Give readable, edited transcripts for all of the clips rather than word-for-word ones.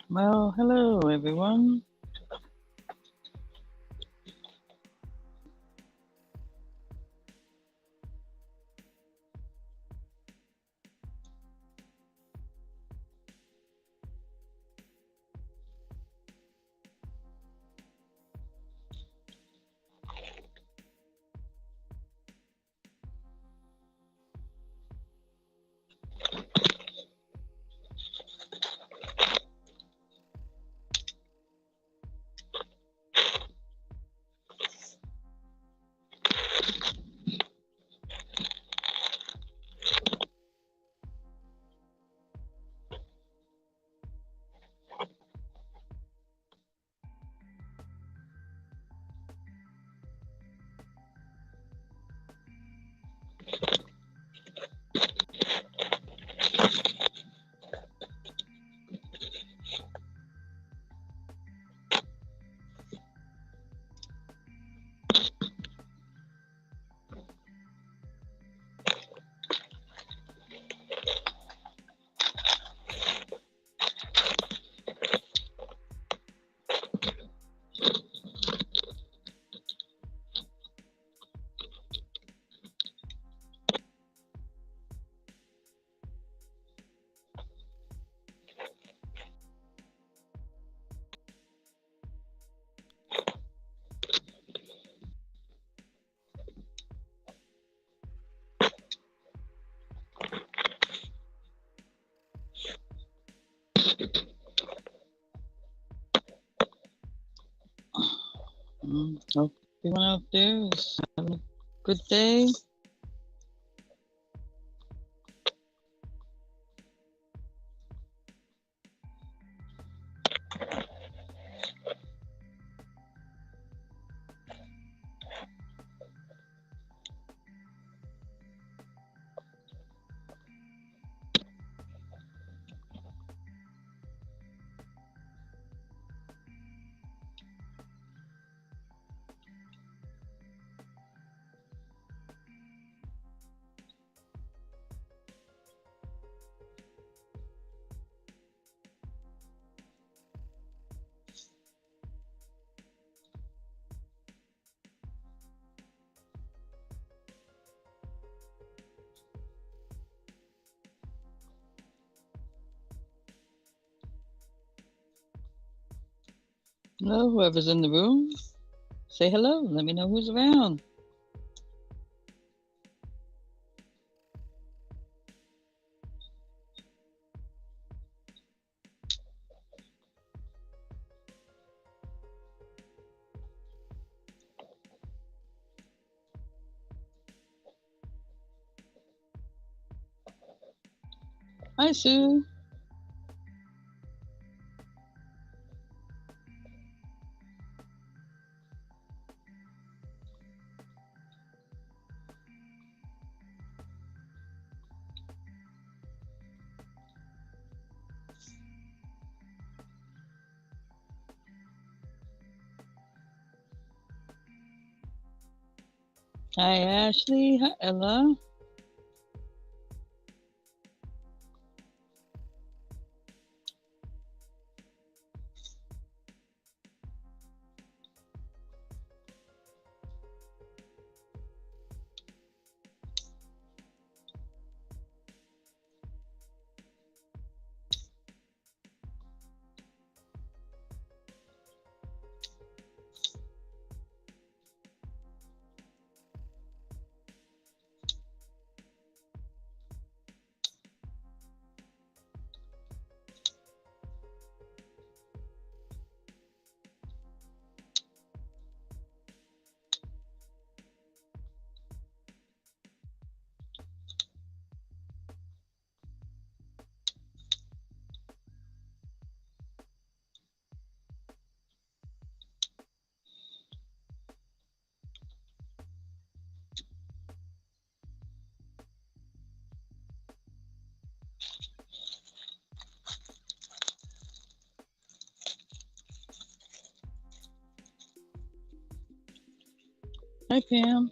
Well, hello everyone. Hope everyone out there is having a good day. Hello, whoever's in the room. Say hello. Let me know who's around. Hi, Sue. Hi, Ashley. Hi, Ella. Hi, Pam.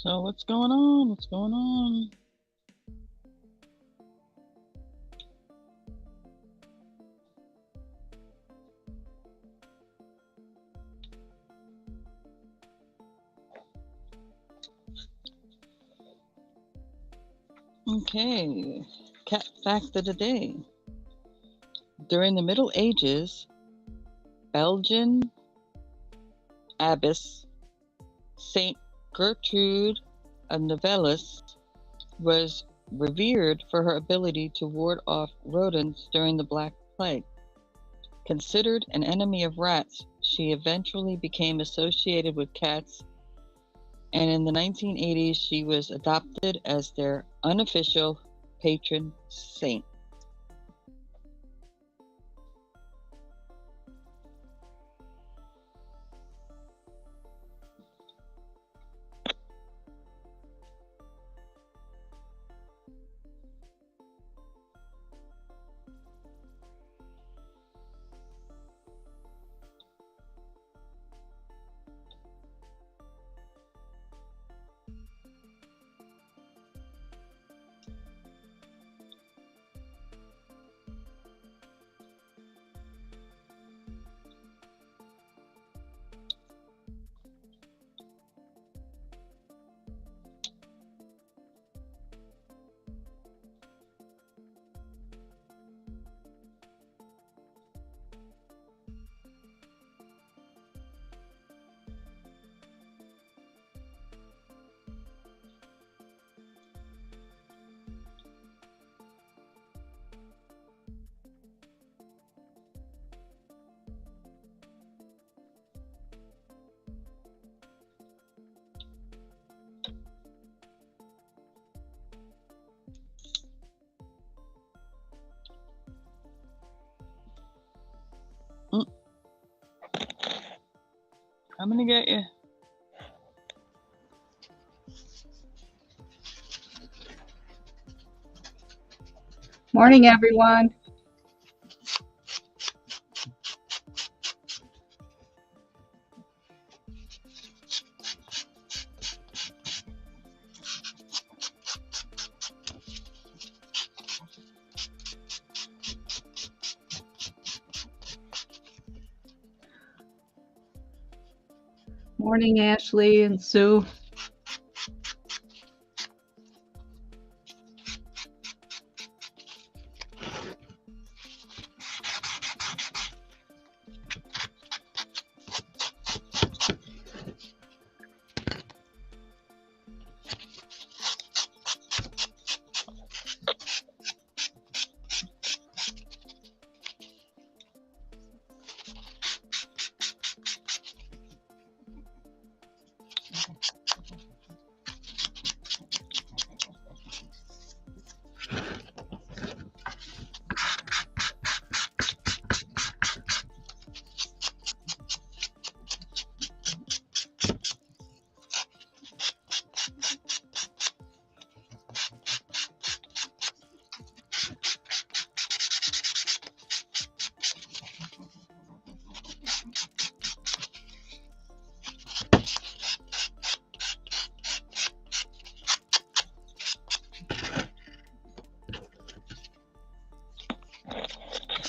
So what's going on? What's going on? Okay, cat fact of the day. During the Middle Ages, Belgian abbess Saint Gertrude of Nivelles was revered for her ability to ward off rodents during the Black Plague. Considered an enemy of rats, she eventually became associated with cats, and in the 1980s she was adopted as their unofficial patron saint. I'm gonna get you. Morning, everyone. Morning, Ashley and Sue.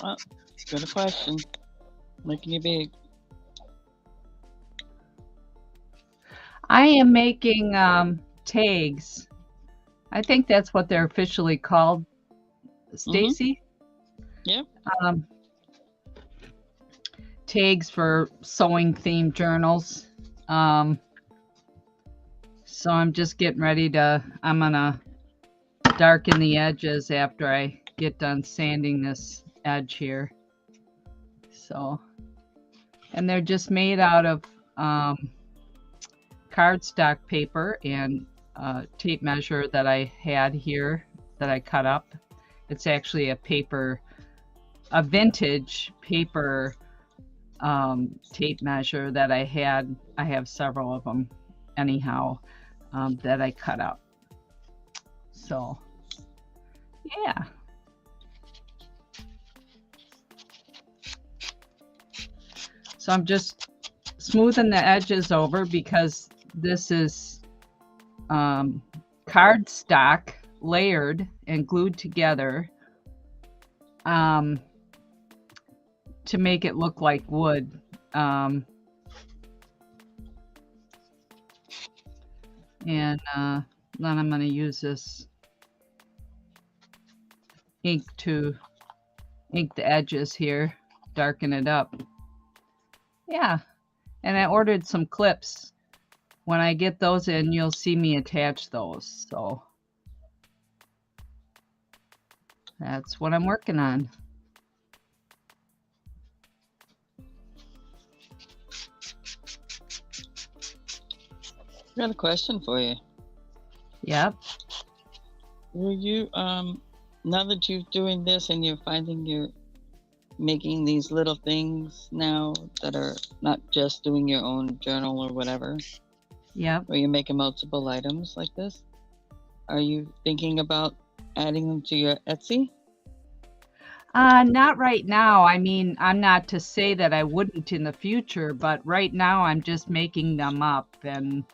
Oh, good question. Making you big. I am making tags. I think that's what they're officially called, Stacey. Yep. Tags for sewing themed journals. So I'm just getting ready to, I'm gonna darken the edges after I get done sanding this edge here. So, and they're just made out of cardstock paper and tape measure that I had here that I cut up. It's actually a vintage paper tape measure that I had. I have several of them anyhow that I cut up. So yeah. So I'm just smoothing the edges over because this is cardstock layered and glued together to make it look like wood. And then I'm going to use this ink to ink the edges here, darken it up. Yeah, and I ordered some clips. When I get those in, you'll see me attach those. So that's what I'm working on. I got a question for you. Yep. Were you, now that you're doing this and you're finding you're making these little things now that are not just doing your own journal or whatever, Yep. where you're making multiple items like this, are you thinking about adding them to your Etsy? Not right now. I mean, I'm not to say that I wouldn't in the future, but right now I'm just making them up, and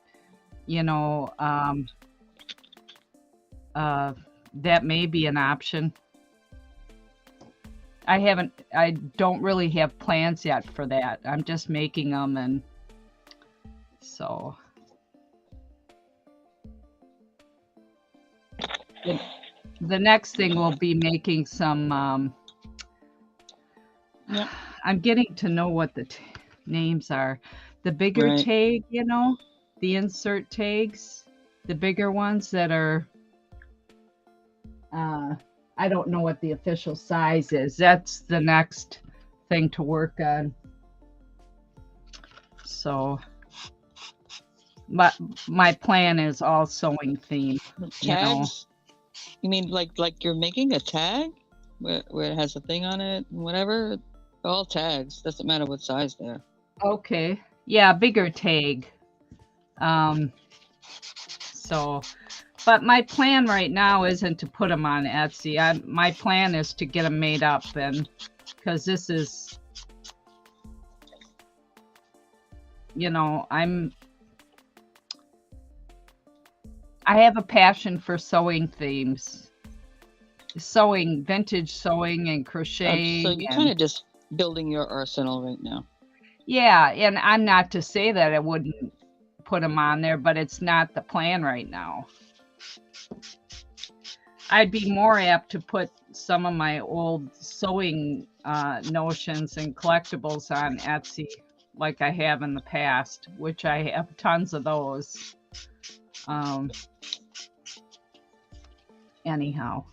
you know, that may be an option. I don't really have plans yet for that. I'm just making them, and so the next thing will be making some, Yep. I'm getting to know what the names are. The bigger Right. tag, you know, the insert tags, the bigger ones that are, I don't know what the official size is. That's the next thing to work on. So, my plan is all sewing theme. Tags? You mean like you're making a tag where it has a thing on it and whatever? All tags. Doesn't matter what size they're. Okay. Yeah, bigger tag. So, but my plan right now isn't to put them on Etsy. My plan is to get them made up, and because this is, you know, I have a passion for sewing themes, sewing, vintage sewing and crocheting. So you're kind of just building your arsenal right now. Yeah, and I'm not to say that I wouldn't put them on there, but it's not the plan right now. I'd be more apt to put some of my old sewing notions and collectibles on Etsy like I have in the past, which I have tons of those. Anyhow.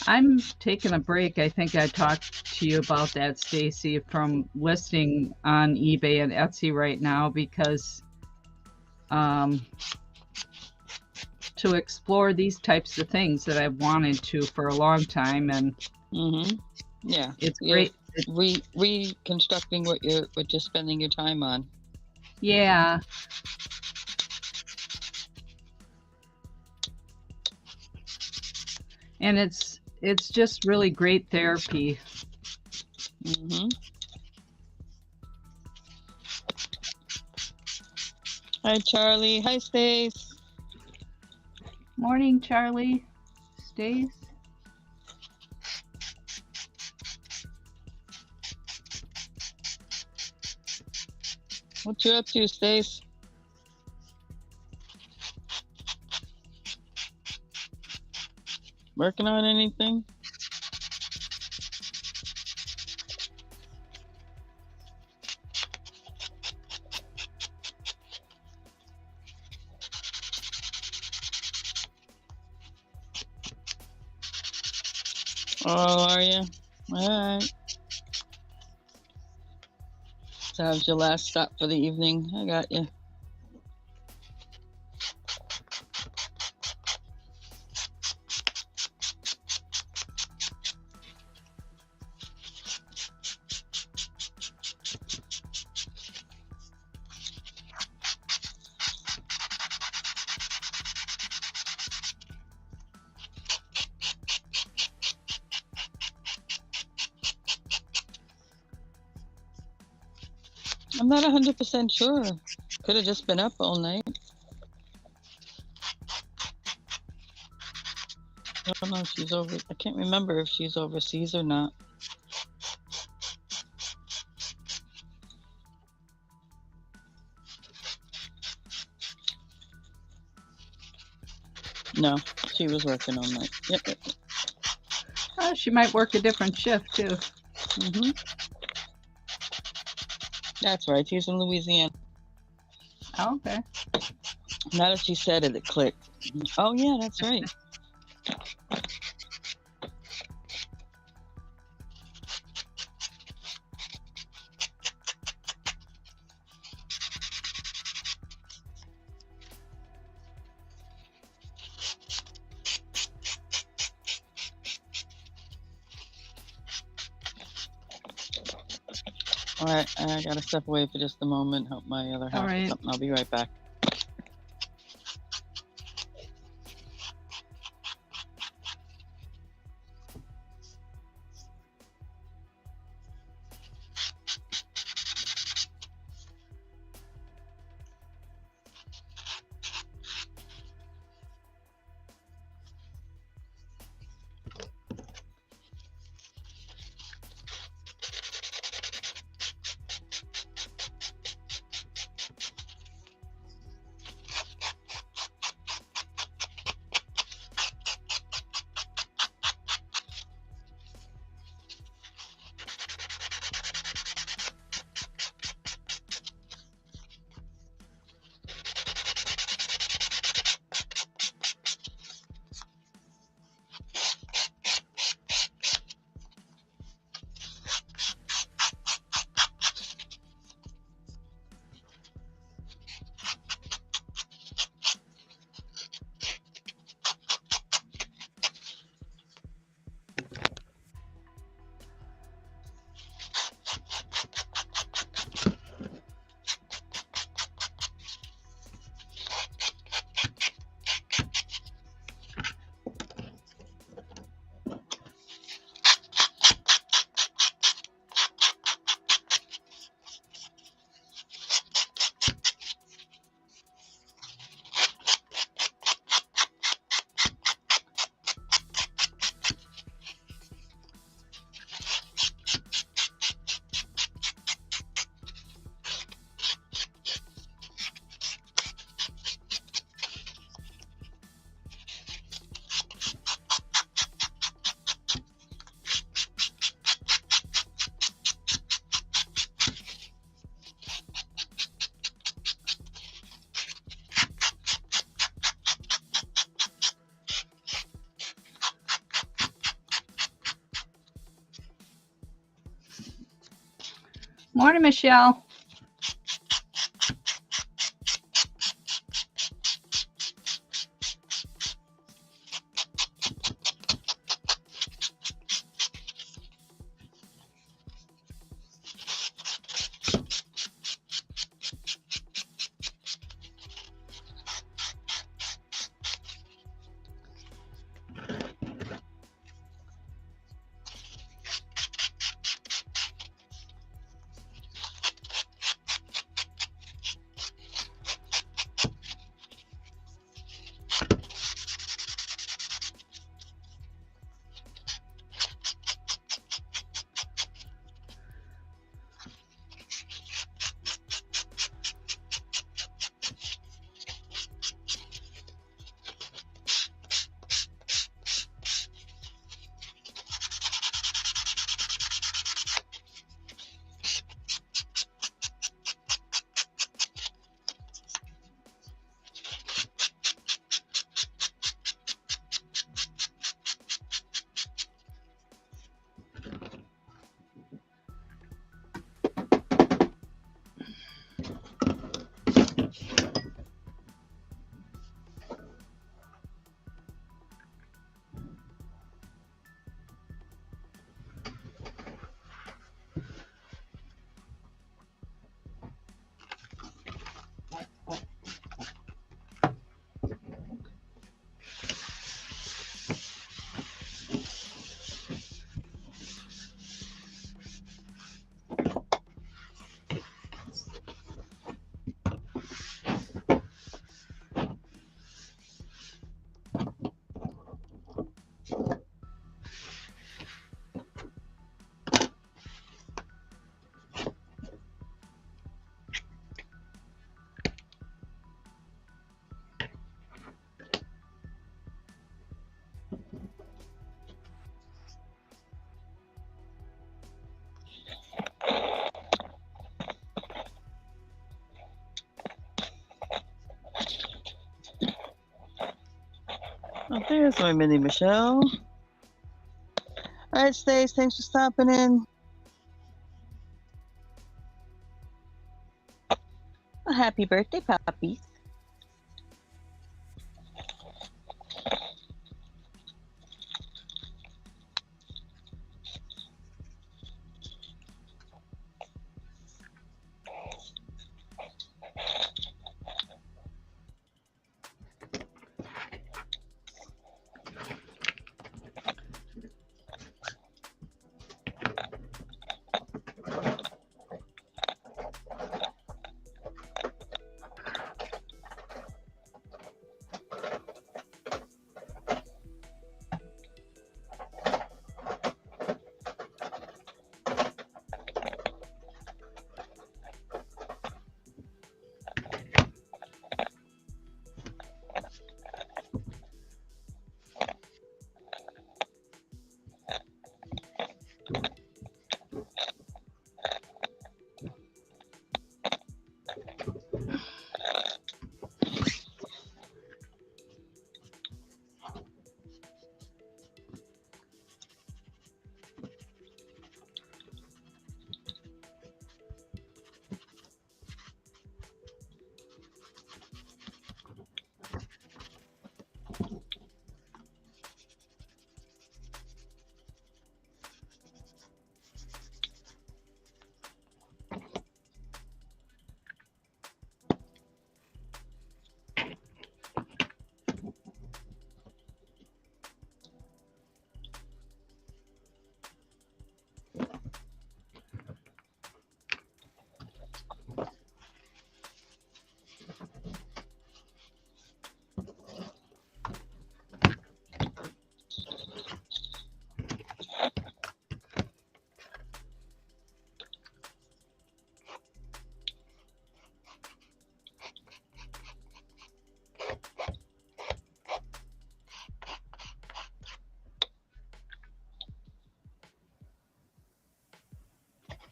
I'm taking a break. I think I talked to you about that, Stacey, from listing on eBay and Etsy right now because to explore these types of things that I've wanted to for a long time, and yeah, it's great. Reconstructing what you're spending your time on. Yeah. And it's just really great therapy. Hi, Charlie. Hi, Stace. Morning, Charlie. Stace. What you up to, Stace? Working on anything? Oh, are you? All right. So that was your last stop for the evening. I got you. I'm not 100% sure. Could have just been up all night. I don't know if she's over. I can't remember if she's overseas or not. No, she was working all night. Yep. She might work a different shift too. Mm-hmm. That's right. She's in Louisiana. Oh, okay. Now that she said it, it clicked. Oh yeah, that's right. All right, I gotta step away for just a moment, help my other half with something. I'll be right back. Morning, Michelle. There's my mini Michelle. All right, Stace, thanks for stopping in. A happy birthday, puppies.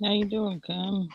How you doing, Cam?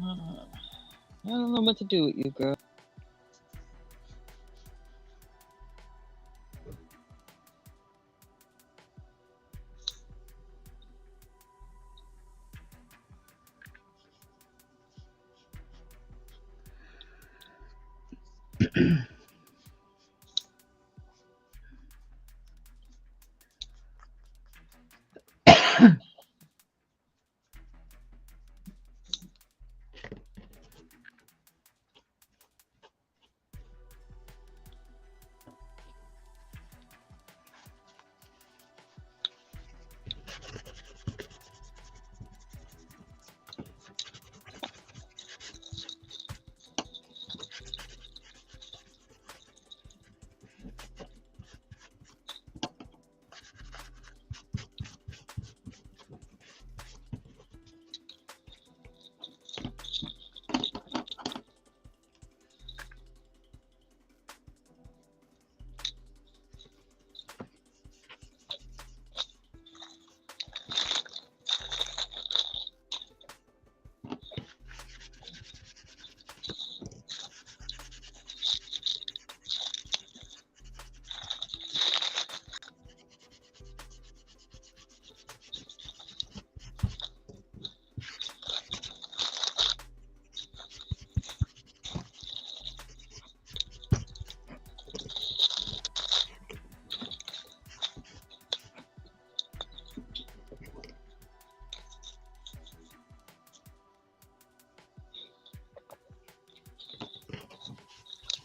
I don't know what to do with you, girl.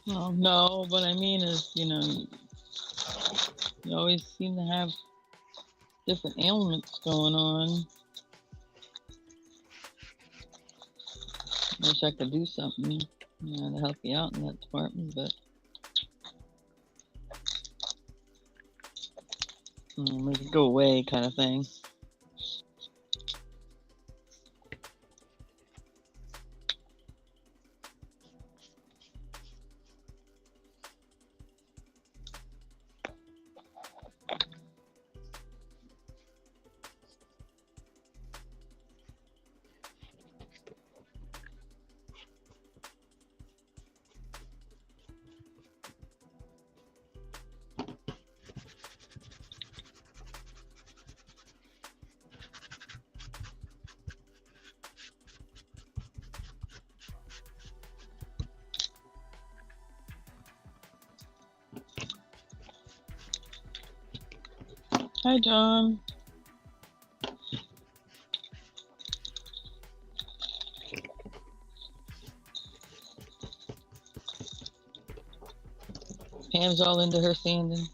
Well, no, what I mean is, you always seem to have different ailments going on. Wish I could do something, to help you out in that department, but make it go away kind of thing. Hi, John. Pam's all into her sanding.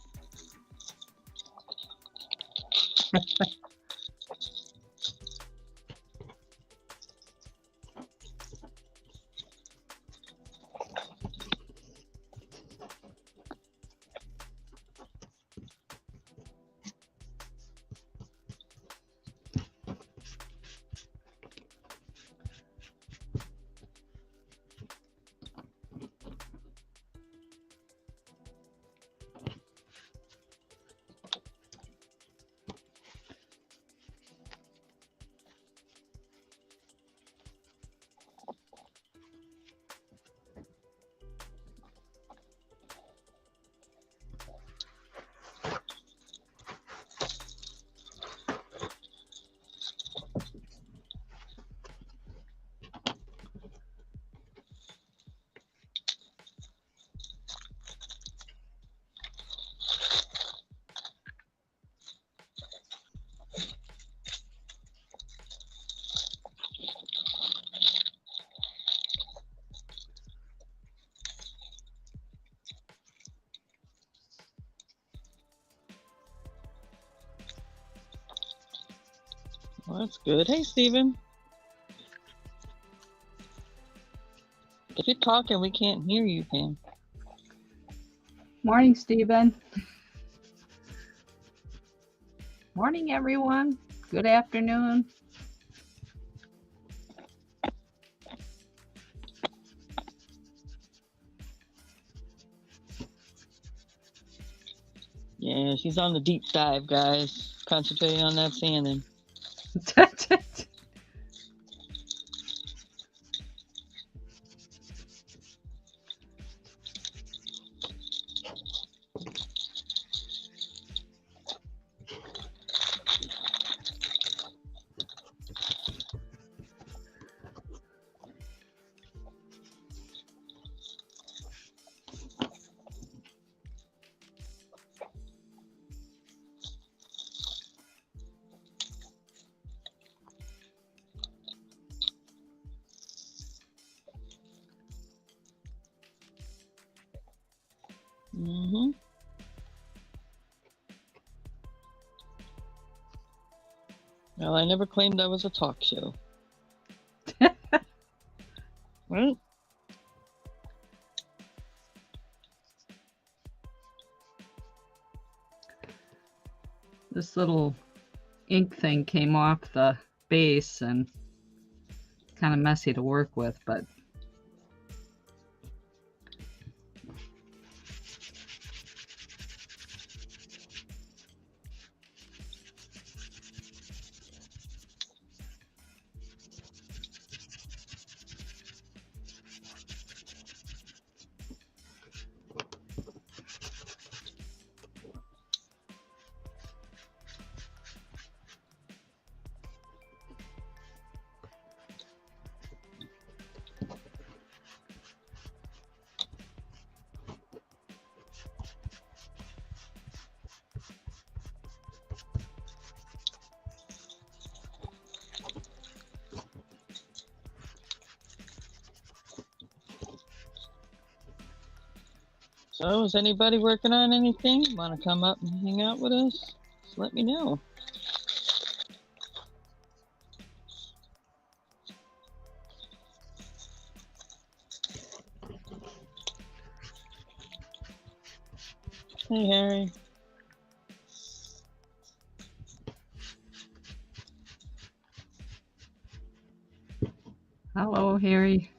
Well, that's good. Hey, Stephen. If you're talking, we can't hear you, Pam. Morning, Stephen. Morning, everyone. Good afternoon. Yeah, she's on the deep dive, guys. Concentrating on that sanding. Mm-hmm. Well, I never claimed I was a talk show. Right? This little ink thing came off the base and kind of messy to work with, but So, is anybody working on anything? Want to come up and hang out with us? Just let me know. Hey, Harry. Hello, Harry.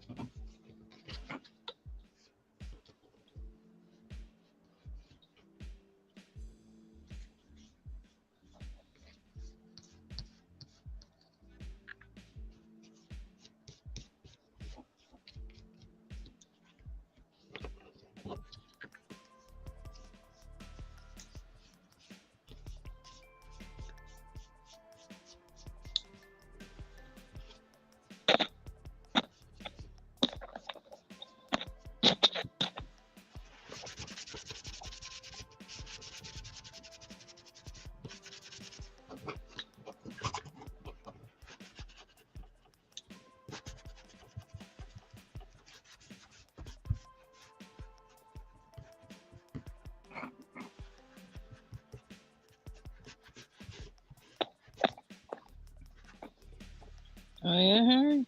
Oh, yeah, Harry?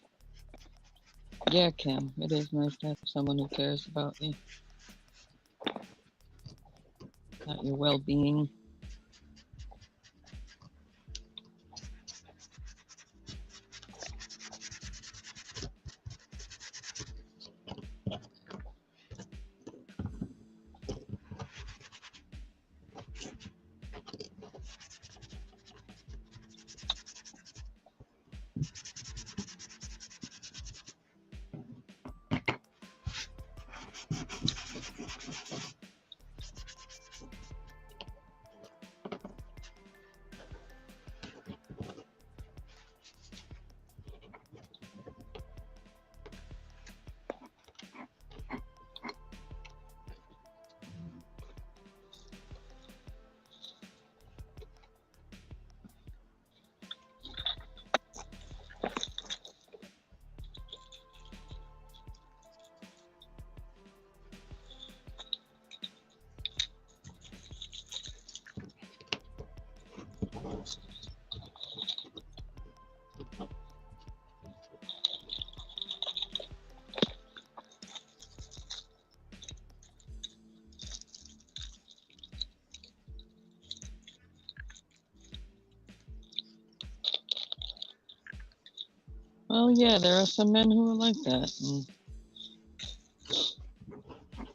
Yeah, Kim. It is nice to have someone who cares about you, about your well-being. Well, yeah, there are some men who are like that. And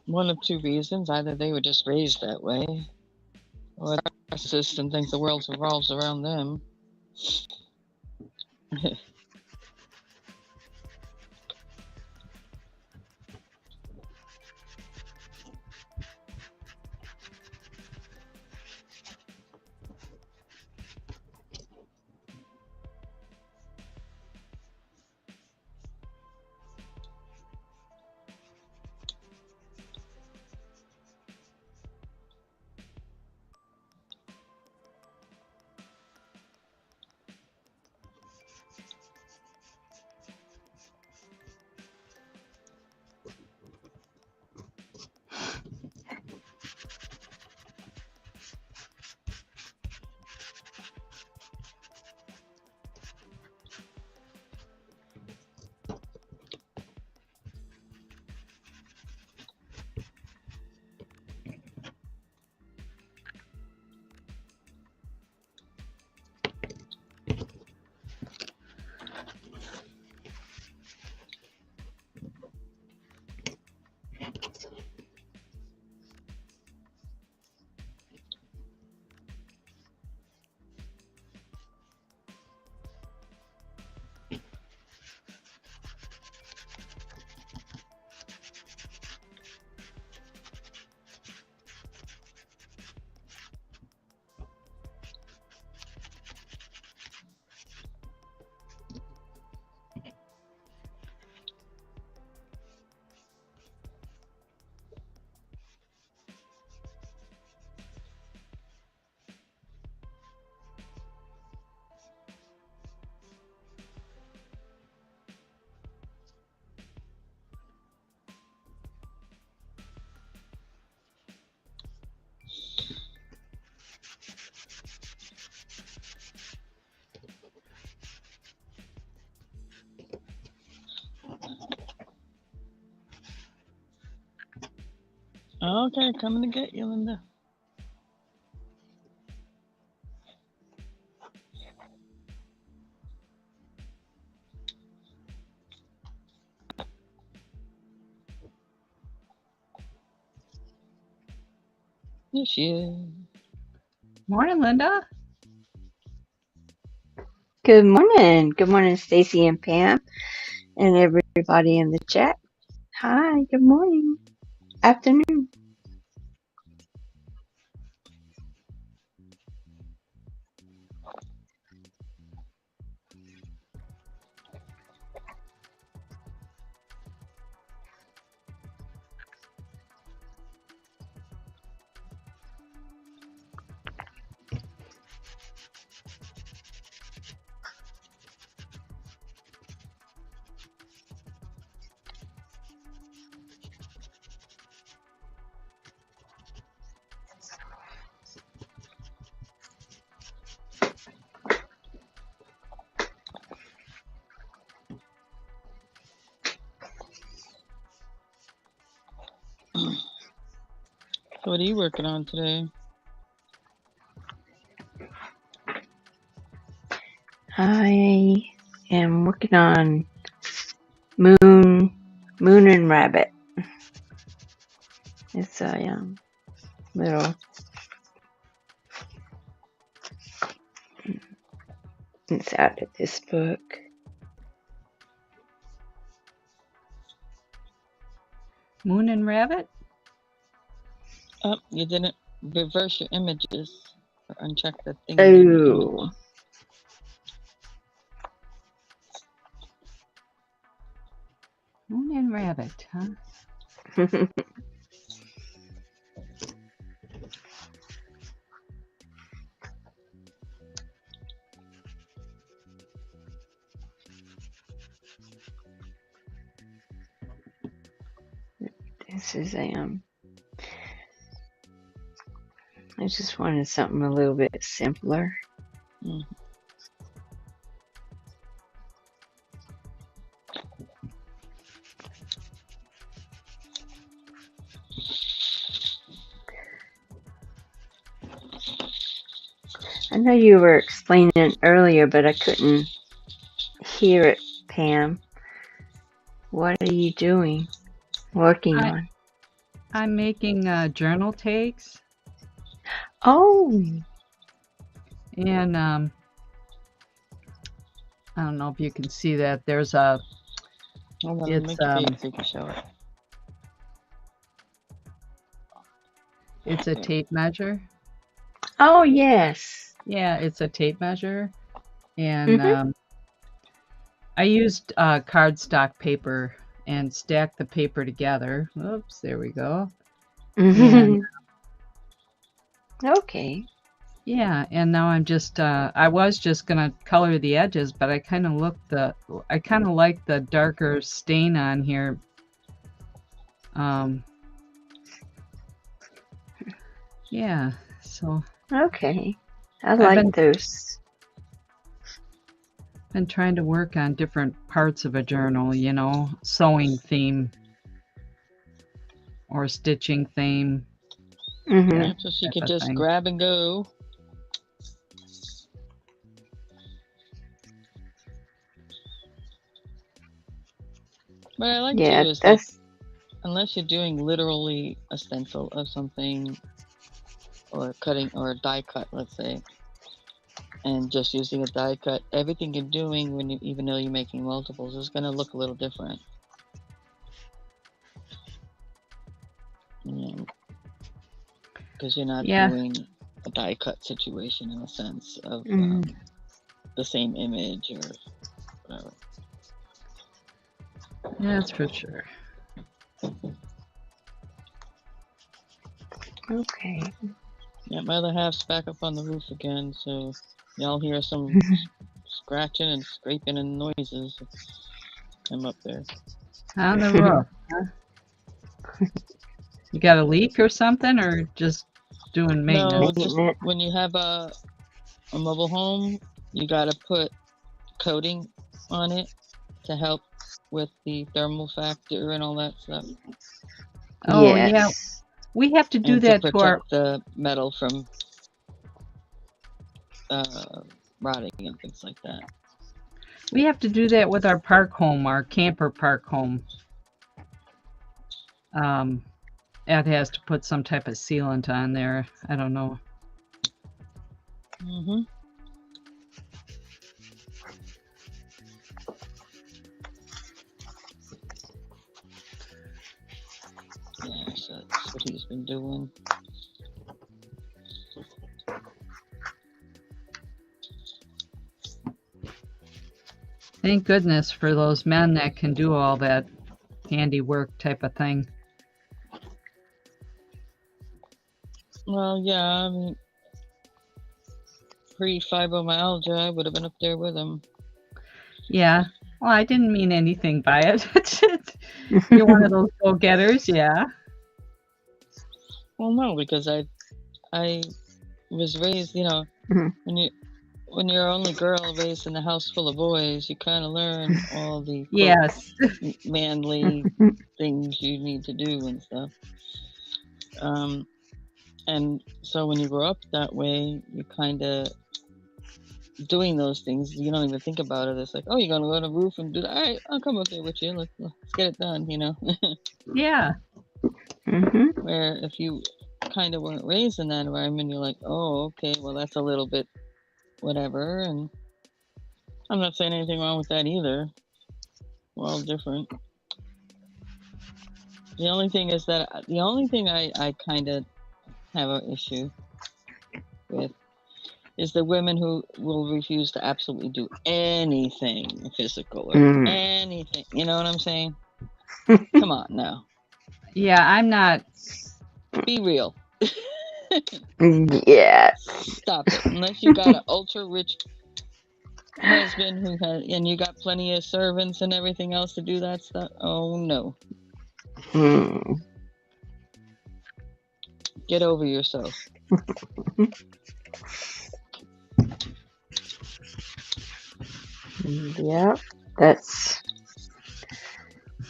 one of two reasons. Either they were just raised that way, or they're narcissists and think the world revolves around them. Okay, coming to get you, Linda. Here she is. Morning, Linda. Good morning. Good morning, Stacey and Pam, and everybody in the chat. Hi, good morning. Afternoon. So what are you working on today? I am working on Moon and Rabbit. It's a little. It's out of this book. Moon and Rabbit? Oh, you didn't reverse your images or uncheck the thing. Oh. Moon and Rabbit, huh? This is I just wanted something a little bit simpler. Mm. I know you were explaining earlier, but I couldn't hear it, Pam. What are you doing? Working on? I'm making journal takes. Oh. And I don't know if you can see that. There's a. Hold on, make it big so you can show it. It's a tape measure. Oh, yes. Yeah, it's a tape measure. And I used cardstock paper and stacked the paper together. Oops, there we go. And, okay. Yeah, and now I'm just I was just gonna color the edges, but I kind of like the darker stain on here. Yeah, so okay. I like those. Been trying to work on different parts of a journal, you know, sewing theme or stitching theme. Yeah, so she could just grab and go. But I like too is like, unless you're doing literally a stencil of something or cutting or a die cut, let's say, and just using a die cut, everything you're doing when you, even though you're making multiples, is going to look a little different. Because you're not doing a die cut situation in a sense of the same image or whatever. Yeah, that's for sure. Okay. Yeah, my other half's back up on the roof again, so y'all hear some scratching and scraping and noises. I'm up there. On the roof, huh? You got a leak or something, or just doing maintenance? No, just when you have a mobile home, you got to put coating on it to help with the thermal factor and all that stuff. Oh, yes. We have to do and to that to our. protect the metal from rotting and things like that. We have to do that with our park home, our camper park home. Ed has to put some type of sealant on there. I don't know. Mm-hmm. Yeah, so that's what he's been doing. Thank goodness for those men that can do all that handiwork type of thing. Well, yeah, I mean, pre-fibromyalgia, I would have been up there with him. Yeah. Well, I didn't mean anything by it. You're one of those go-getters, yeah. Well, no, because I was raised, you know, when you're only girl raised in a house full of boys, you kind of learn all the quote, Yes. manly things you need to do and stuff. And so when you grow up that way, you kind of doing those things. You don't even think about it. It's like, oh, you're gonna go on the roof and do that. All right, I'll come up there with you. Let's get it done. You know. Yeah. Where if you kind of weren't raised in that environment, you're like, oh, okay, well, that's a little bit whatever. And I'm not saying anything wrong with that either. We're all different. The only thing is that I kind of have an issue with is the women who will refuse to absolutely do anything physical or anything. You know what I'm saying? Come on now. Yeah, I'm not. Be real. Yeah. Stop it. Unless you got an ultra rich husband who has, and you got plenty of servants and everything else to do that stuff. Oh no. Get over yourself. Yep, that's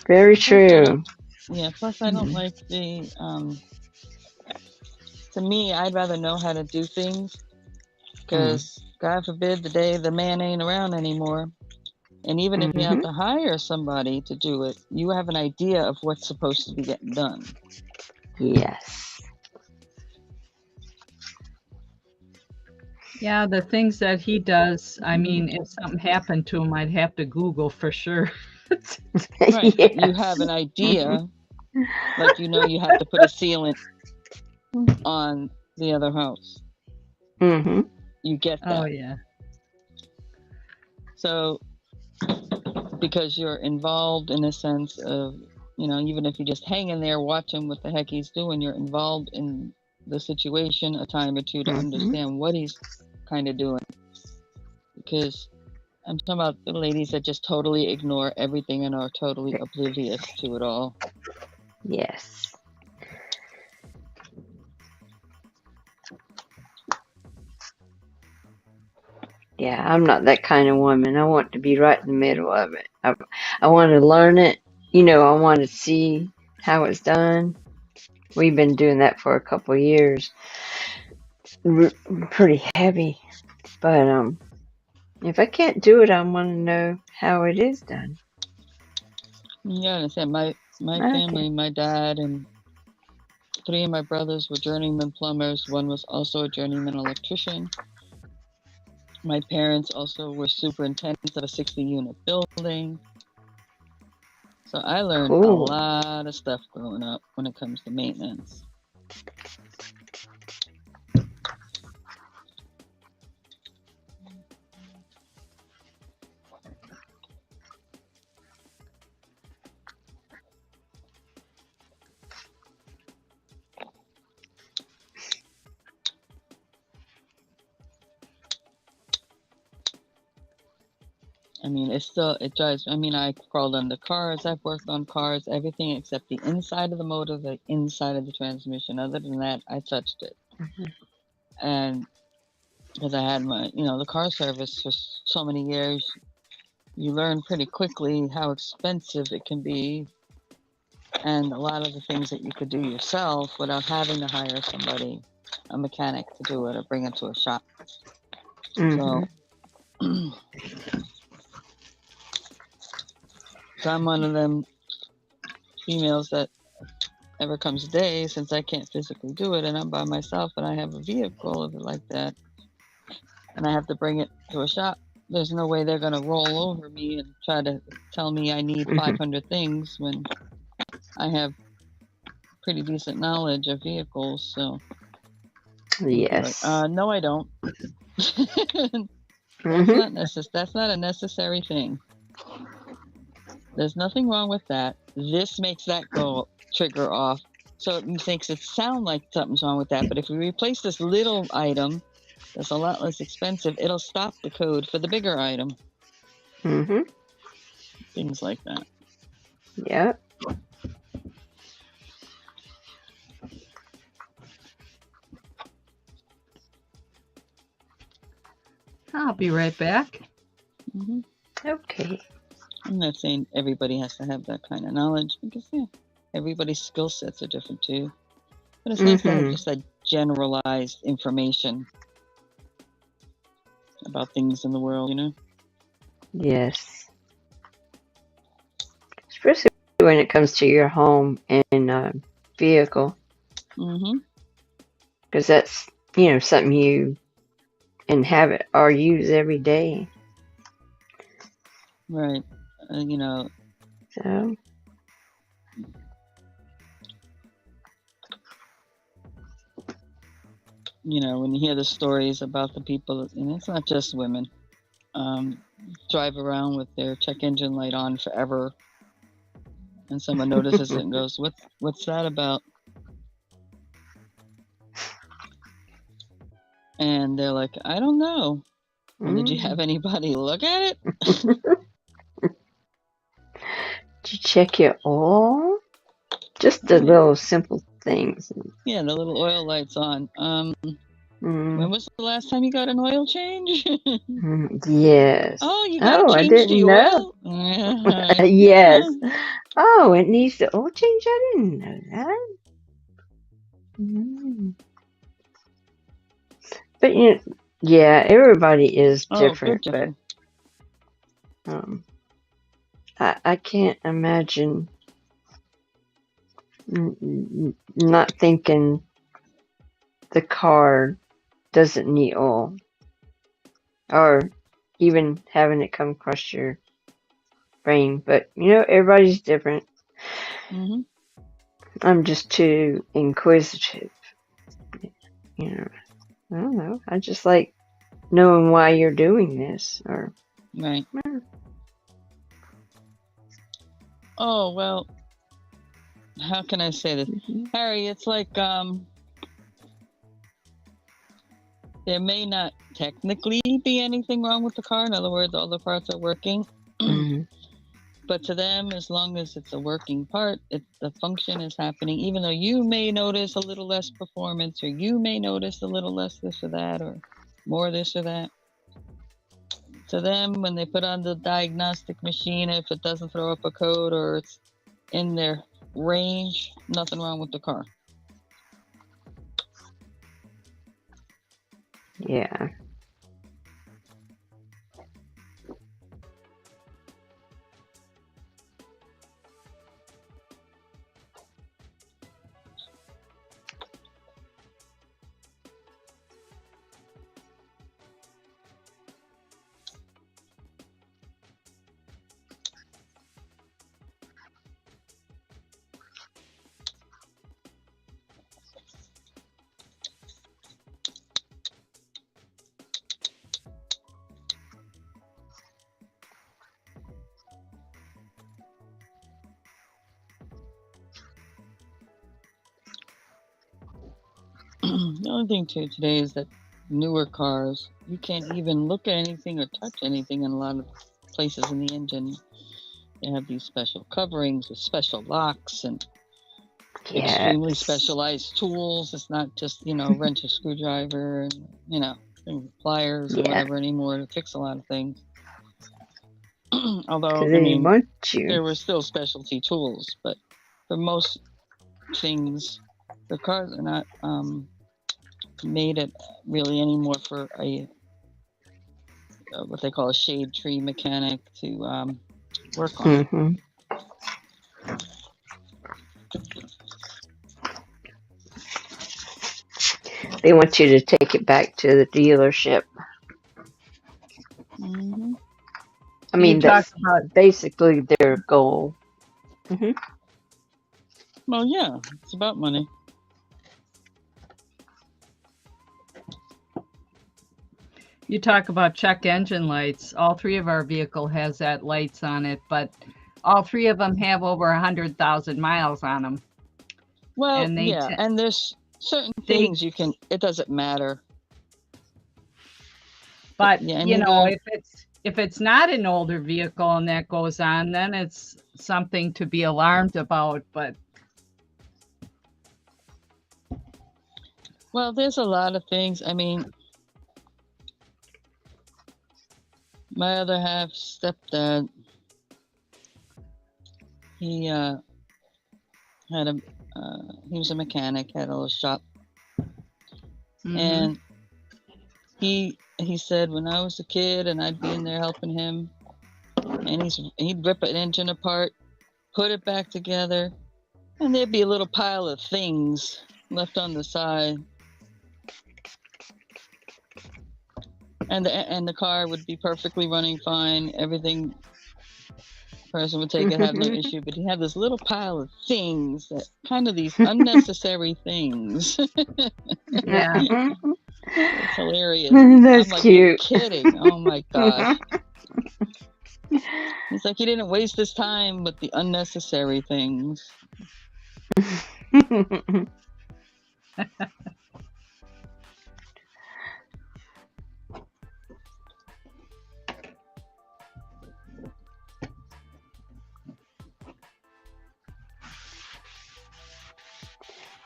very true. Yeah, plus I don't like the, to me, I'd rather know how to do things because God forbid the day the man ain't around anymore. And even if you have to hire somebody to do it, you have an idea of what's supposed to be getting done. Yes. Yeah, the things that he does, I mean, if something happened to him, I'd have to Google for sure. Right. Yes. You have an idea, like you know you have to put a sealant on the other house. You get that. Oh, yeah. So, because you're involved in a sense of, you know, even if you just hang in there watching what the heck he's doing, you're involved in the situation a time or two to understand what he's kind of doing. Because I'm talking about the ladies that just totally ignore everything and are totally oblivious to it all. Yes. Yeah, I'm not that kind of woman. I want to be right in the middle of it. I want to learn it. You know, I want to see how it's done. We've been doing that for a couple of years. Pretty heavy. But if I can't do it, I want to know how it is done. Yeah, I said my family, my dad and 3 of my brothers were journeyman plumbers. One was also a journeyman electrician. My parents also were superintendents of a 60-unit building. So I learned a lot of stuff growing up when it comes to maintenance. I mean, it drives. I mean, I crawled under cars. I've worked on cars, everything except the inside of the motor, the inside of the transmission. Other than that, I touched it. And because I had my, you know, the car service for so many years, you learn pretty quickly how expensive it can be and a lot of the things that you could do yourself without having to hire somebody, a mechanic, to do it or bring it to a shop. Mm-hmm. So, so I'm one of them females that ever comes a day, since I can't physically do it and I'm by myself and I have a vehicle of it like that, and I have to bring it to a shop, there's no way they're going to roll over me and try to tell me I need 500 things when I have pretty decent knowledge of vehicles. So Yes. like, no, I don't. Mm-hmm. That's not a necessary thing. There's nothing wrong with that. This makes that go trigger off. So it makes it sound like something's wrong with that. But if we replace this little item that's a lot less expensive, it'll stop the code for the bigger item. Mm-hmm. Things like that. Yep. I'll be right back. Mm-hmm. Okay. I'm not saying everybody has to have that kind of knowledge, because everybody's skill sets are different too. But it's nice to have just a generalized information about things in the world, you know? Yes. Especially when it comes to your home and vehicle. Mm-hmm. Because that's, something you inhabit or use every day. Right. So. When you hear the stories about the people, and it's not just women, drive around with their check engine light on forever, and someone notices it and goes, "What's that about?" And they're like, "I don't know." Well, did you have anybody look at it? Did you check your oil? Just the little simple things. Yeah, the little oil lights on. When was the last time you got an oil change? Yes. Oh, you got to I change didn't the know. oil? Yes. Oh, it needs the oil change? I didn't know that. But yeah, everybody is different. Different. But I can't imagine not thinking the car doesn't need oil, or even having it come across your brain. But everybody's different. Mm-hmm. I'm just too inquisitive. I don't know. I just like knowing why you're doing this, or right. Oh, well, how can I say this? Harry, it's like there may not technically be anything wrong with the car. In other words, all the parts are working. But to them, as long as it's a working part, the function is happening, even though you may notice a little less performance, or you may notice a little less this or that, or more this or that. To them, when they put on the diagnostic machine, if it doesn't throw up a code or it's in their range, nothing wrong with the car. Yeah. The only thing too today is that newer cars, you can't even look at anything or touch anything in a lot of places in the engine. They have these special coverings with special locks and extremely specialized tools. It's not just, wrench, a screwdriver, and, pliers or whatever anymore to fix a lot of things. Although, there were still specialty tools, but for most things. The cars are not made it really anymore for a what they call a shade tree mechanic to work on it. Mm-hmm. They want you to take it back to the dealership. Mm-hmm. I mean, You talk that's about basically their goal. Mm-hmm. Well, yeah, it's about money. check engine lights. All three of our vehicle has that lights on it, but all three of them have over 100,000 miles on them. Well, And yeah, and there's certain they things you can. It doesn't matter. but Yeah, and you know, even if it's not an older vehicle and that goes on, then it's something to be alarmed about. But well, there's a lot of things. I mean, my other half stepdad, he had a he was a mechanic, had a little shop, and he said when I was a kid and I'd be in there helping him, and he'd rip an engine apart, put it back together, and there'd be a little pile of things left on the side, and the car would be perfectly running fine. Everything, person would take it, have no issue, but he had this little pile of things, that kind of these unnecessary things. yeah, It's hilarious. That's I'm like, cute. you're kidding. Oh my gosh. It's like he didn't waste his time with the unnecessary things.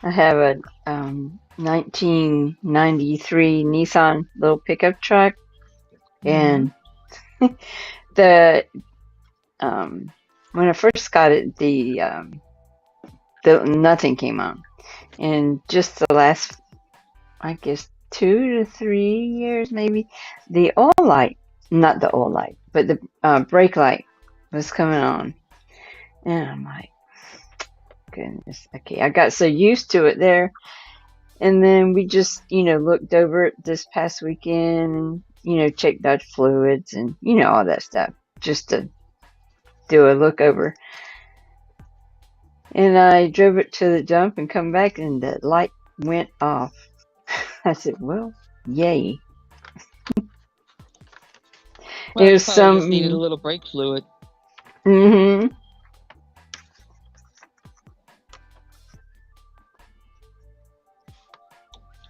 I have a 1993 Nissan little pickup truck, and the when I first got it, the nothing came on, and just the last, I guess, 2 to 3 years maybe, the oil light, not the oil light, but the brake light was coming on, and I'm like, goodness, okay, I got so used to it there. And then we just, looked over it this past weekend and, checked out fluids and, all that stuff, just to do a look over. And I drove it to the dump and come back and the light went off. I said, well, yay. Well, It you was probably just needed a little brake fluid. Mm-hmm.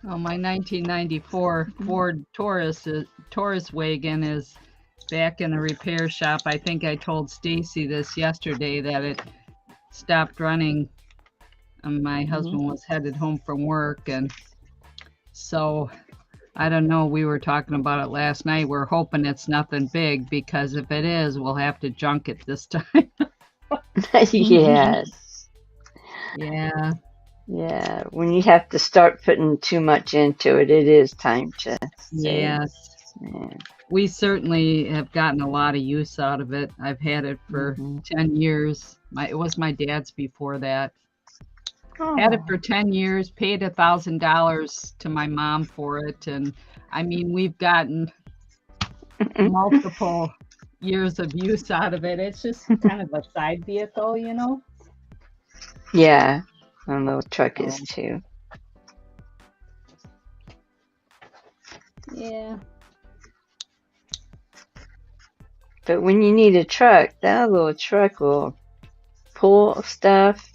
Oh, my 1994 Ford Taurus wagon is back in the repair shop. I think I told Stacey this yesterday, that it stopped running. My husband was headed home from work, and so I don't know. We were talking about it last night. We're hoping it's nothing big, because if it is, we'll have to junk it this time. Yes. Yeah. Yeah, when you have to start putting too much into it, it is time to save. Yes. Yeah. We certainly have gotten a lot of use out of it. I've had it for 10 years. It was my dad's before that. Had it for 10 years, paid $1,000 to my mom for it. And I mean, we've gotten multiple years of use out of it. It's just kind of a side vehicle, Yeah, my little truck is too. Yeah. But when you need a truck, that little truck will pull stuff.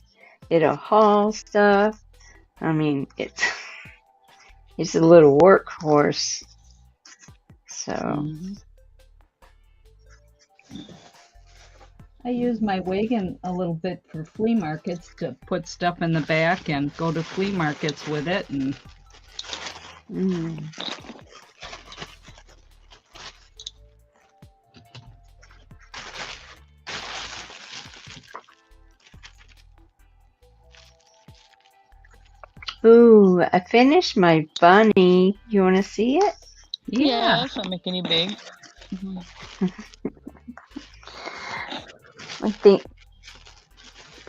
It'll haul stuff. I mean, it's a little workhorse. So. I use my wagon a little bit for flea markets, to put stuff in the back and go to flea markets with it. And Ooh, I finished my bunny. You want to see it? Yeah. Yes, I'm making it big. Mhm. I think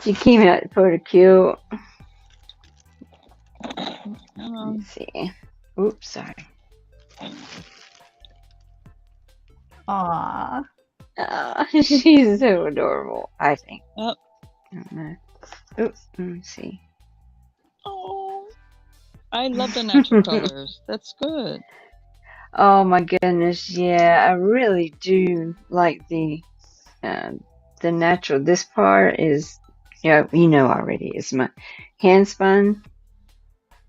she came out pretty cute. Let's see. Oops, sorry. Aw. She's so adorable, I think. Oh. I don't know. Oops, let me see. Oh, I love the natural colors. That's good. Oh my goodness, yeah, I really do like uh, the natural. This part is, yeah, you know already. It's my hand spun.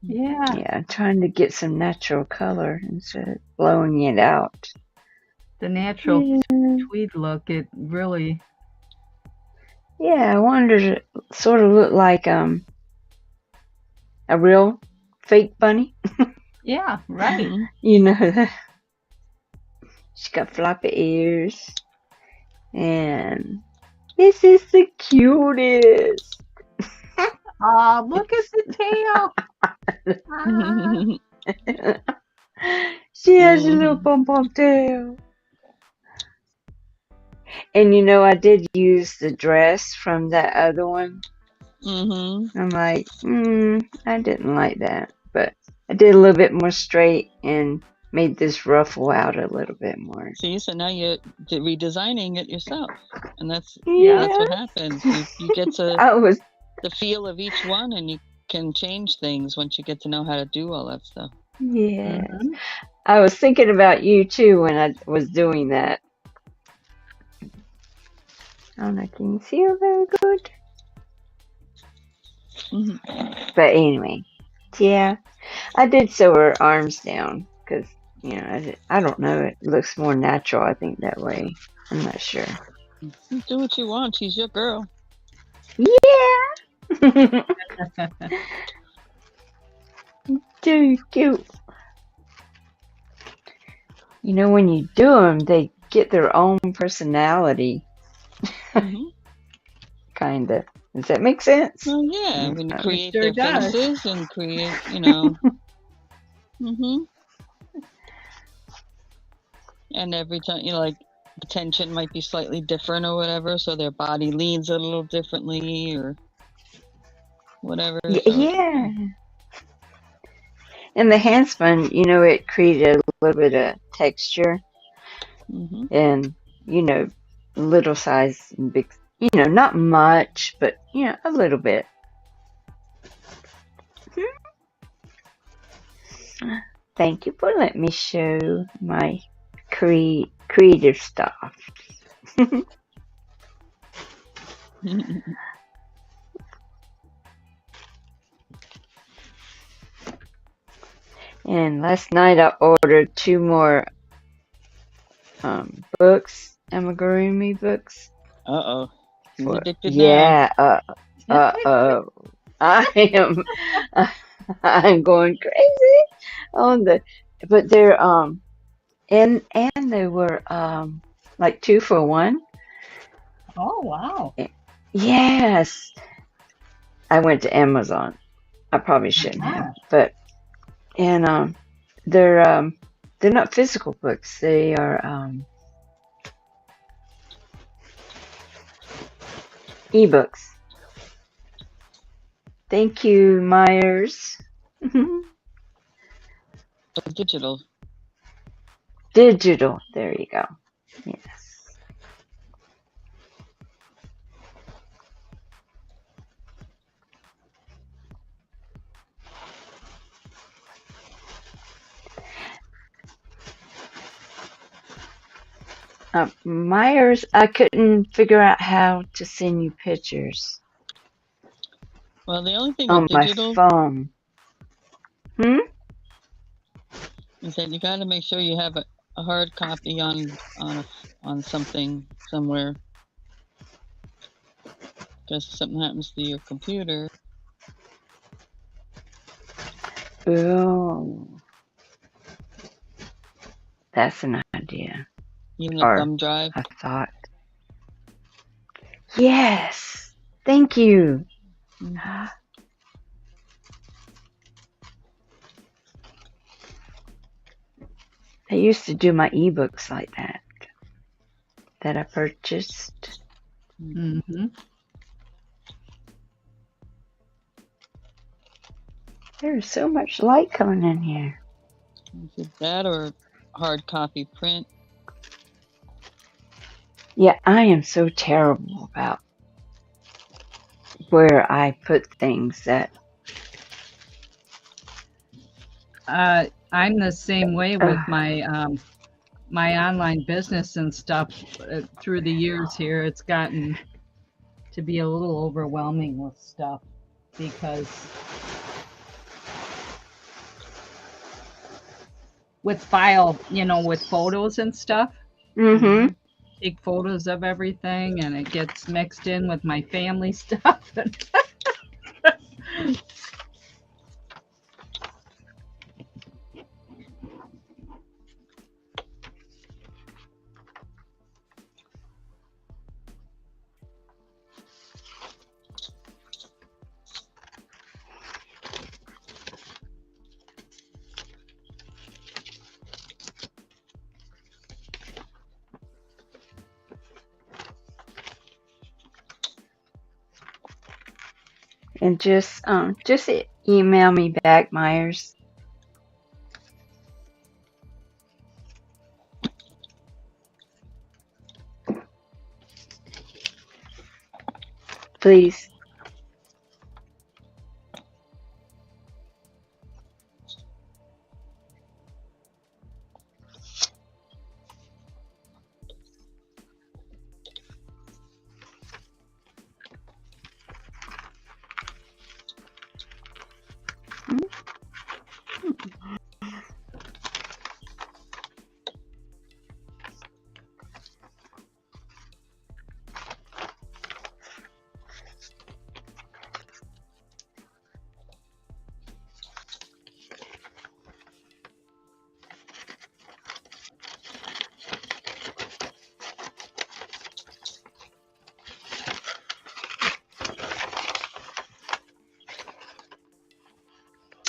Yeah. Yeah, I'm trying to get some natural color instead of blowing it out. The natural Yeah, tweed look, it really, yeah, I wanted it to sort of look like a real fake bunny. yeah, right. Mhm. You know, she's got floppy ears, and this is the cutest. Aw, look at the tail. Ah. She has a little Mhm. pom pom tail. And you know, I did use the dress from that other one. Mhm. I'm like, I didn't like that. But I did a little bit more straight and made this ruffle out a little bit more. See, so now you're redesigning it yourself, and that's Yeah. what happens. You get to I was, the feel of each one, and you can change things once you get to know how to do all that stuff. yes. Mhm. I was thinking about you too when I was doing that. I don't know, can you see her very good? Mhm. But anyway, yeah, I did sew her arms down because, you know, I don't know. It looks more natural, I think, that way. I'm not sure. You do what you want. She's your girl. Yeah! Too cute. You know, when you do them, they get their own personality, Mhm. kind of. Does that make sense? Well, yeah, when you It create sure their does. faces and create, you know, mhm. And every time, you know, like the tension might be slightly different or whatever, so their body leans a little differently or whatever. So, Yeah. And the handspun, you know, it created a little bit of texture mhm. and, you know, little size and big, you know, not much, but, you know, a little bit. Thank you for letting me show my creative stuff. And last night I ordered 2 more books, amigurumi books. Uh-oh. He's For addicted now. yeah, oh, I am, I'm going crazy on the, but they're and they were like 2 for 1. Oh, wow. Yes, I went to Amazon. I probably shouldn't have, Uh-huh. but and they're not physical books. They are ebooks. Thank you, Myers. Digital. Digital. There you go. Yes. Myers, I couldn't figure out how to send you pictures Well, the only thing on with my digital phone. Hmm? is that you got to make sure you have a hard copy on something somewhere, because if something happens to your computer, Oh, that's an idea. even a Or thumb drive. I thought. Yes. Thank you. Mhm. I used to do my ebooks like that I purchased. Mm-hmm. There's so much light coming in here. Is it that or hard copy print? Yeah, I am so terrible about where I put things that. I'm the same way with my my online business and stuff. Through the years here, it's gotten to be a little overwhelming with stuff because with with photos and stuff, Mm-hmm. take photos of everything, and it gets mixed in with my family stuff. And just email me back, Myers. Please.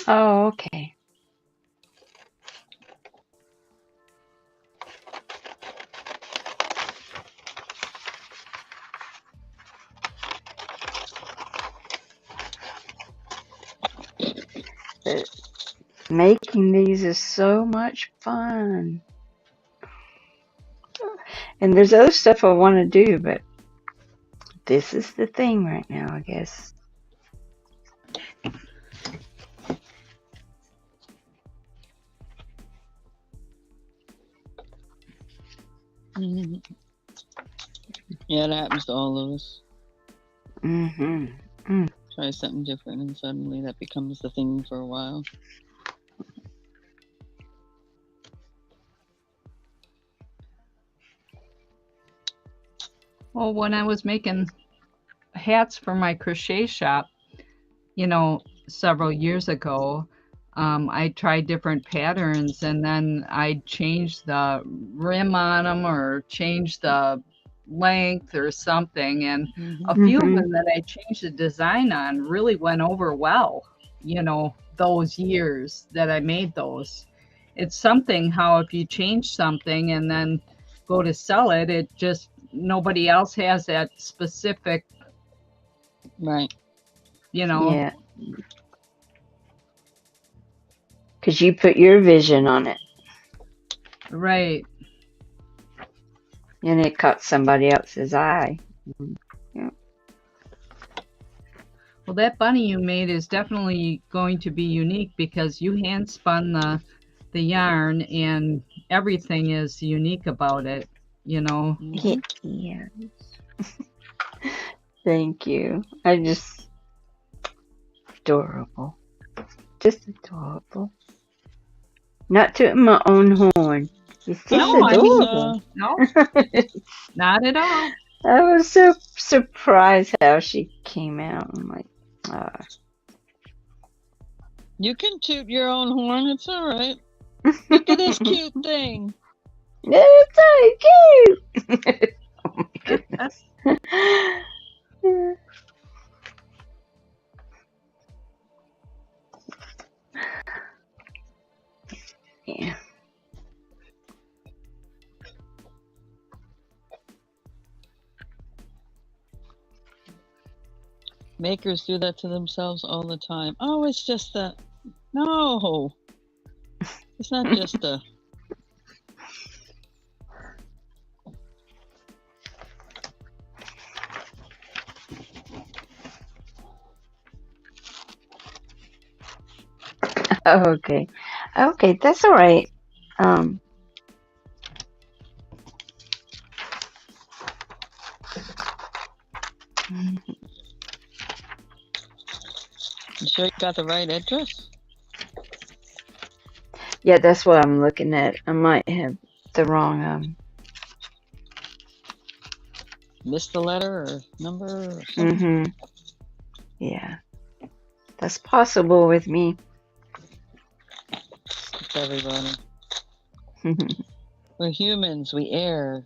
Oh, okay. Making these is so much fun. And there's other stuff I want to do, but this is the thing right now, I guess. Mm-hmm. Yeah, that happens to all of us. Mm-hmm. Try something different, and suddenly that becomes the thing for a while. Well, when I was making hats for my crochet shop, several years ago, I tried different patterns, and then I changed the rim on them or changed the length or something. And a few of them that I changed the design on really went over well, those years that I made those. It's something how if you change something and then go to sell it, it just nobody else has that specific, Right. Yeah. Because you put your vision on it. Right. And it caught somebody else's eye. Yeah. Well, that bunny you made is definitely going to be unique because you hand spun the yarn and everything is unique about it, Mm-hmm. Yeah. Thank you. Adorable. Just adorable. Not to my own horn. It's just No, adorable. No, not at all. I was so surprised how she came out. I'm like, You can toot your own horn. It's all right. Look at this cute thing. It's so cute. Oh my goodness. Yeah. Makers do that to themselves all the time. Oh, it's just a. No, it's not just a. Okay. Okay, that's all right. Um, You sure you got the right address? yeah, that's what I'm looking at. I might have the wrong Missed the letter or number or something? mm-hmm. Yeah. That's possible with me. It's everybody. We're humans. We err.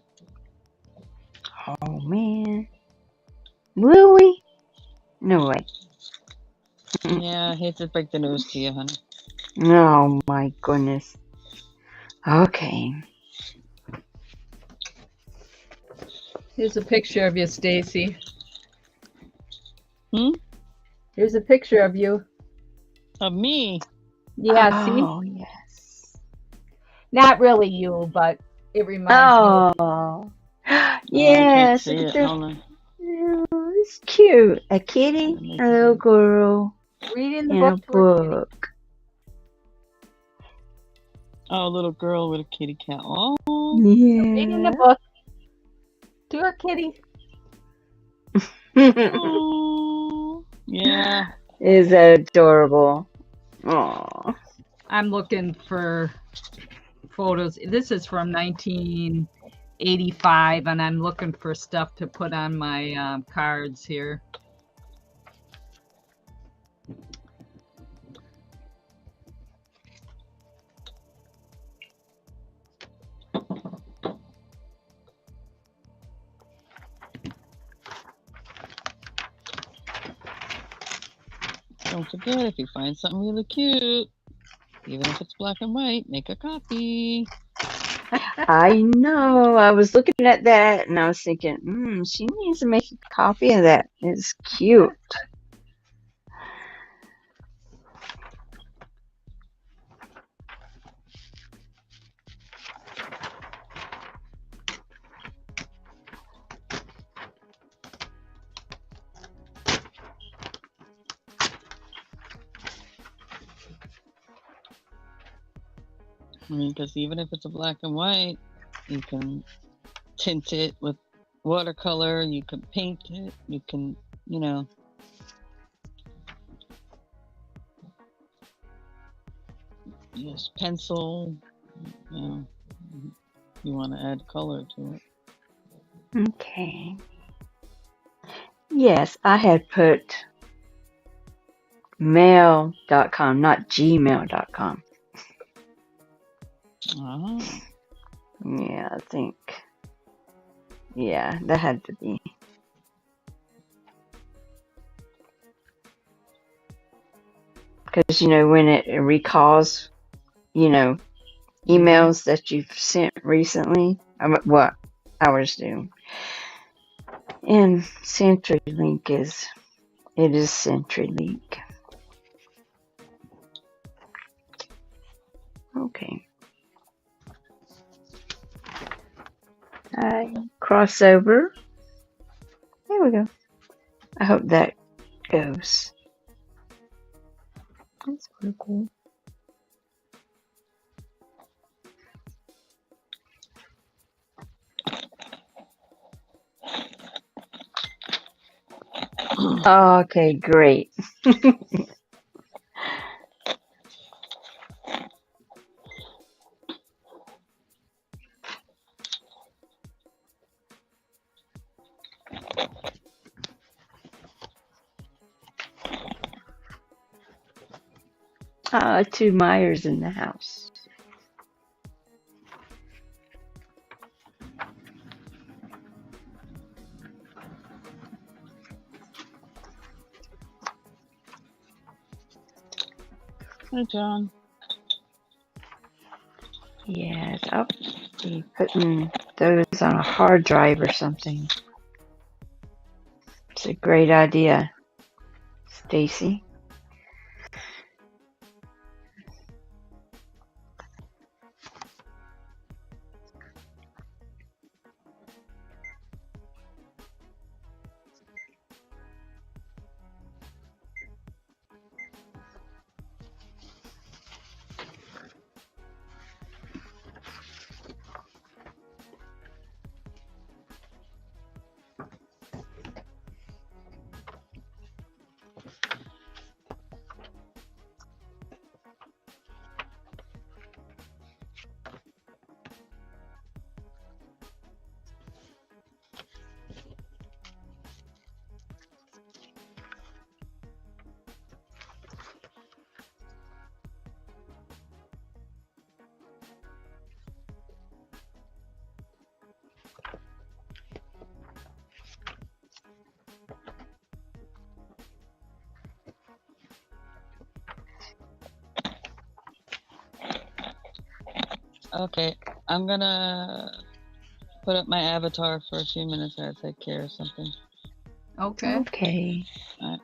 Oh man. Will we? No way. Yeah, I hate to break the news to you, honey. Oh my goodness. Okay. Here's a picture of you, Stacy. Hmm? Here's a picture of you. Of me? Yeah, see? Oh yes. Not really you, but it reminds me. Oh. I can't Yes, see look it. at Hold that. on. Oh, it's cute. A kitty, a little girl, Reading the and a book to her kitty. book. Oh, a little girl with a kitty cat. Oh. Reading the Yeah. book to her kitty. Oh. Yeah. Is that adorable? Aw. I'm looking for photos. This is from 1985, and I'm looking for stuff to put on my cards here. Don't forget, if you find something really cute, even if it's black and white, make a copy. I know. I was looking at that and I was thinking, she needs to make a copy of that. It's cute. I mean, because even if it's a black and white, you can tint it with watercolor, you can paint it, you can, use pencil, you want to add color to it. Okay. Yes, I had put mail.com, not gmail.com. Oh. Yeah, I think. Yeah, that had to be. Because, when it recalls, emails that you've sent recently, what ours do. And CenturyLink is CenturyLink. Okay. Crossover. There we go. I hope that goes. That's pretty cool. Okay, great. Two Myers in the house. Hi, John. Yes, I'll be putting those on a hard drive or something. It's a great idea. Stacey. Okay, I'm gonna put up my avatar for a few minutes. I gotta take care of something. Okay. Okay. All right.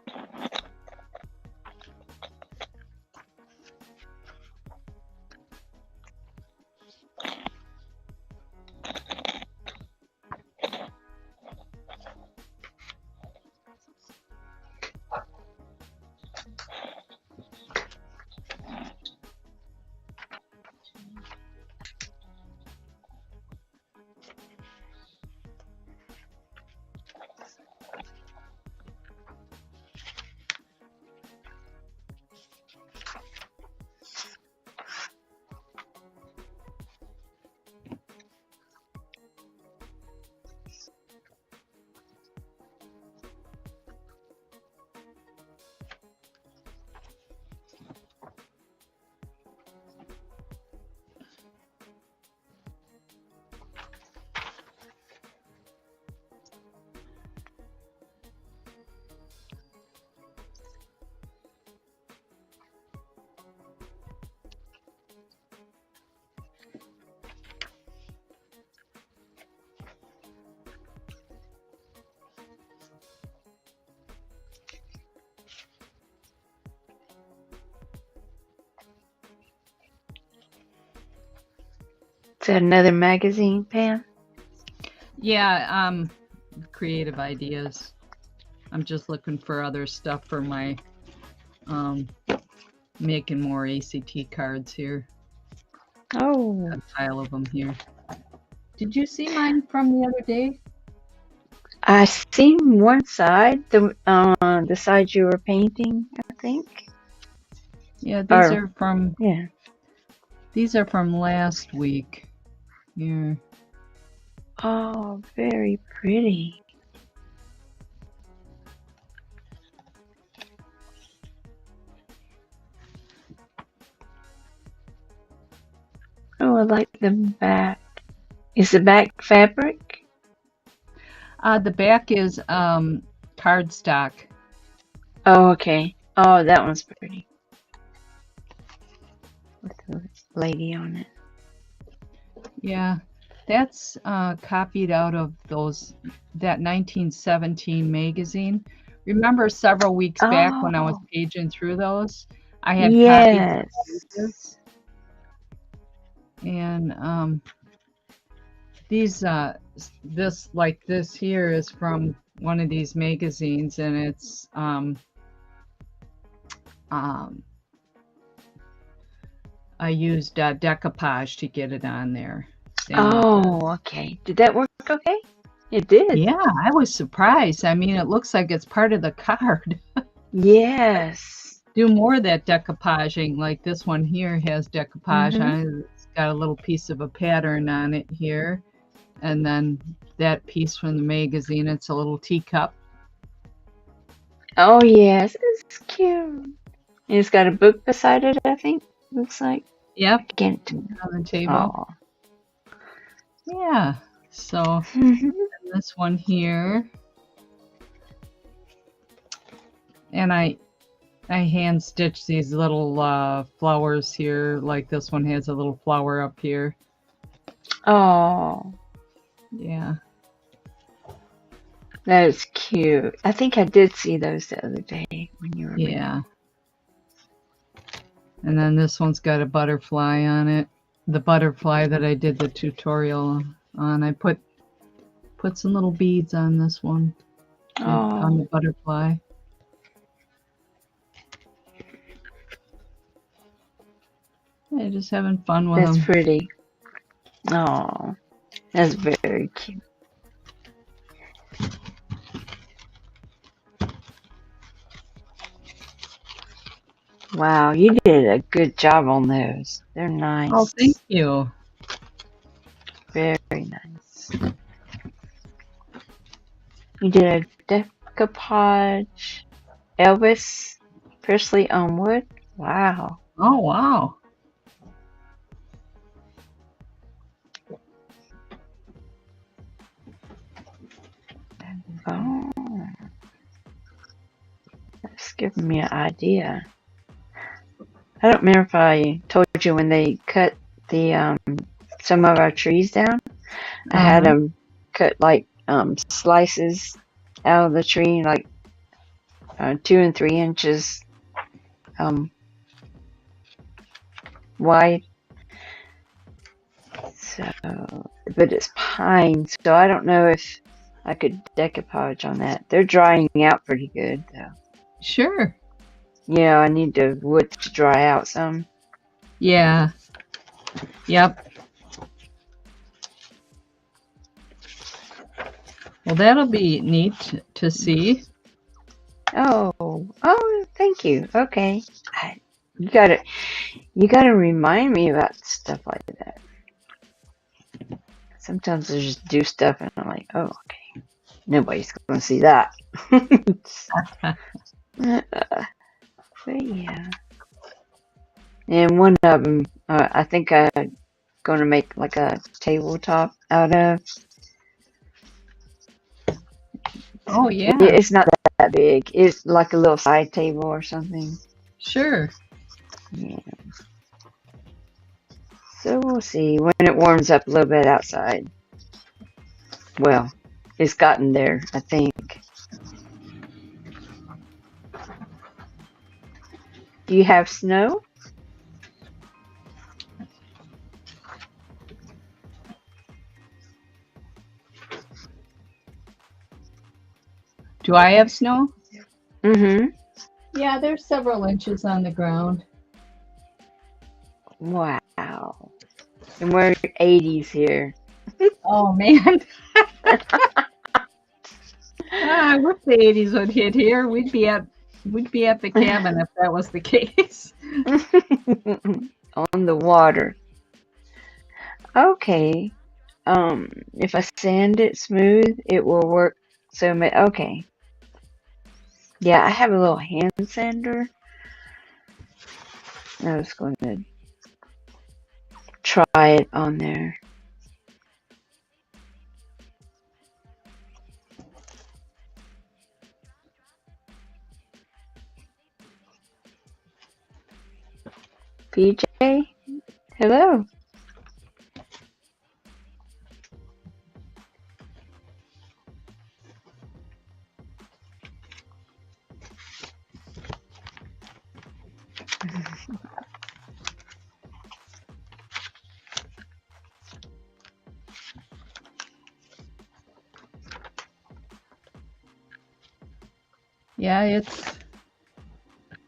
Is that another magazine, Pam? Yeah, creative ideas. I'm just looking for other stuff for my making more ACT cards here. Oh, A pile of them here. Did you see mine from the other day? I seen one side, the side you were painting, I think. Yeah, these Or- are from Yeah. these are from last week. Here. Oh, very pretty. Oh, I like the back. Is the back fabric? The back is cardstock. Oh, okay. Oh, that one's pretty. With the lady on it. Yeah, that's copied out of that 1917 magazine. Remember several weeks back when I was Oh, paging through those, I had copied yes. the pages. And these this here is from one of these magazines, and it's I used decoupage to get it on there. Same with Oh, okay. Did that work okay? It did. Yeah, I was surprised. I mean, it looks like it's part of the card. Yes. Do more of that decoupaging. Like this one here has decoupage Mhm. on it. It's got a little piece of a pattern on it here. And then that piece from the magazine, it's a little teacup. Oh, yes. It's cute. And it's got a book beside it, I think. Looks like. Yep, I can't. on the table. Oh. Yeah. So this one here. And I hand stitch these little flowers here. Like this one has a little flower up here. Oh. Yeah. That is cute. I think I did see those the other day when you were bringing. Yeah. And then this one's got a butterfly on it. The butterfly that I did the tutorial on. I put some little beads on this one. On the Oh, butterfly. Yeah, just having fun with that's them. pretty. Oh, that's very cute. Wow, you did a good job on those. They're Oh, nice. thank you. Very nice. You did a decoupage Elvis Presley on wood. Wow. Oh, wow. Oh, that's giving me an idea. I don't remember if I told you when they cut the some of our trees down. I had them cut like slices out of the tree, like 2 and 3 inches wide. So, but it's pine, so I don't know if I could decoupage on that. They're drying out pretty good, though. Sure. Yeah, I need the wood to dry out some. Yeah. Yep. Well, that'll be neat to see. Oh, thank you. Okay, you gotta remind me about stuff like that. Sometimes I just do stuff and I'm like, oh, okay, nobody's gonna see that. But yeah, and one of them, I think I'm gonna make like a tabletop out of. Oh, yeah. It's not that big. It's like a little side table or something. Sure. Yeah. So we'll see when it warms up a little bit outside. Well, it's gotten there, I think. Do you have snow? Do I have snow? Mm-hmm. Yeah, there's several inches on the ground. Wow. And we're 80s here. Oh, man. I wish the 80s would hit here. We'd be at the cabin if that was the case. On the water. Okay. If I sand it smooth, it will work. So, okay. Yeah, I have a little hand sander. I was going to try it on there. PJ, hello. Yeah, I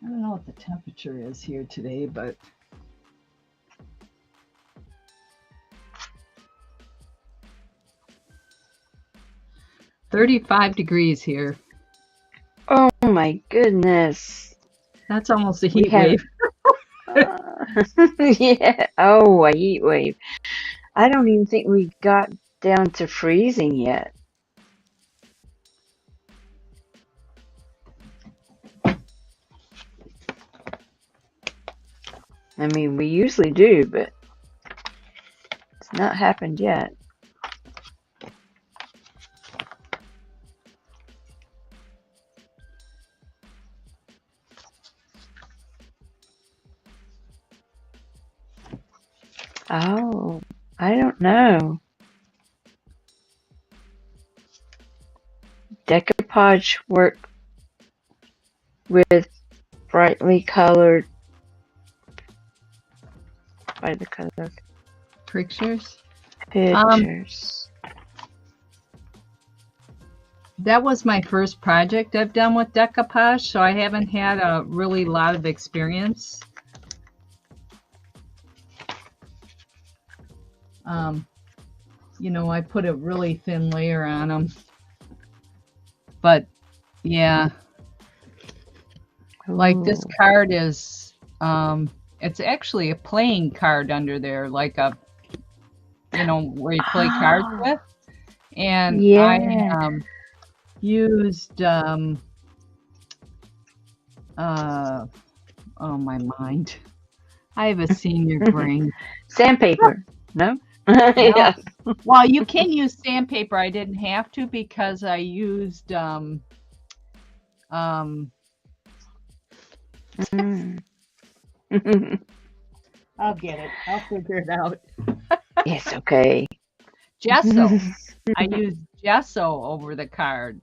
don't know what the temperature is here today, but 35 degrees here. Oh my goodness. That's almost a heat wave. Yeah. Oh, a heat wave. I don't even think we got down to freezing yet. I mean, we usually do, but it's not happened yet. Oh, I don't know. decoupage work with brightly colored, Pictures. pictures? That was my first project I've done with decoupage, so I haven't had a really lot of experience. You know, I put a really thin layer on them, but yeah, like this Ooh. card is, it's actually a playing card under there, like a, you know, where you play cards Oh, with. And I yeah. used, oh my mind. I have a senior brain. Sandpaper. No? No. Yeah. Well, you can use sandpaper. I didn't have to because I used Mm. I'll get it. I'll figure it out. It's okay. Gesso. I used gesso over the card.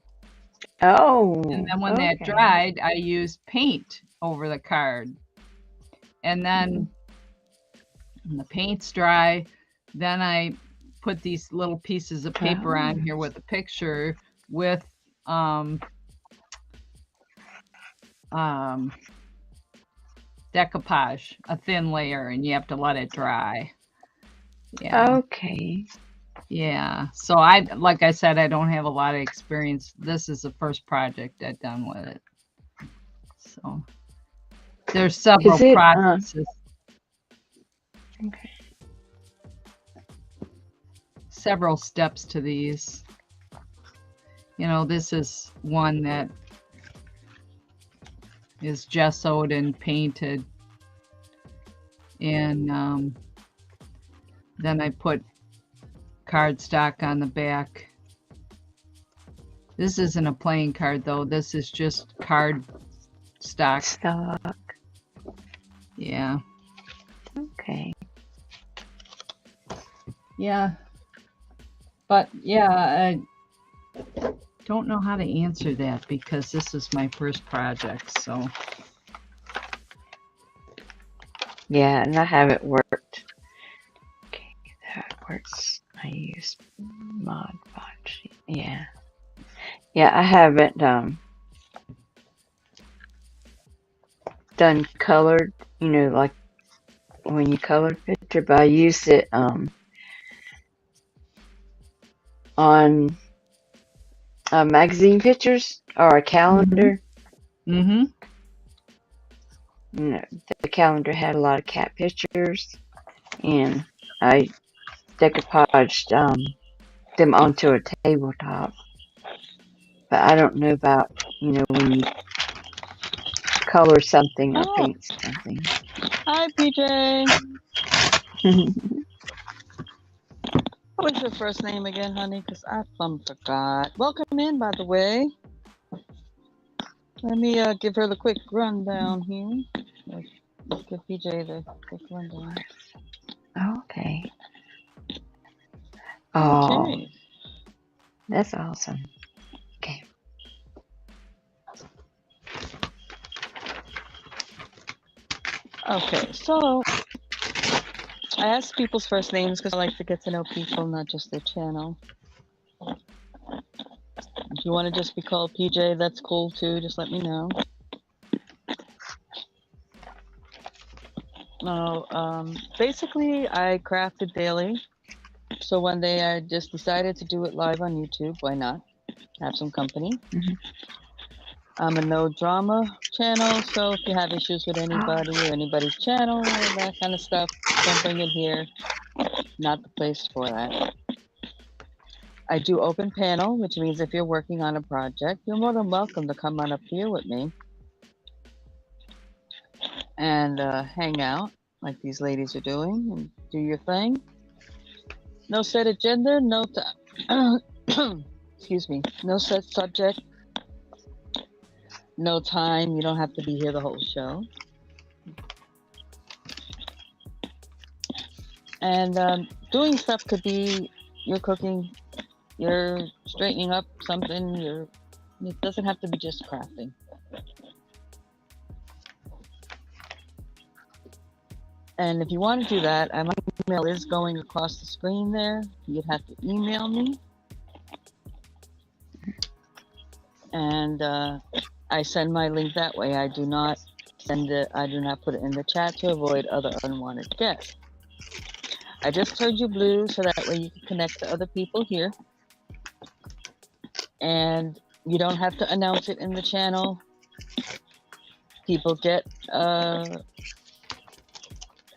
Oh, And then when that okay. dried, I used paint over the card. And then when the paint's dry, then I put these little pieces of paper on here with a picture with decoupage, a thin layer, and you have to let it dry. Yeah. Okay. Yeah. So like I said, I don't have a lot of experience. This is the first project I've done with it. So there's several Is it, processes. Okay. Several steps to these. You know, this is one that is gessoed and painted. And then I put cardstock on the back. This isn't a playing card though. This is just card stock. Stock. Yeah. Okay. Yeah. But yeah, I don't know how to answer that because this is my first project. So Yeah, and I haven't worked. Okay, that works. I use Mod Podge. Yeah. Yeah, I haven't done colored, you know, like when you color picture, but I used it on magazine pictures or a calendar. mm-hmm. You know, the calendar had a lot of cat pictures, and I decoupaged them onto a tabletop. But I don't know about, you know, when you color something or Oh, paint something. hi, PJ. What was your first name again, honey? Because I forgot. Welcome in, by the way. Let me give her the quick rundown here. Let's give PJ the quick rundown. Okay. Oh, Okay. that's awesome. Okay. Okay, so I ask people's first names because I like to get to know people, not just their channel. If you want to just be called PJ, that's cool too. Just let me know. No, basically, I crafted daily. So one day I just decided to do it live on YouTube. Why not? Have some company. Mhm. I'm a no drama channel, so if you have issues with anybody or anybody's channel or that kind of stuff, don't bring it here. Not the place for that. I do open panel, which means if you're working on a project, you're more than welcome to come on up here with me and hang out like these ladies are doing and do your thing. No set agenda, no excuse me, no set subject, no time. You don't have to be here the whole show. And doing stuff could be you're cooking, you're straightening up something, you're It doesn't have to be just crafting. And if you want to do that, my email is going across the screen there. You'd have to email me. And I send my link that way. I do not put it in the chat to avoid other unwanted guests. I just heard you, Blue, so that way you can connect to other people here. And you don't have to announce it in the channel. People get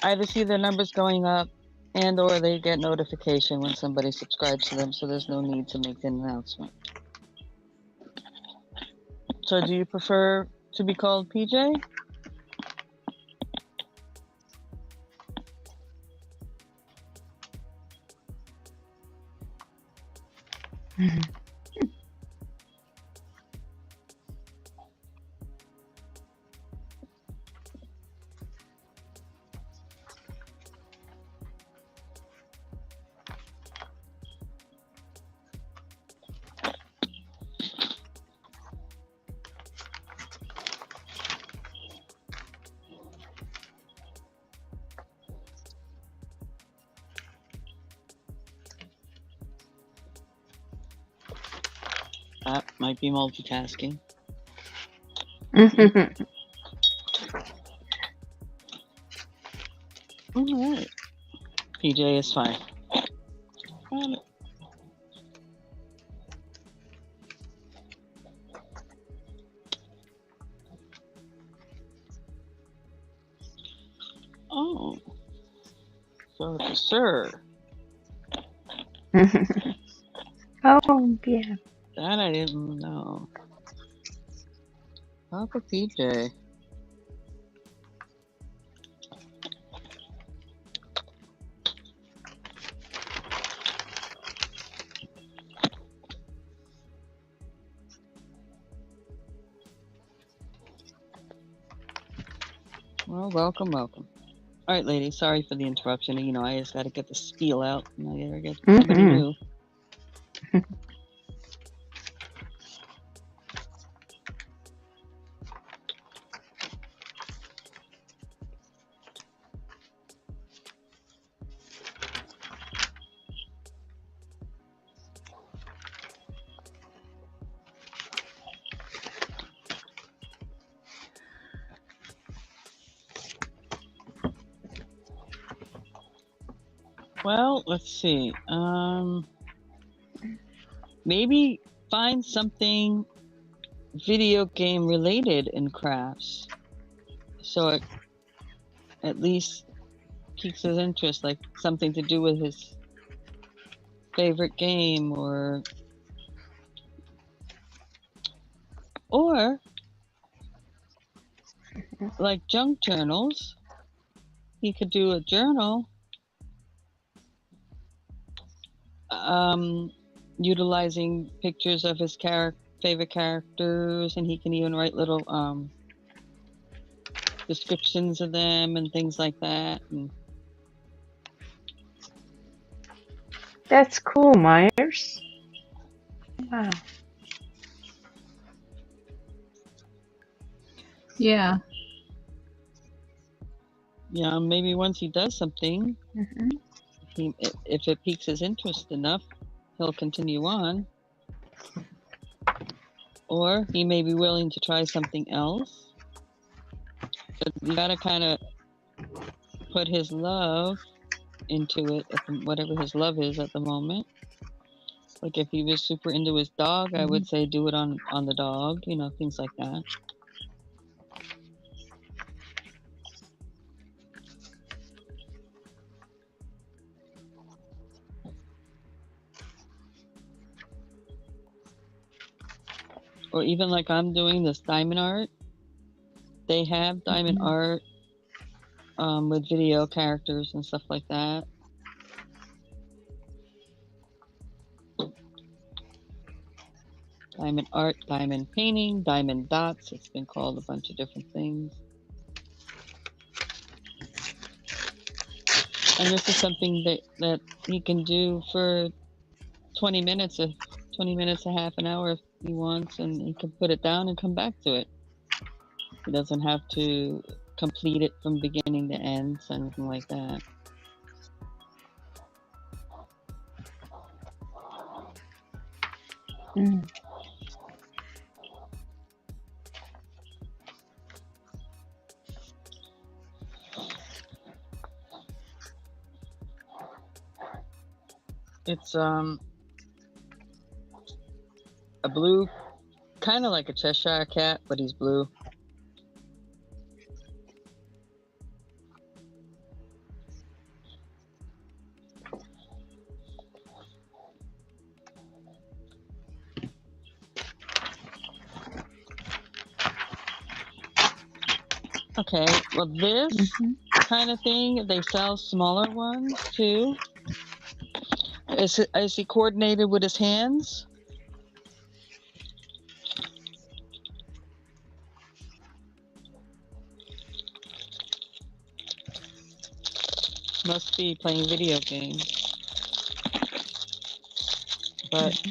either see their numbers going up and or they get notification when somebody subscribes to them, so there's no need to make an announcement. So do you prefer to be called PJ? That might be multitasking. All right. PJ is fine. Oh. So it's a sir. Oh, yeah. That I didn't know. Papa PJ. Well, welcome, welcome. All right, ladies, sorry for the interruption. You know, I just got to get the spiel out. And I gotta get somebody new. Well, let's see. Maybe find something video game related in crafts, so it at least piques his interest, like something to do with his favorite game, or like junk journals. He could do a journal. Utilizing pictures of his favorite characters, and he can even write little descriptions of them and things like that. And that's cool, Myers. Wow. Yeah. Yeah, maybe once he does something, if it piques his interest enough, he'll continue on. Or he may be willing to try something else. But you gotta kind of put his love into it, whatever his love is at the moment. Like if he was super into his dog, I would say do it on the dog, you know, things like that. Or even like I'm doing this diamond art. They have diamond art with video characters and stuff like that. Diamond art, diamond painting, diamond dots. It's been called a bunch of different things. And this is something that he can do for 20 minutes, a half an hour, he wants, and he can put it down and come back to it. He doesn't have to complete it from beginning to end, or anything like that. Mm. It's a blue, kind of like a Cheshire cat, but he's blue. Okay, well, this kind of thing, they sell smaller ones too. Is he coordinated with his hands? Must be playing video games. But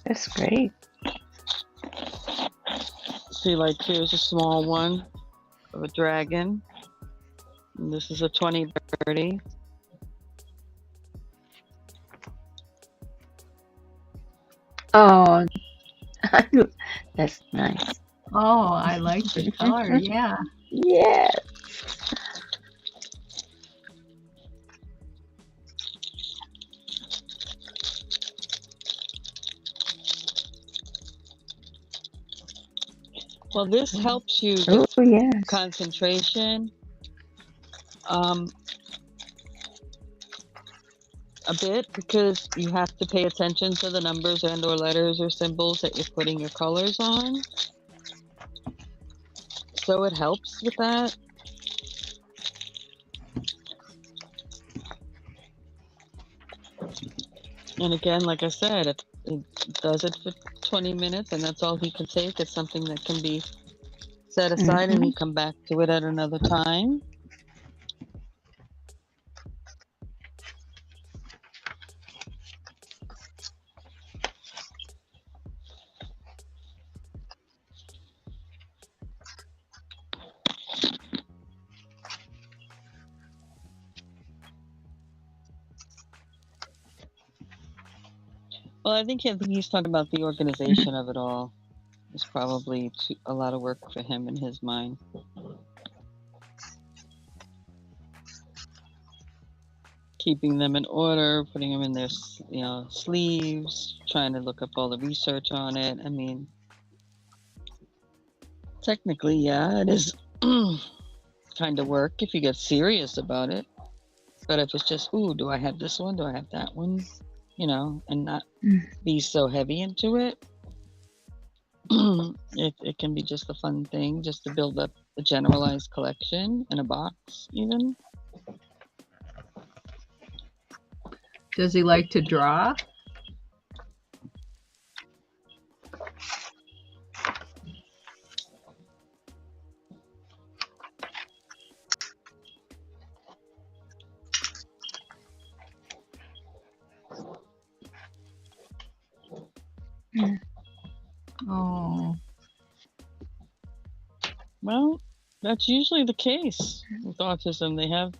That's great. see, like, here's a small one of a dragon. And this is a 2030. Oh, that's nice. Oh, I like the color. Yeah. Yes. Well, this helps you Oh, with yes. concentration a bit, because you have to pay attention to the numbers and or letters or symbols that you're putting your colors on. So it helps with that. And again, like I said, if it does it for 20 minutes and that's all he can take, it's something that can be set aside and he come back to it at another time. Well, I think he's talking about the organization of it all. It's probably a lot of work for him in his mind. Keeping them in order, putting them in their, sleeves, trying to look up all the research on it. I mean, technically, yeah, it is kind of work if you get serious about it. But if it's just, ooh, do I have this one? Do I have that one? And not be so heavy into it. It can be just a fun thing, just to build up a generalized collection in a box, even. Does he like to draw? Oh. Well, that's usually the case with autism. They have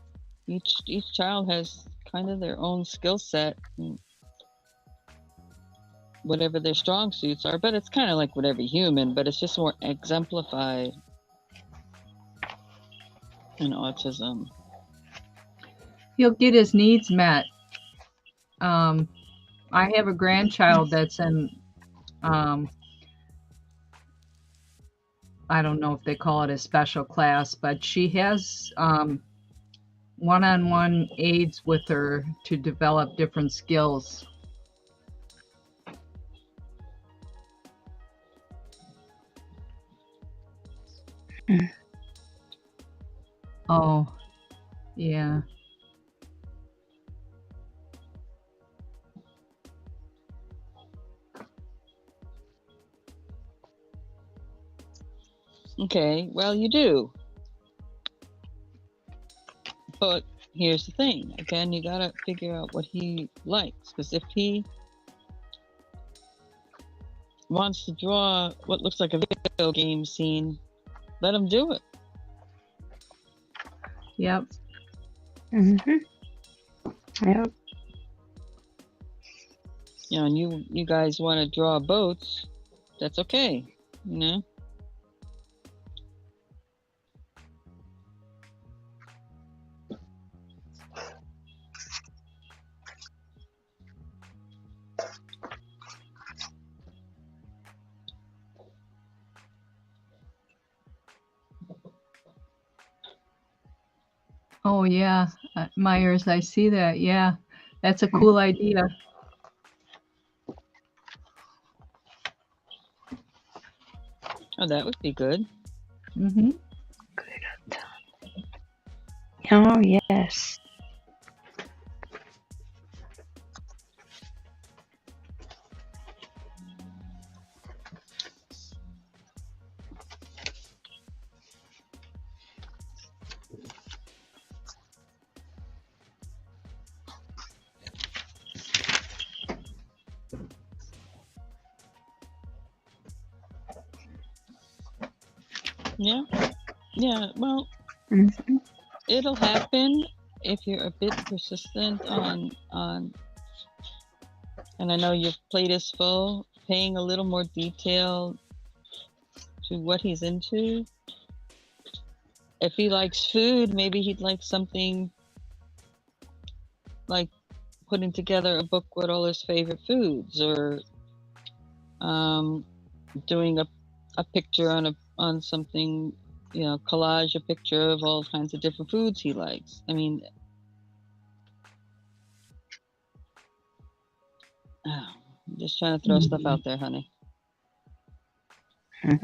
each child has kind of their own skill set, and whatever their strong suits are. But it's kind of like with every human, but it's just more exemplified in autism. He'll get his needs met. I have a grandchild that's in I don't know if they call it a special class, but she has one-on-one aids with her to develop different skills. Oh, yeah. Okay, well, you do. But here's the thing. Again, you gotta figure out what he likes. Because if he wants to draw what looks like a video game scene, let him do it. Yep. Mhm. Yep. You know, and you guys want to draw boats, that's okay. You know. Oh yeah, Myers, I see that. Yeah, that's a cool idea. Oh, that would be good. Mm-hmm. Oh yes. Yeah. Yeah. Well, Mhm. it'll happen if you're a bit persistent on. And I know your plate is full. Paying a little more detail to what he's into. If he likes food, maybe he'd like something like putting together a book with all his favorite foods, or doing a picture on something, you know, collage a picture of all kinds of different foods he likes. I mean, I'm just trying to throw stuff out there, honey. Mhm.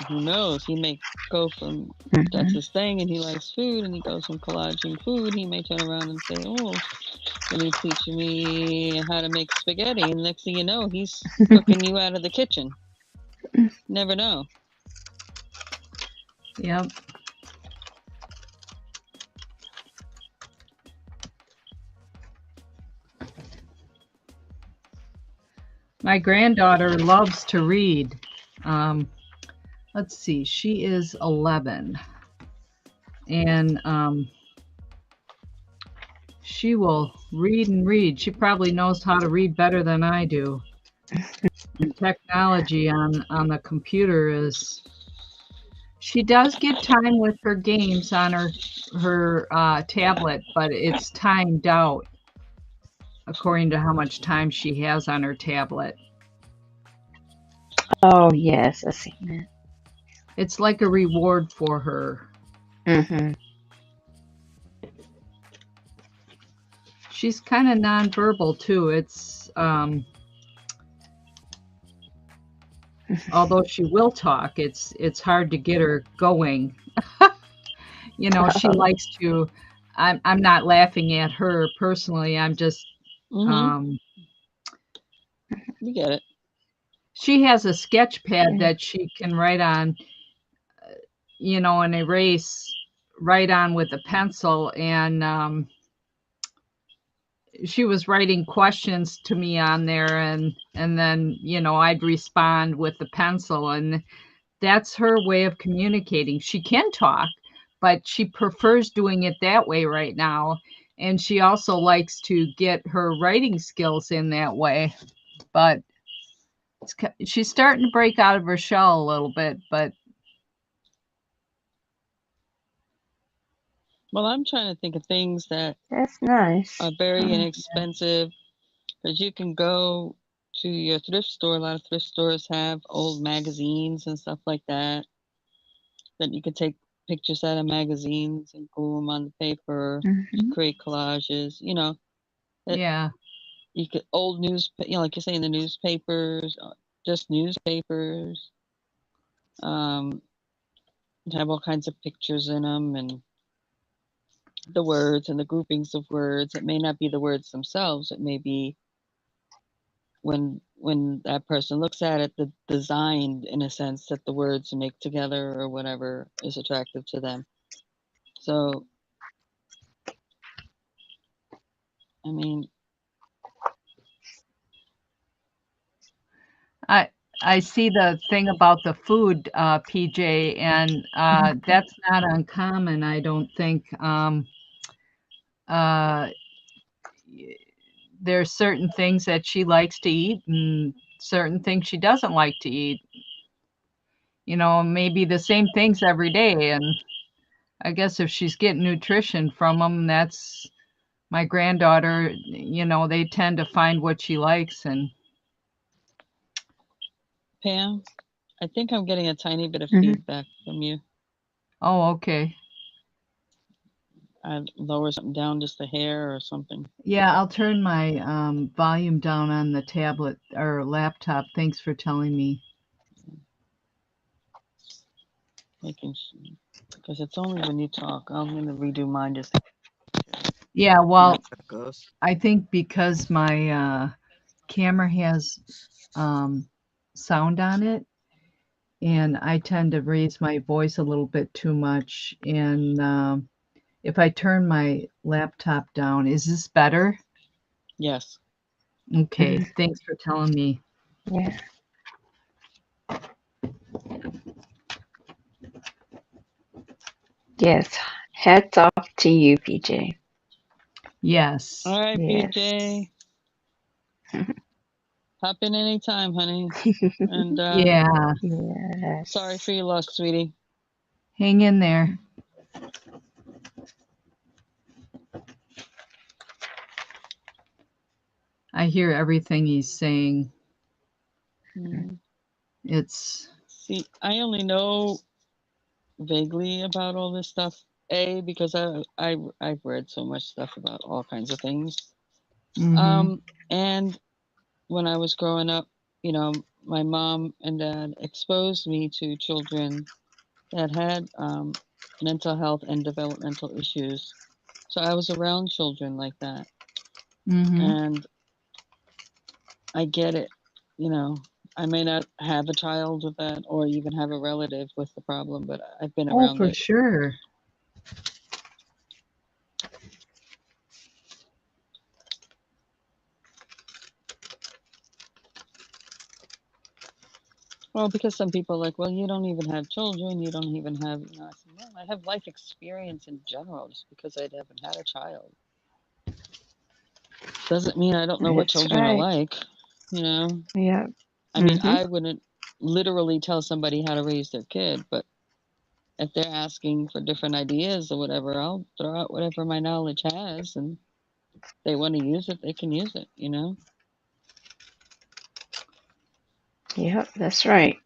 Who knows? He may go from that's his thing, and he likes food, and he goes from collaging food. He may turn around and say, "Oh, can you teach me how to make spaghetti?" And next thing you know, he's cooking you out of the kitchen. Never know. Yep. My granddaughter loves to read. Let's see, she is 11, and she will read and read. She probably knows how to read better than I do. And technology on the computer is. She does get time with her games on her tablet, but it's timed out according to how much time she has on her tablet. Oh yes, I see that. It's like a reward for her. Mhm. She's kind of nonverbal too. It's although she will talk, it's hard to get her going. You know, she likes to. I'm not laughing at her personally. I'm just You get it. she has a sketch pad that she can write on, you know, and erase, write on with a pencil. And she was writing questions to me on there, and then, you know, I'd respond with the pencil, and that's her way of communicating. She can talk, but she prefers doing it that way right now. And she also likes to get her writing skills in that way. But she's starting to break out of her shell a little bit, but Well, I'm trying to think of things that That's nice. are very inexpensive, because you can go to your thrift store. A lot of thrift stores have old magazines and stuff like that you can take pictures out of magazines and glue them on the paper, Mhm. create collages. You know, yeah. you could old you know, like you say, in the newspapers, just newspapers, um, have all kinds of pictures in them, and the words and the groupings of words. It may not be the words themselves. It may be when when that person looks at it, the design, in a sense, that the words make together or whatever is attractive to them. So, I mean, I see the thing about the food, PJ, and that's not uncommon, I don't think. Uh, there's certain things that she likes to eat and certain things she doesn't like to eat. You know, maybe the same things every day. And I guess if she's getting nutrition from them, that's my granddaughter, you know, they tend to find what she likes. And Pam, I think I'm getting a tiny bit of Mhm. feedback from you. oh, okay. I'd lower something down, just a hair or something. Yeah, I'll turn my volume down on the tablet or laptop. Thanks for telling me. Making because it's only when you talk. I'm going to redo mine just Yeah, how well, it goes. I think because my camera has sound on it, and I tend to raise my voice a little bit too much. And if I turn my laptop down, is this better? Yes. Okay, thanks for telling me. Yeah. Yes. Hats off to you, PJ. Yes. All right, Yes. PJ. Hop in anytime, honey. And Yeah, Yes. sorry for your loss, sweetie. hang in there. I hear everything he's saying. It's See, I only know vaguely about all this stuff. Because I've read so much stuff about all kinds of things. mhm. And when I was growing up, you know, my mom and dad exposed me to children that had mental health and developmental issues. So I was around children like that, Mhm. and I get it. You know, I may not have a child with that or even have a relative with the problem, but I've been Oh, around for it. sure. Well, because some people are like, well, you don't even have children, you don't even have, I said, well, I have life experience in general. Just because I haven't had a child doesn't mean I don't know what That's children are right. like. You know, Yeah. I mean, I wouldn't literally tell somebody how to raise their kid, but if they're asking for different ideas or whatever, I'll throw out whatever my knowledge has, and if they want to use it, they can use it. You know. Yep, that's right.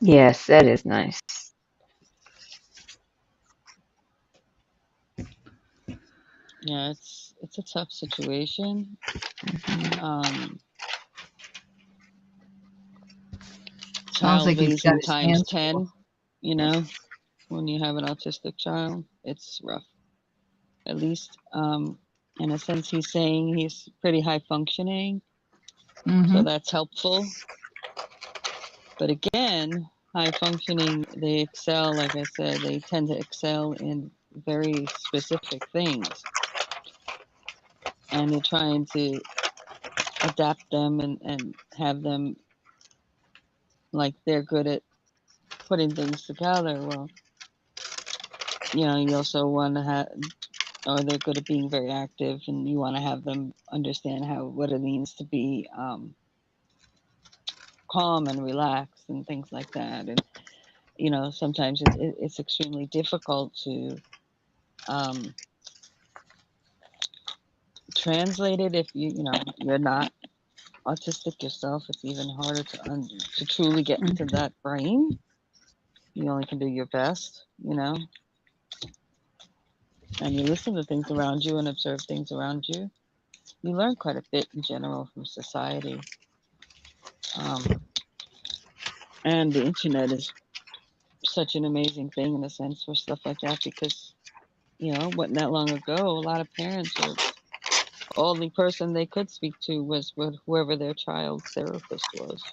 Yes, that is nice. Yeah, it's a tough situation. Um, Sounds child like he's got raising his times hands full. 10. You know, when you have an autistic child, it's rough. At least, in a sense, he's saying he's pretty high functioning, so Mhm. that's helpful. But again, high functioning, they excel, like I said, they tend to excel in very specific things. And you're trying to adapt them and have them like they're good at putting things together. Well, you know, you also want to have, or they're good at being very active, and you want to have them understand what it means to be calm and relaxed and things like that. And you know, sometimes it's extremely difficult to um, translate it if you know you're not autistic yourself. It's even harder to truly get into that brain. You only can do your best, you know, and you listen to things around you and observe things around you. You learn quite a bit in general from society. And the internet is such an amazing thing in a sense for stuff like that because, wasn't that long ago, a lot of parents were only person they could speak to was with whoever their child's therapist was.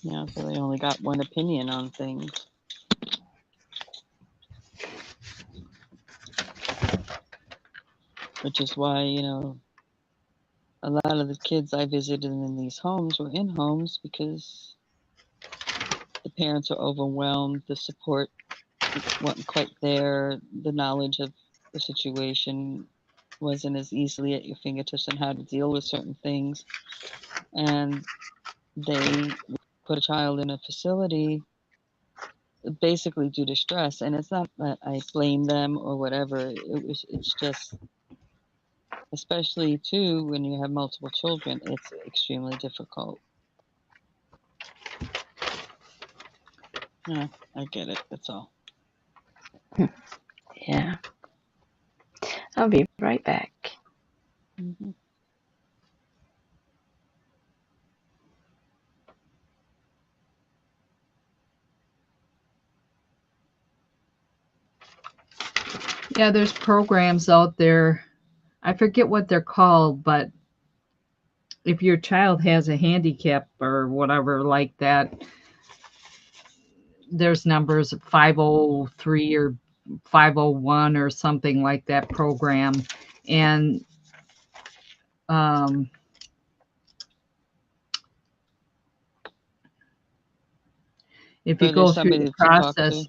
So they only got one opinion on things. Which is why, a lot of the kids I visited in these homes were in homes because the parents are overwhelmed, the support wasn't quite there, the knowledge of the situation wasn't as easily at your fingertips on how to deal with certain things. And they put a child in a facility basically due to stress. And it's not that I blame them or whatever. It's just, especially too, when you have multiple children, it's extremely difficult. Yeah, I get it. That's all. Yeah. I'll be right back. Mm-hmm. Yeah, there's programs out there. I forget what they're called, but if your child has a handicap or whatever like that, there's numbers 503 or 501 or something like that program. And if you Or there's go through somebody the to talk to. process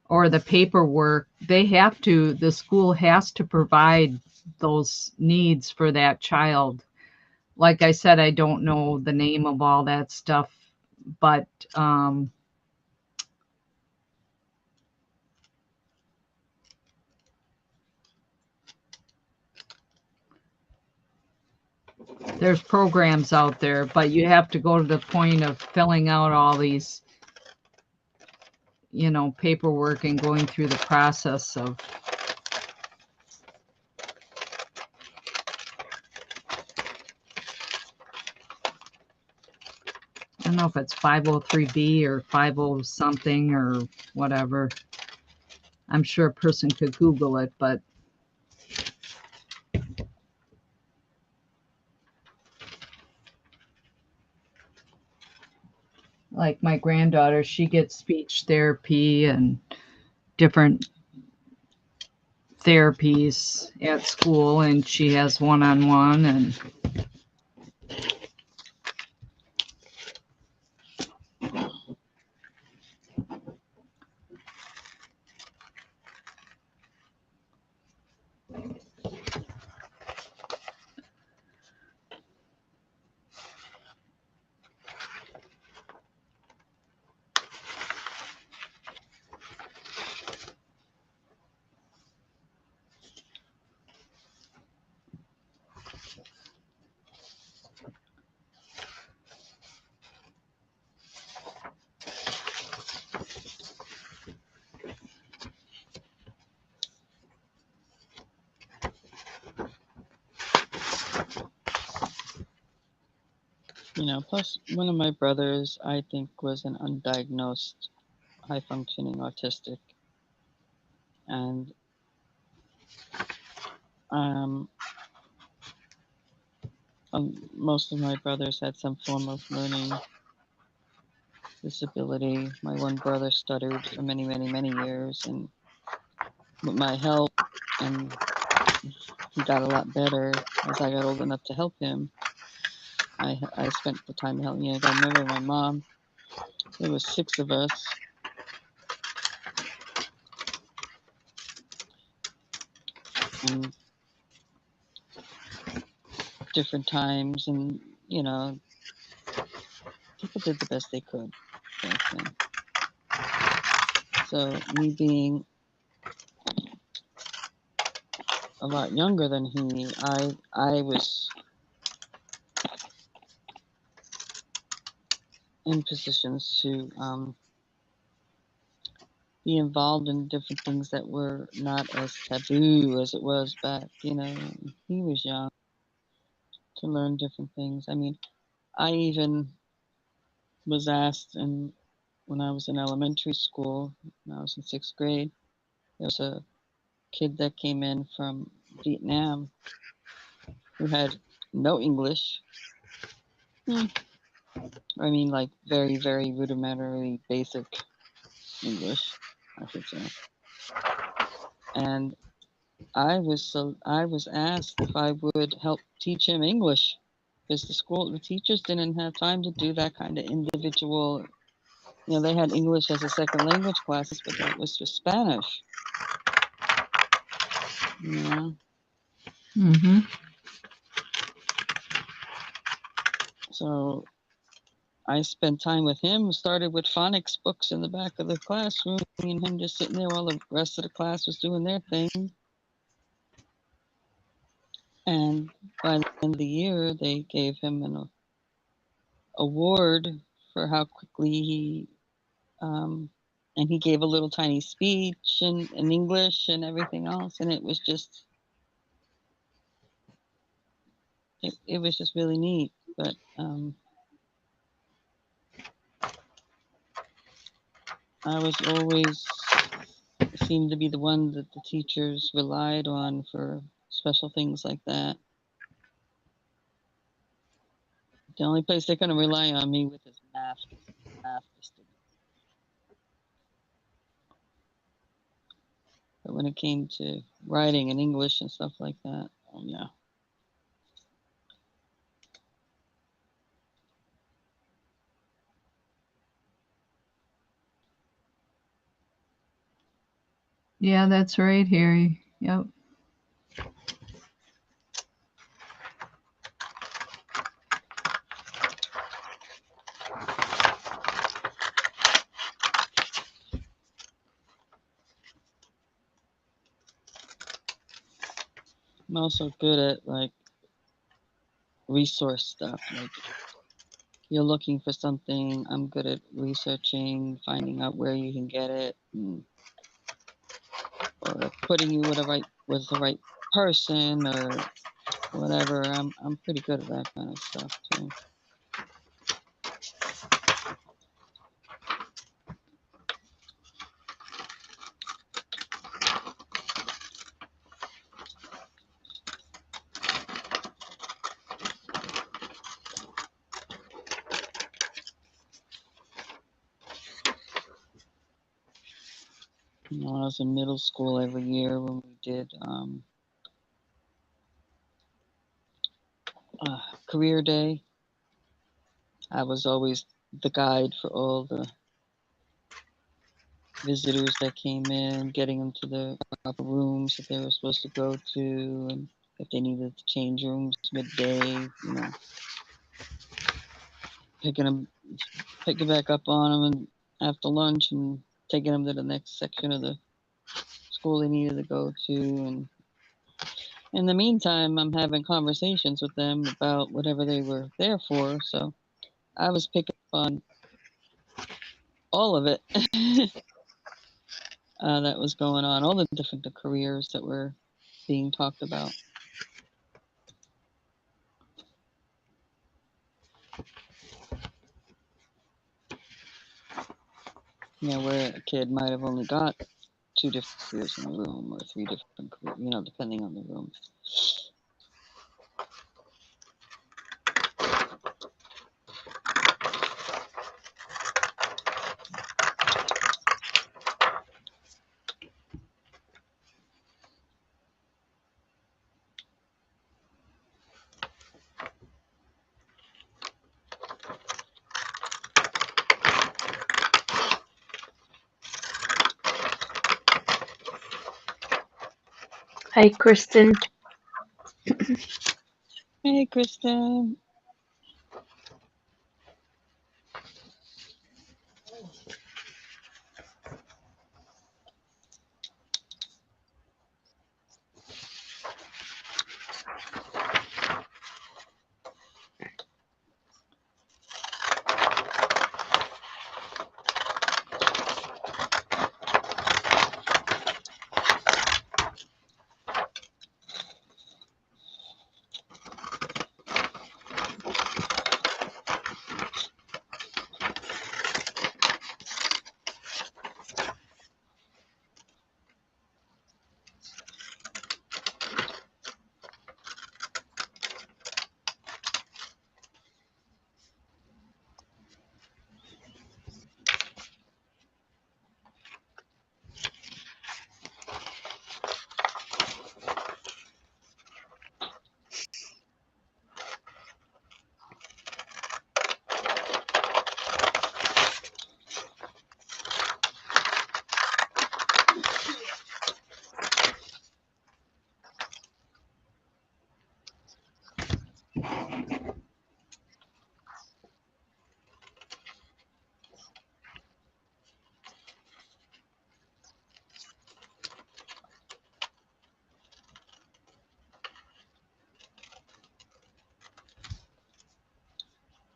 or the paperwork, the school has to provide those needs for that child. Like I said, I don't know the name of all that stuff, but there's programs out there, but you have to go to the point of filling out all these, paperwork and going through the process of. I don't know if it's 503B or 50 something or whatever. I'm sure a person could Google it, but like my granddaughter, she gets speech therapy and different therapies at school, and she has one-on-one, and Plus one of my brothers, I think, was an undiagnosed high-functioning autistic. And most of my brothers had some form of learning disability. My one brother stuttered for many, many, many years, and with my help, and he got a lot better as I got old enough to help him. I spent the time helping him. I remember my mom. There was 6 of us. And different times, and people did the best they could back then. So me being a lot younger than he, I was in positions to be involved in different things that were not as taboo as it was back, when he was young, to learn different things. I mean, I even was asked when I was in elementary school, when I was in 6th grade, there was a kid that came in from Vietnam who had no English. I mean, like very, very rudimentary, basic English, I should say. And I was asked if I would help teach him English because the teachers didn't have time to do that kind of individual. They had English as a second language classes, but that was just Spanish. Mm-hmm. So I spent time with him. Started with phonics books in the back of the classroom, me and him just sitting there while the rest of the class was doing their thing. And by the end of the year, they gave him an award for how quickly and he gave a little tiny speech in English and everything else. And it was just, it was just really neat. But I was always seemed to be the one that the teachers relied on for special things like that. The only place they're going to rely on me with is math. But when it came to writing and English and stuff like that, oh yeah. Yeah, that's right, Harry. Yep. I'm also good at like resource stuff. Like you're looking for something, I'm good at researching, finding out where you can get it, or putting you with the right person or whatever. I'm pretty good at that kind of stuff too. When I was in middle school, every year when we did career day, I was always the guide for all the visitors that came in, getting them to the proper rooms that they were supposed to go to, and if they needed to change rooms midday, picking back up on them and after lunch and taking them to the next section of the school they needed to go to. And in the meantime, I'm having conversations with them about whatever they were there for. So I was picking up on all of it that was going on, all the different careers that were being talked about. Where a kid might have only got 2 different careers in a room or 3 different careers, depending on the room. Hey, Kristen. Hey, Kristen.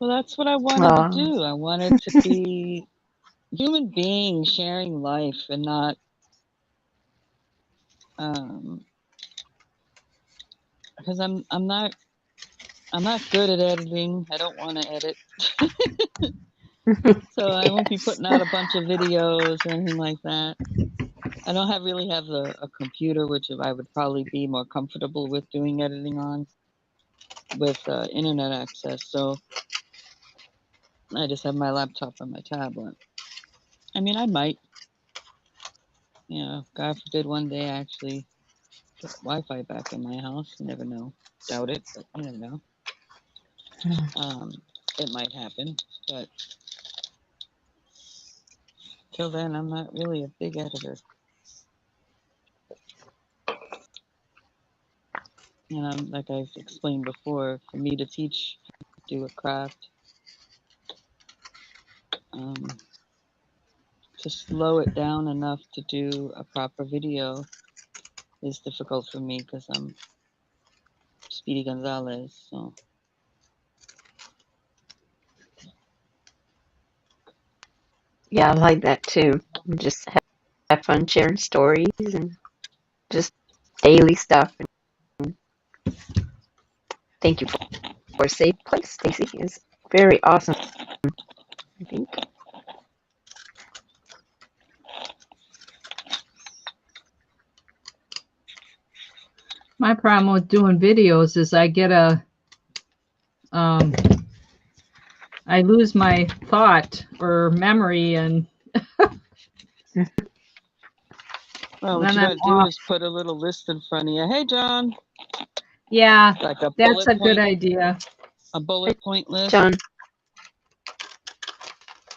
Well, that's what I wanted to do. I wanted to be human being sharing life and not because I'm not good at editing. I don't want to edit. So I won't be putting out a bunch of videos or anything like that. I don't really have a computer, which I would probably be more comfortable with doing editing on with internet access. So I just have my laptop and my tablet. I mean, I might, God forbid one day I actually get Wi-Fi back in my house. You never know. Doubt it, but you never know. It might happen, but till then, I'm not really a big editor. And like I've explained before, for me to teach how to do a craft, to slow it down enough to do a proper video is difficult for me because I'm Speedy Gonzalez. So Yeah, I like that too. Just have fun sharing stories and just daily stuff. Thank you for a safe place, Stacey. It's very awesome, I think. My problem with doing videos is I get I lose my thought or memory, and well, what then you I'm gotta do off. is put a little list in front of you. Hey, John. Yeah, Like a that's bullet a good point, idea. a bullet point list John, that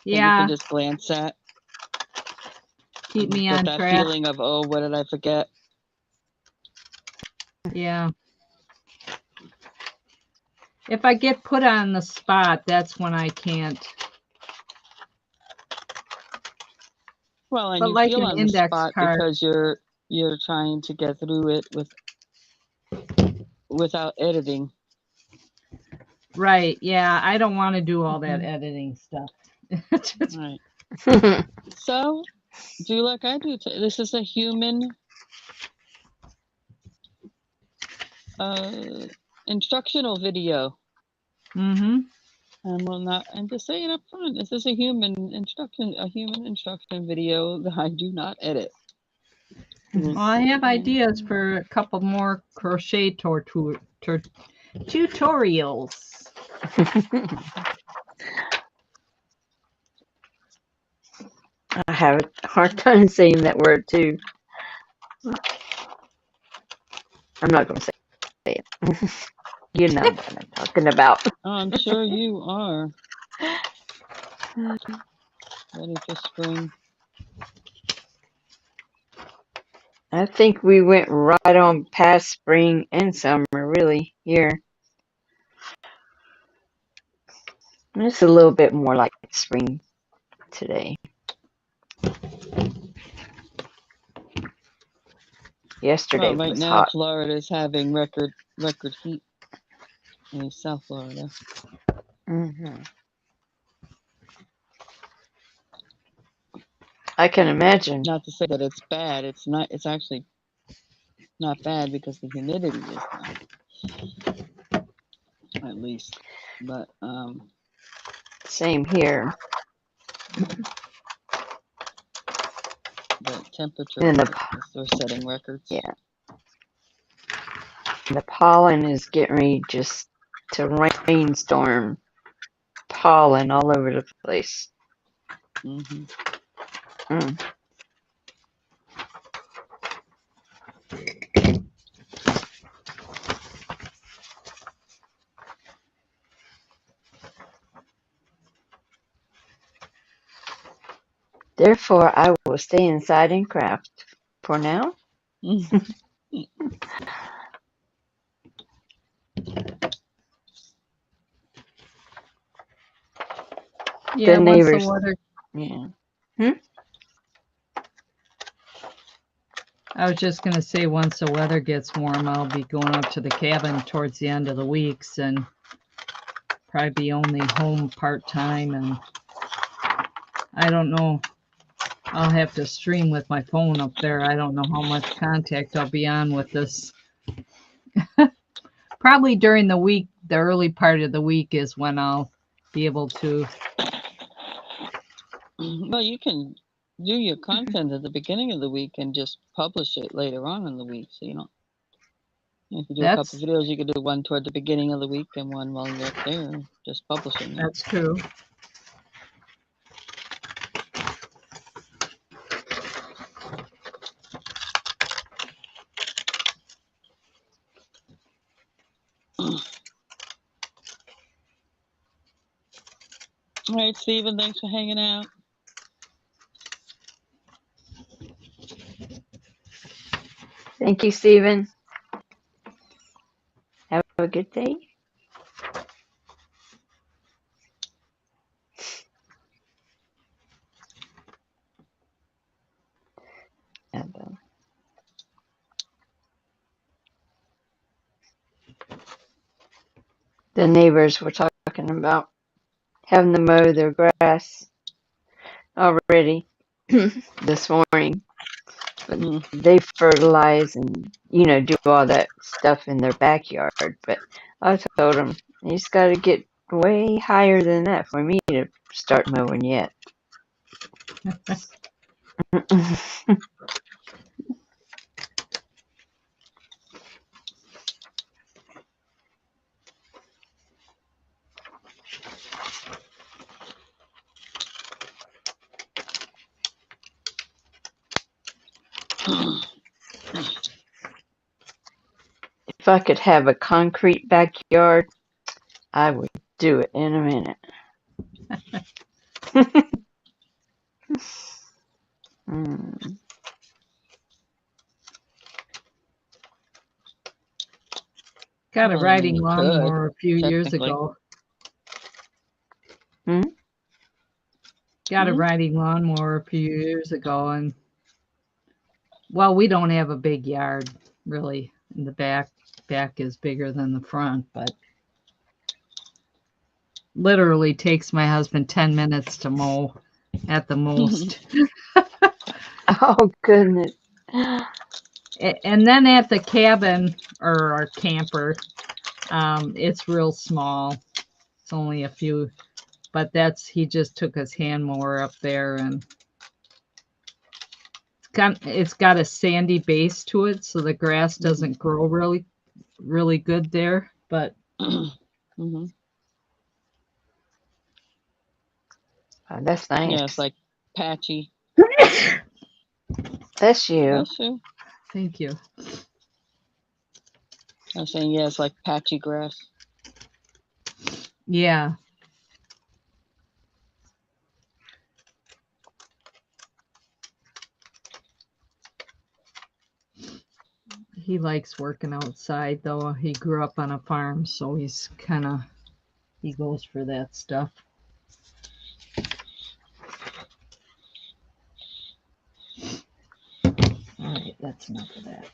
you Yeah, can just glance at. keep me Get on that track. feeling of, oh, what did I forget? Yeah. If I get put on the spot, that's when I can't. Well, and But you like feel an on the index spot card. because you're trying to get through it without editing. Right. Yeah, I don't want to do all that editing stuff. Right. So do like I do. This is a human instructional video. Mm-hmm. And to say it up front, this is a human instruction video that I do not edit. Well, I have ideas for a couple more crochet tutorials. I have a hard time saying that word too. I'm not going to say it. You know what I'm talking about. Oh, I'm sure you are ready for spring. I think we went right on past spring and summer, really, here. It's a little bit more like spring today. Yesterday Well, right was now hot. Florida is having record heat in South Florida. Mm-hmm. I can imagine. Not to say that it's bad. It's not. It's actually not bad because the humidity is high, at least. But Same here. the temperature And they're setting records. yeah, the pollen is getting ready just to rainstorm pollen all over the place. Mm-hmm. Mm. Therefore, I will stay inside and craft for now. Yeah, The once the neighbors. weather. Yeah. I was just gonna say, once the weather gets warm, I'll be going up to the cabin towards the end of the weeks and probably be only home part-time, and I don't know. I'll have to stream with my phone up there. I don't know how much contact I'll be on with this. Probably during the week, the early part of the week is when I'll be able to. Well, you can do your content at the beginning of the week and just publish it later on in the week. So if you do a couple That's of videos, you could do one toward the beginning of the week and one while you're up there, just publishing it. that's true. All right, Stephen, thanks for hanging out. Thank you, Stephen. Have a good day. And, the neighbors were talking about having to mow their grass already this morning. But they fertilize and, do all that stuff in their backyard. But I told them, you just got to get way higher than that for me to start mowing yet. If I could have a concrete backyard, I would do it in a minute. Got a Well, riding you could, lawnmower a few years technically. ago. Hmm? Got a riding lawnmower a few years ago, and well, we don't have a big yard really. In the back is bigger than the front, but literally takes my husband 10 minutes to mow at the most. Oh, goodness. And then at the cabin or our camper, it's real small. It's only a few, but he just took his hand mower up there, and it's got a sandy base to it, so the grass doesn't grow really, really good there. But Oh, that's nice. Yeah, it's like patchy. That's you. Bless you. Thank you. I was saying, yeah, it's like patchy grass. Yeah. He likes working outside, though. He grew up on a farm, so he goes for that stuff. All right, that's enough of that.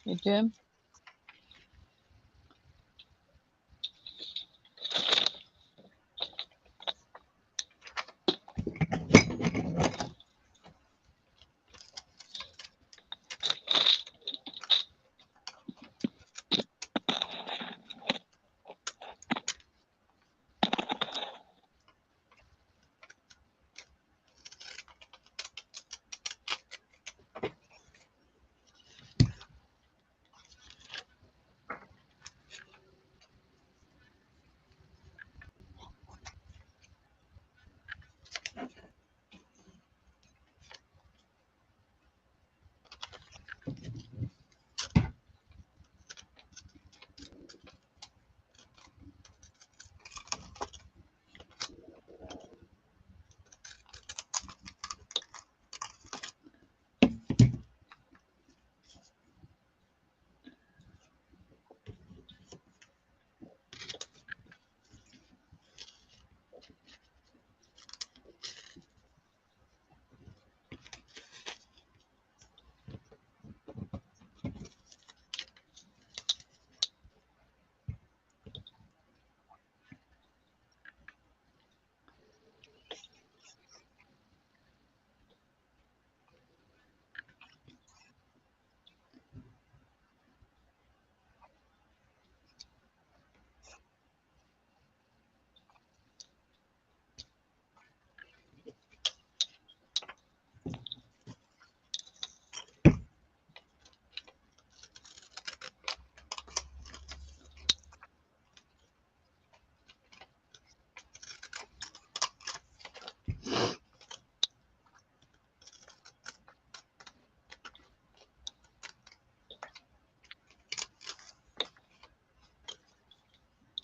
Hey, Jim?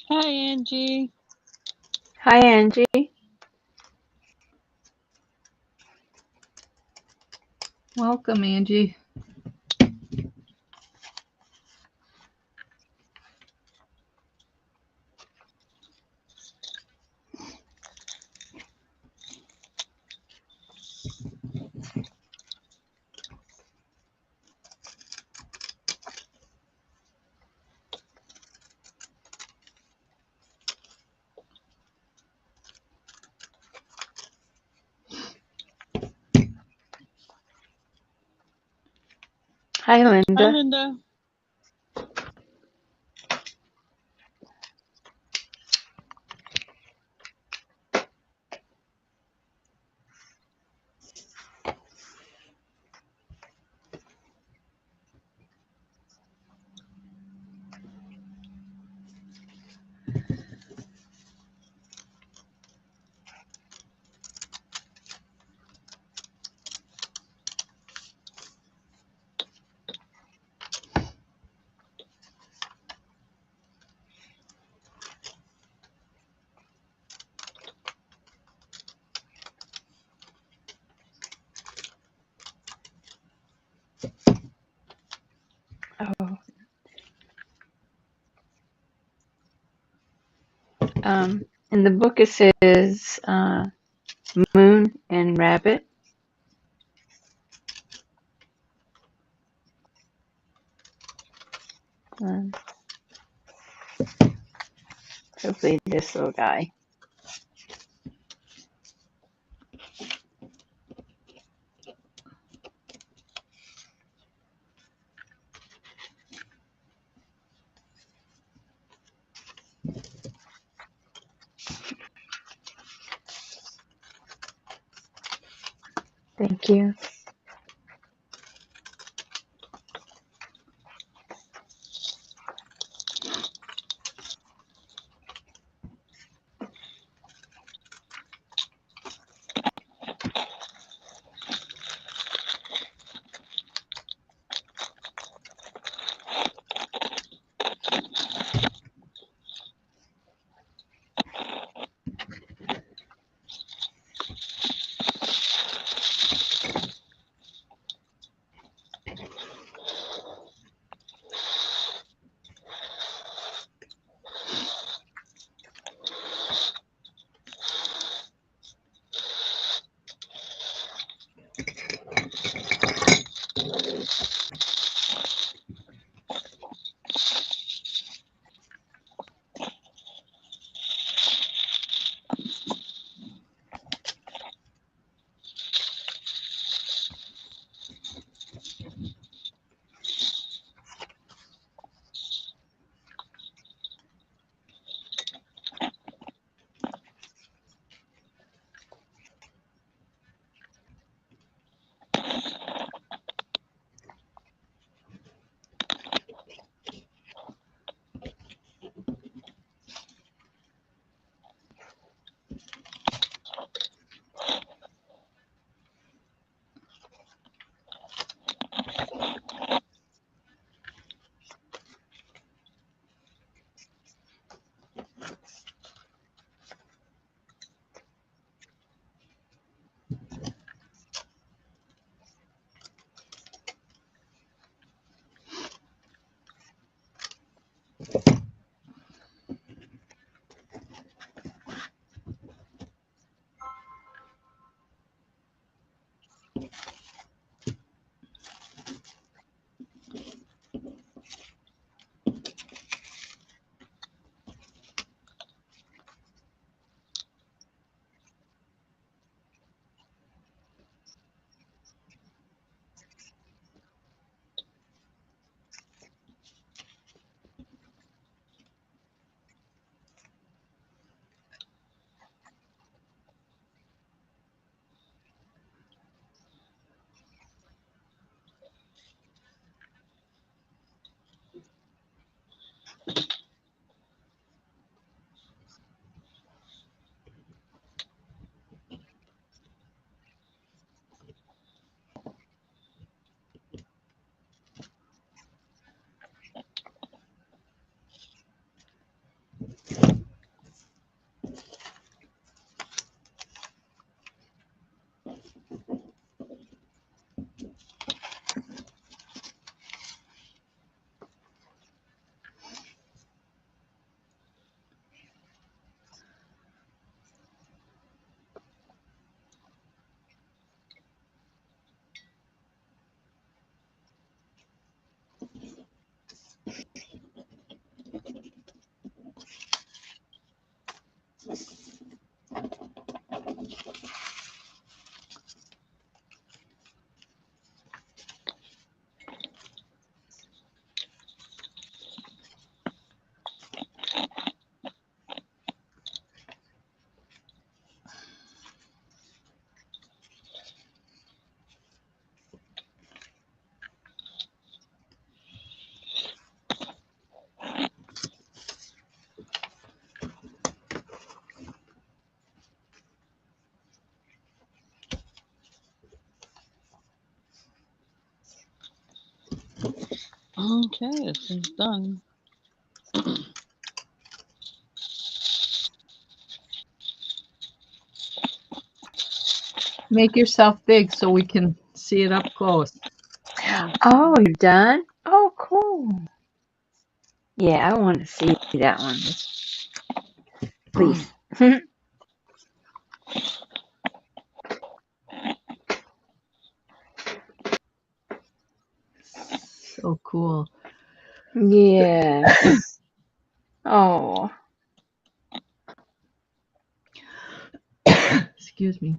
Hi, Angie. Hi, Angie. Welcome, Angie. Hi, Hi, Linda. Linda. Oh, in the book it says moon and rabbit. Um, hopefully this little guy. Thank you. Okay, this is done. Make yourself big so we can see it up close. Oh, you're done? Oh, cool. Yeah, I want to see that one. Please. So cool. Yes. Oh. Excuse me.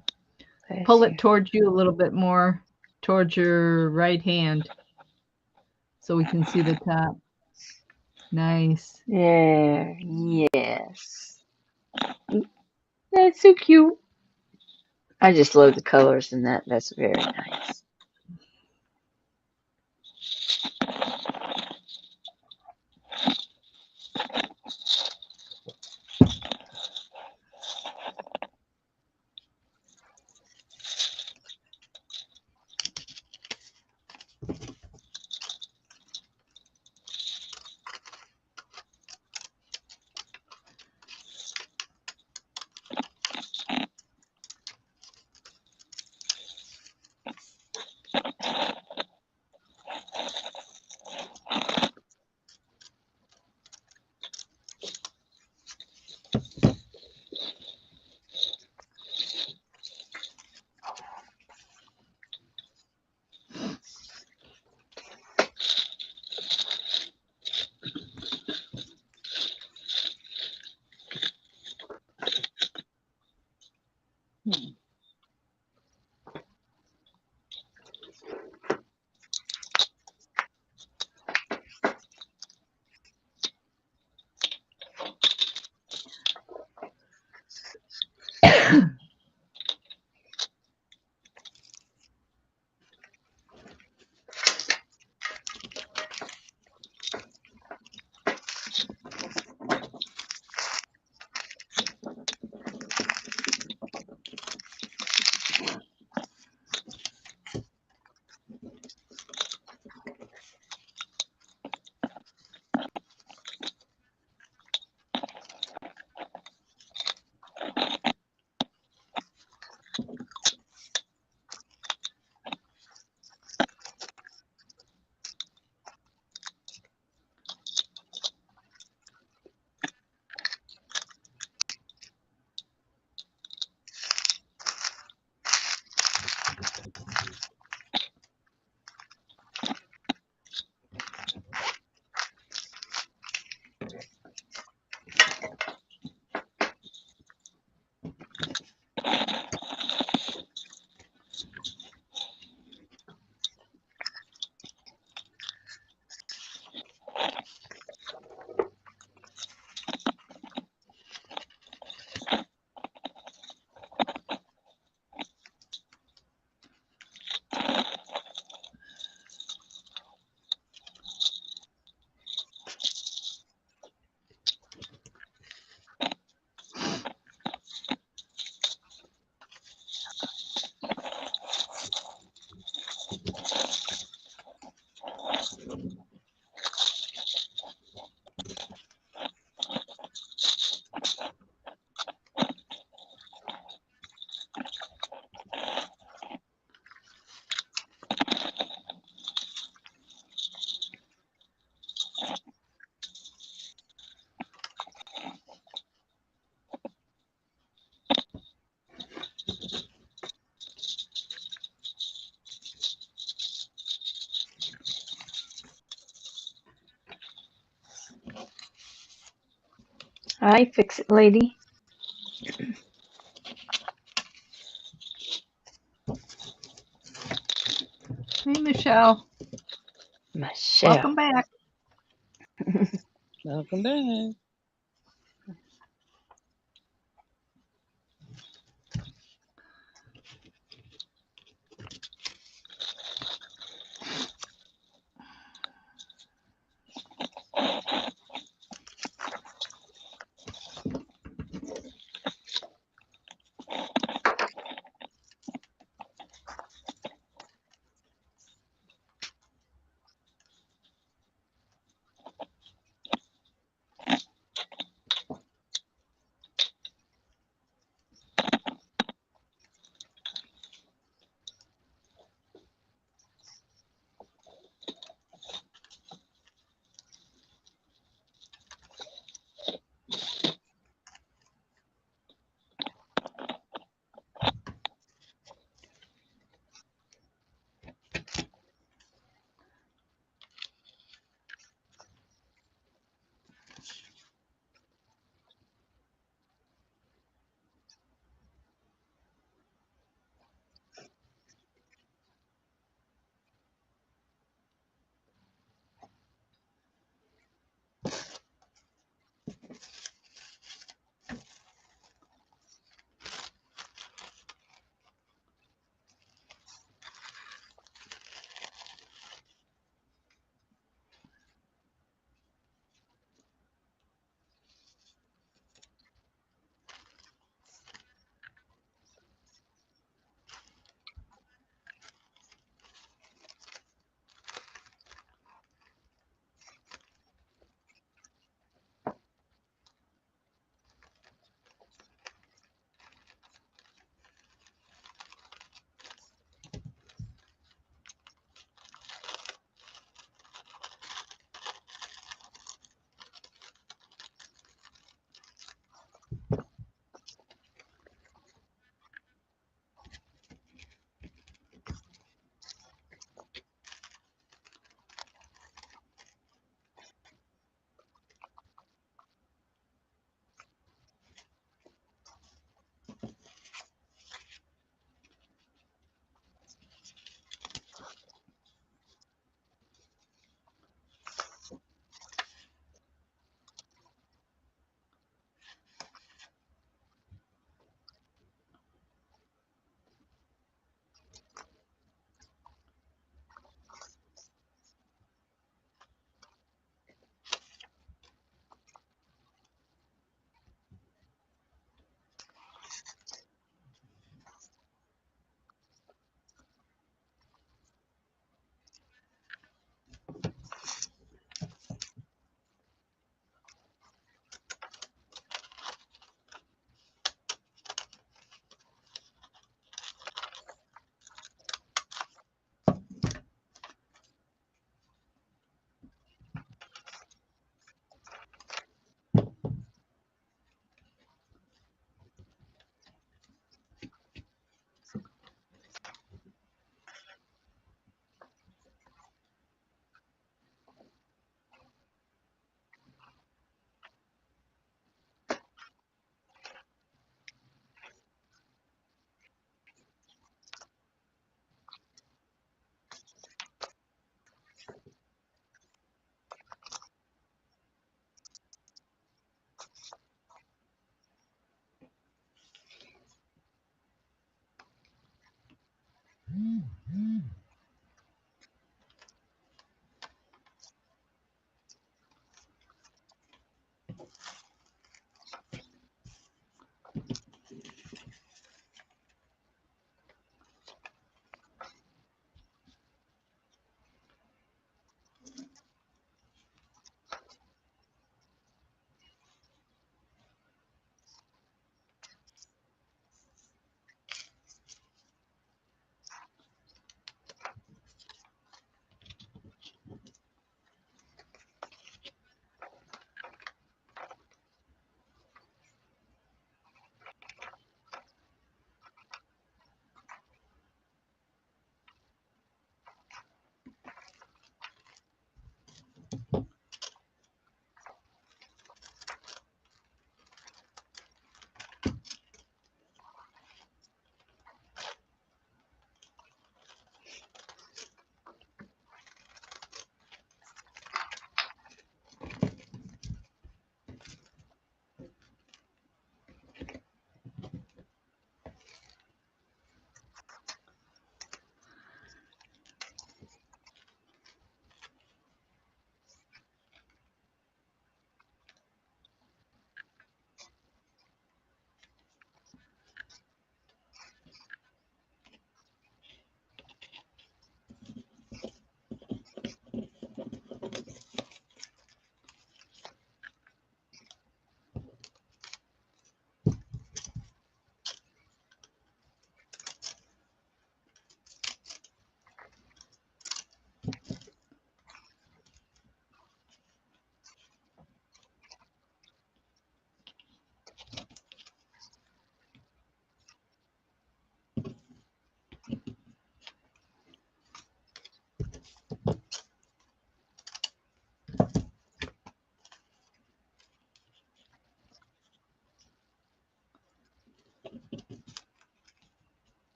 Bless Pull you. it towards you a little bit more, towards your right hand, so we can see the top. Nice. There. Yes. That's so cute. I just love the colors in that. That's very nice. Hi, fix it, lady. Hey, Michelle. Michelle. Welcome back. Welcome back.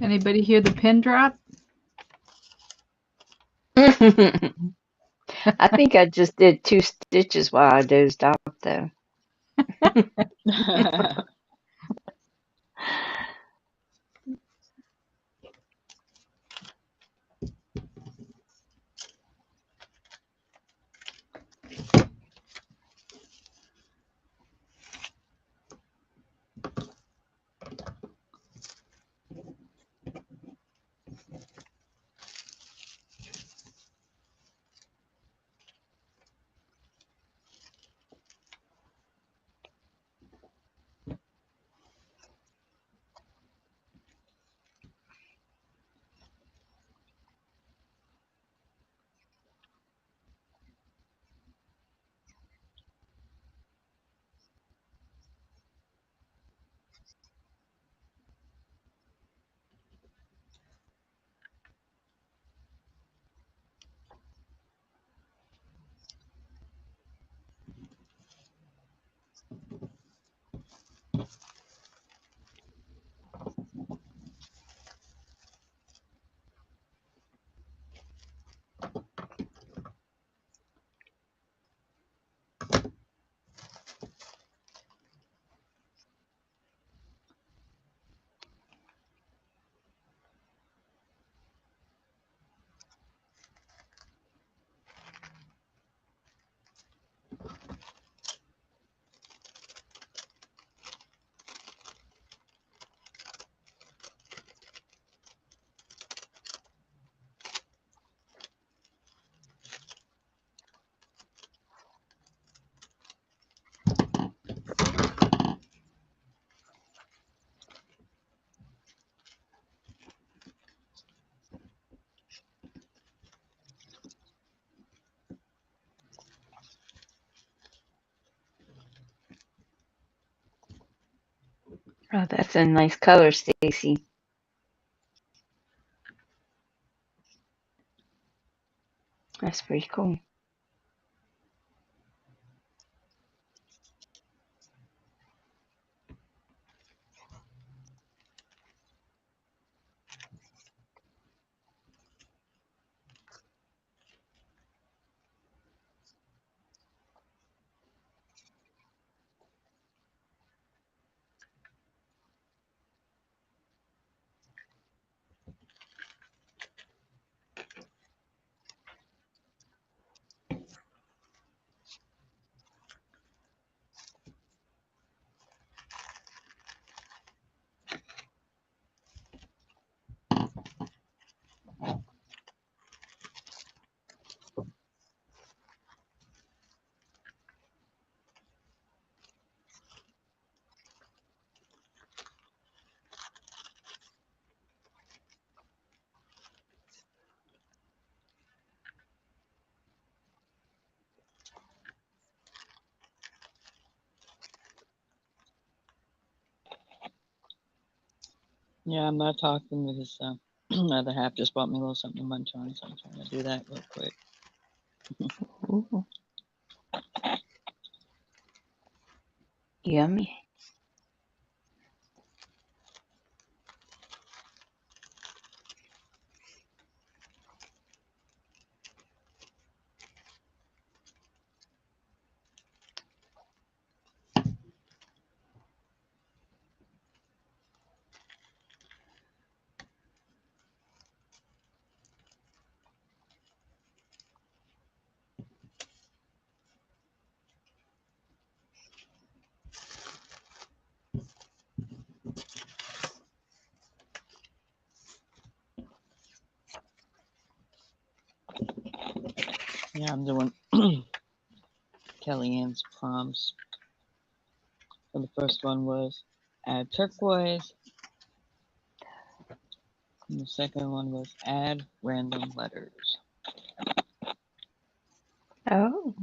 Anybody hear the pin drop? I think I just did 2 stitches while I dozed off, though. Oh, that's a nice color, Stacy. That's pretty cool. Yeah, I'm not talking because other half just bought me a little something to munch on, so I'm trying to do that real quick. Ooh, yummy. Yeah, I'm doing Kellyanne's prompts. So the first one was add turquoise. And the second one was add random letters. Oh.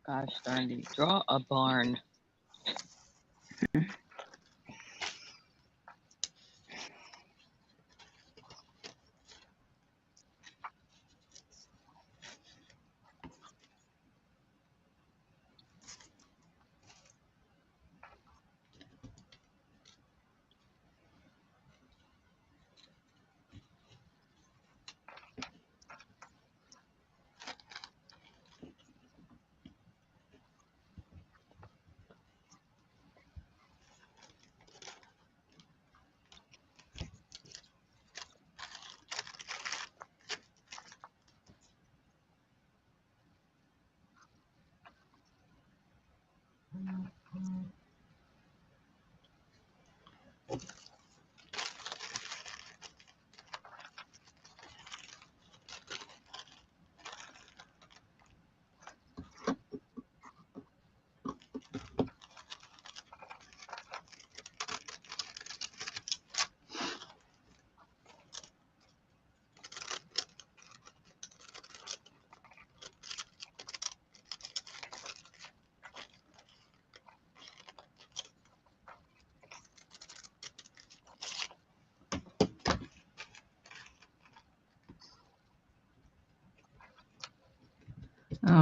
Gosh darn it. Draw a barn.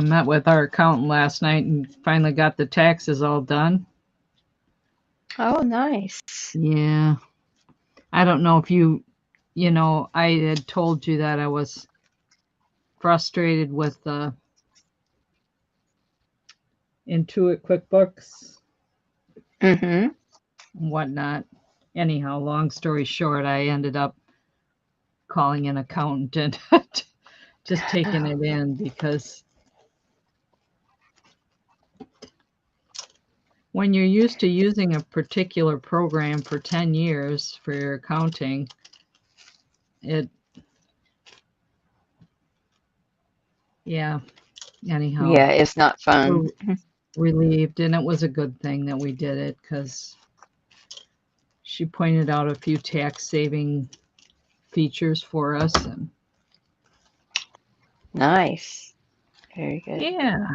Met with our accountant last night and finally got the taxes all done. Oh, nice. Yeah. I don't know if I had told you that I was frustrated with the Intuit QuickBooks Mm-hmm. and whatnot. Anyhow, long story short, I ended up calling an accountant and just taking it in because when you're used to using a particular program for 10 years for your accounting, anyhow, Yeah, it's not fun. we're relieved, and it was a good thing that we did it because she pointed out a few tax saving features for us, and Nice. Very good. yeah.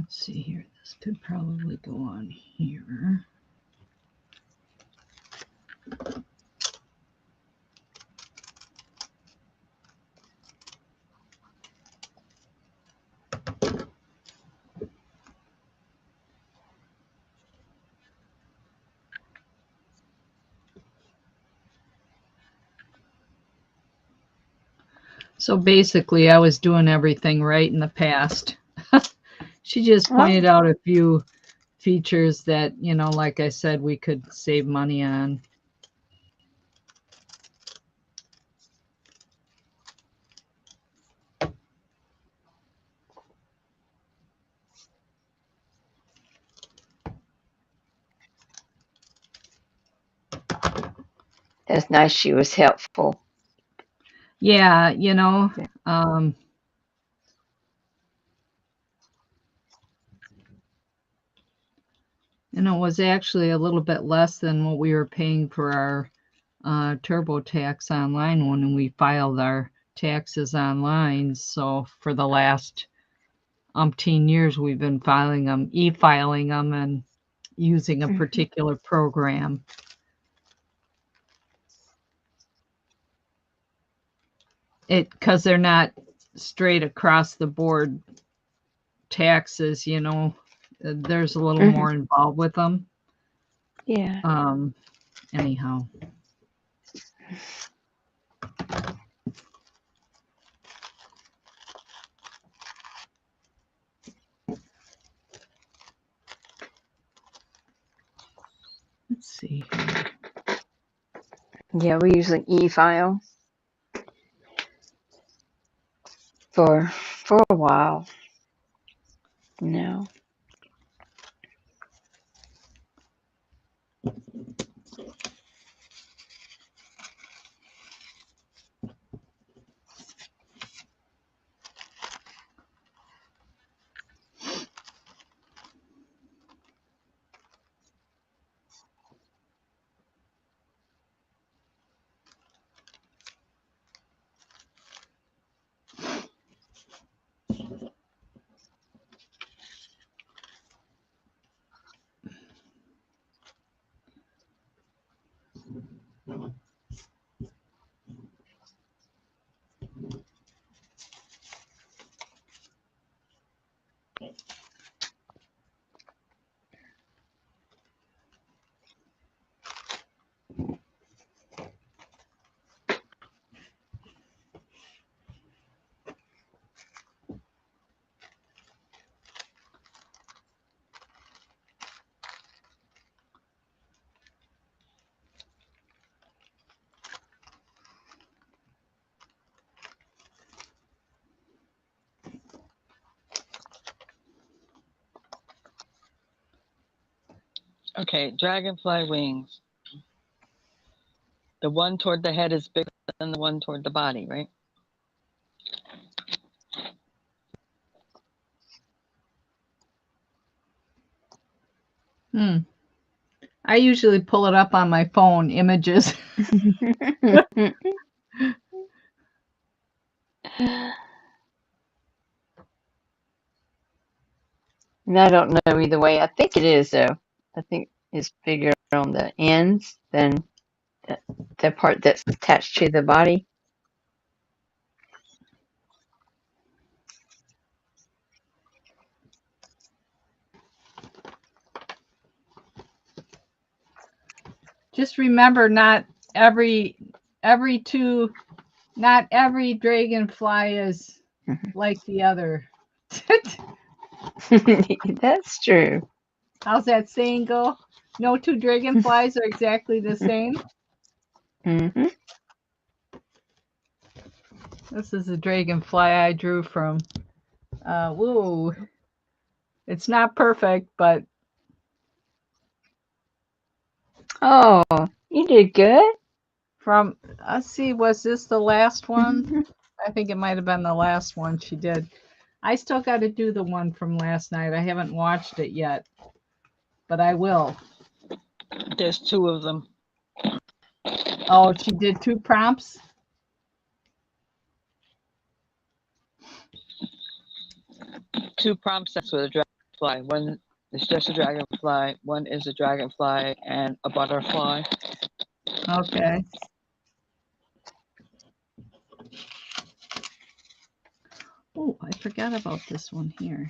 Let's see here. This could probably go on here. So basically, I was doing everything right in the past. She just pointed out a few features that, you know, like I said, we could save money on. That's nice. She was helpful. Yeah, you know, and it was actually a little bit less than what we were paying for our TurboTax online when we filed our taxes online. So for the last umpteen years, we've been filing them, e-filing them, and using a particular program. Because they're not straight across the board taxes, you know, there's a little more involved with them. Yeah. Anyhow. Let's see here. Yeah, we use an e-file for a while. No. Okay, dragonfly wings. The one toward the head is bigger than the one toward the body, right? I usually pull it up on my phone, images. And I don't know either way. I think it is, though. I think it's bigger on the ends than the part that's attached to the body. Just remember, not every dragonfly is like the other. That's true. How's that saying go? No two dragonflies are exactly the same. This is a dragonfly I drew from. Woo. It's not perfect, but. Oh, you did good. Let's see, was this the last one? I think it might have been the last one she did. I still got to do the one from last night. I haven't watched it yet, but I will. There's two of them. Oh, she did 2 prompts? Two prompts, that's with a dragonfly. One is just a dragonfly. One is a dragonfly and a butterfly. Okay. Oh, I forgot about this one here.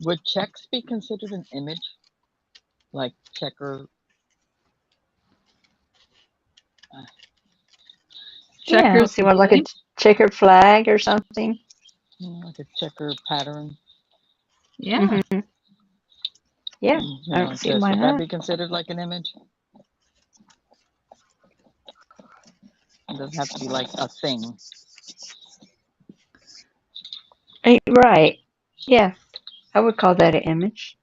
Would checks be considered an image? Like checker? Checkers See what, like a checkered flag or something? Like a checker pattern? Yeah. Yeah, You I know, don't see why would that not. be considered like an image? It doesn't have to be like a thing. Right. Yeah, I would call that an image.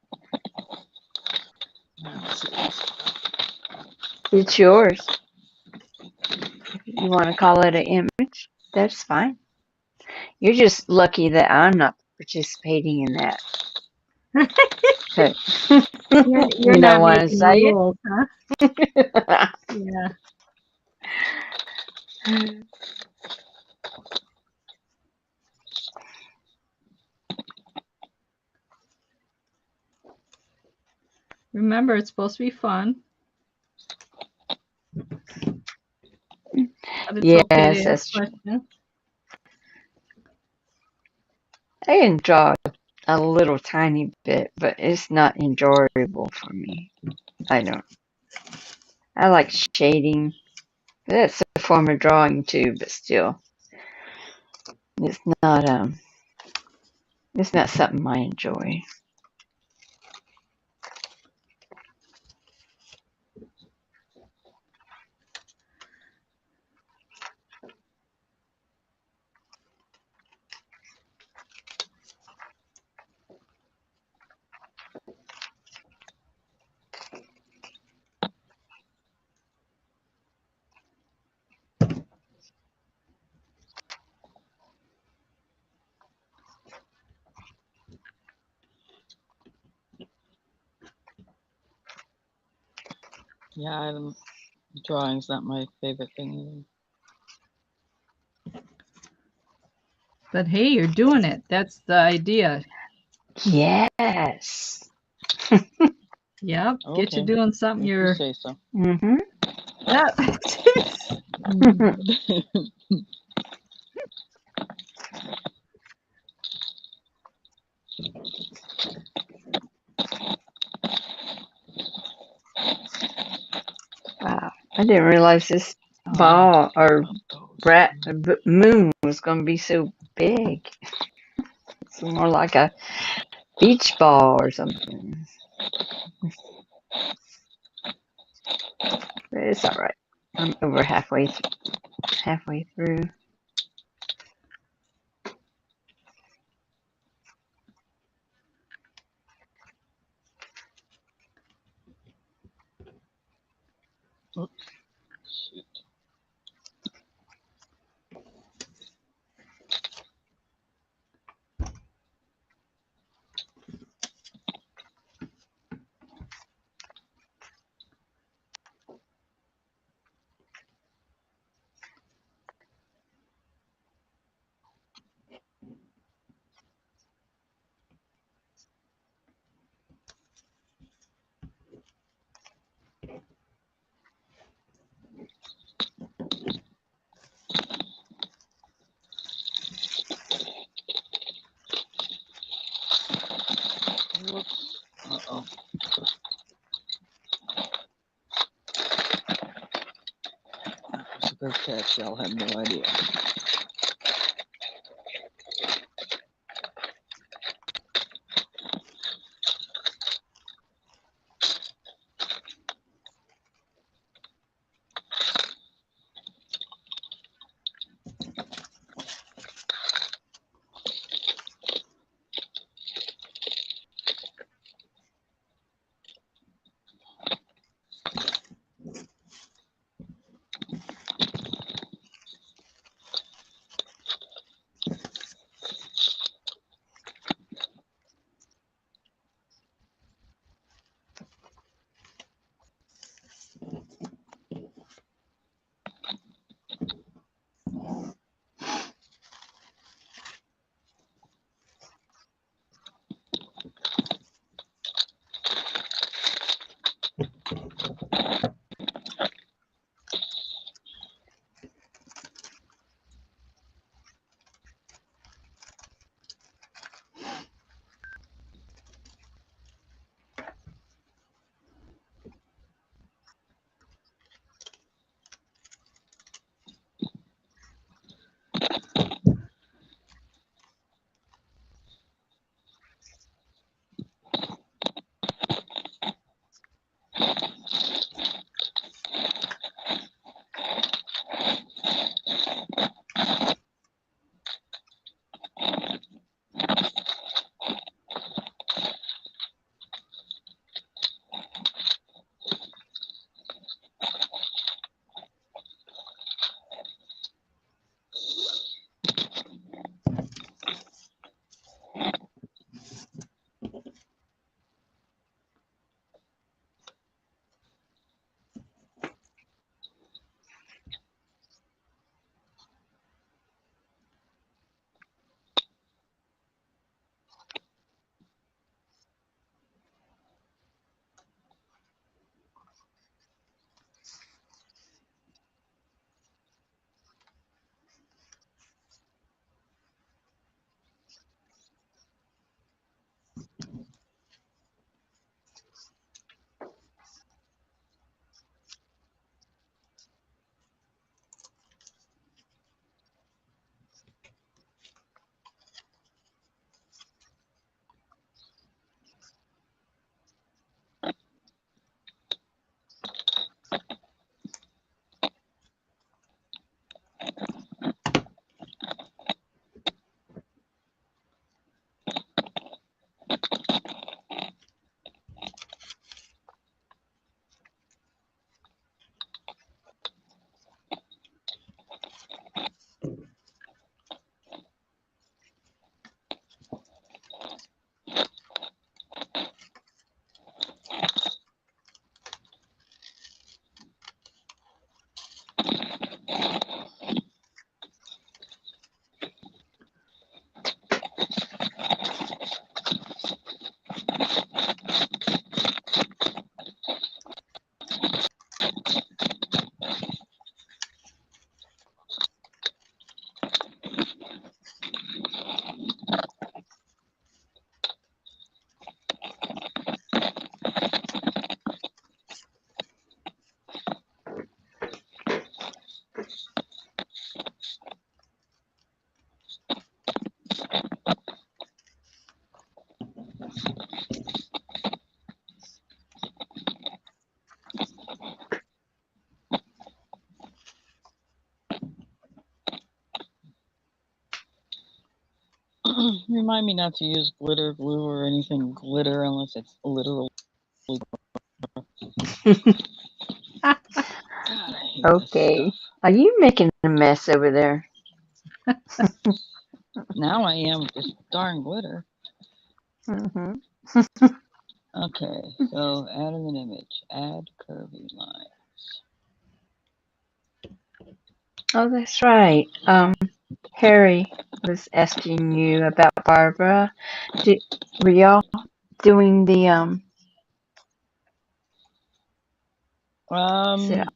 It's yours. If you want to call it an image, that's fine. You're just lucky that I'm not participating in that. You're You not don't want to making say rules, huh? it? Yeah. Remember, it's supposed to be fun. But it's okay Yes, to that's ask true. questions. I can draw a little tiny bit, but it's not enjoyable for me. I don't. I like shading. That's a form of drawing too, but still, it's not it's not something I enjoy. Yeah, drawing's not my favorite thing either. But hey, you're doing it. That's the idea. Yes. Yep. Get you Okay. doing something If you you're. say so. Mm-hmm. Yeah. Wow. I didn't realize this ball or moon was going to be so big. It's more like a beach ball or something. But it's all right. I'm over halfway through. Oops. Shoot. Go cats, y'all have no idea. Remind me not to use glitter glue or anything glitter unless it's literal. God, I hate Okay. this Are you making a mess over there? stuff. Now I am with this darn glitter. Hmm. Okay, so add an image. Add curvy lines. Oh, that's right. Harry was asking you about Barbara. Were y'all doing the is it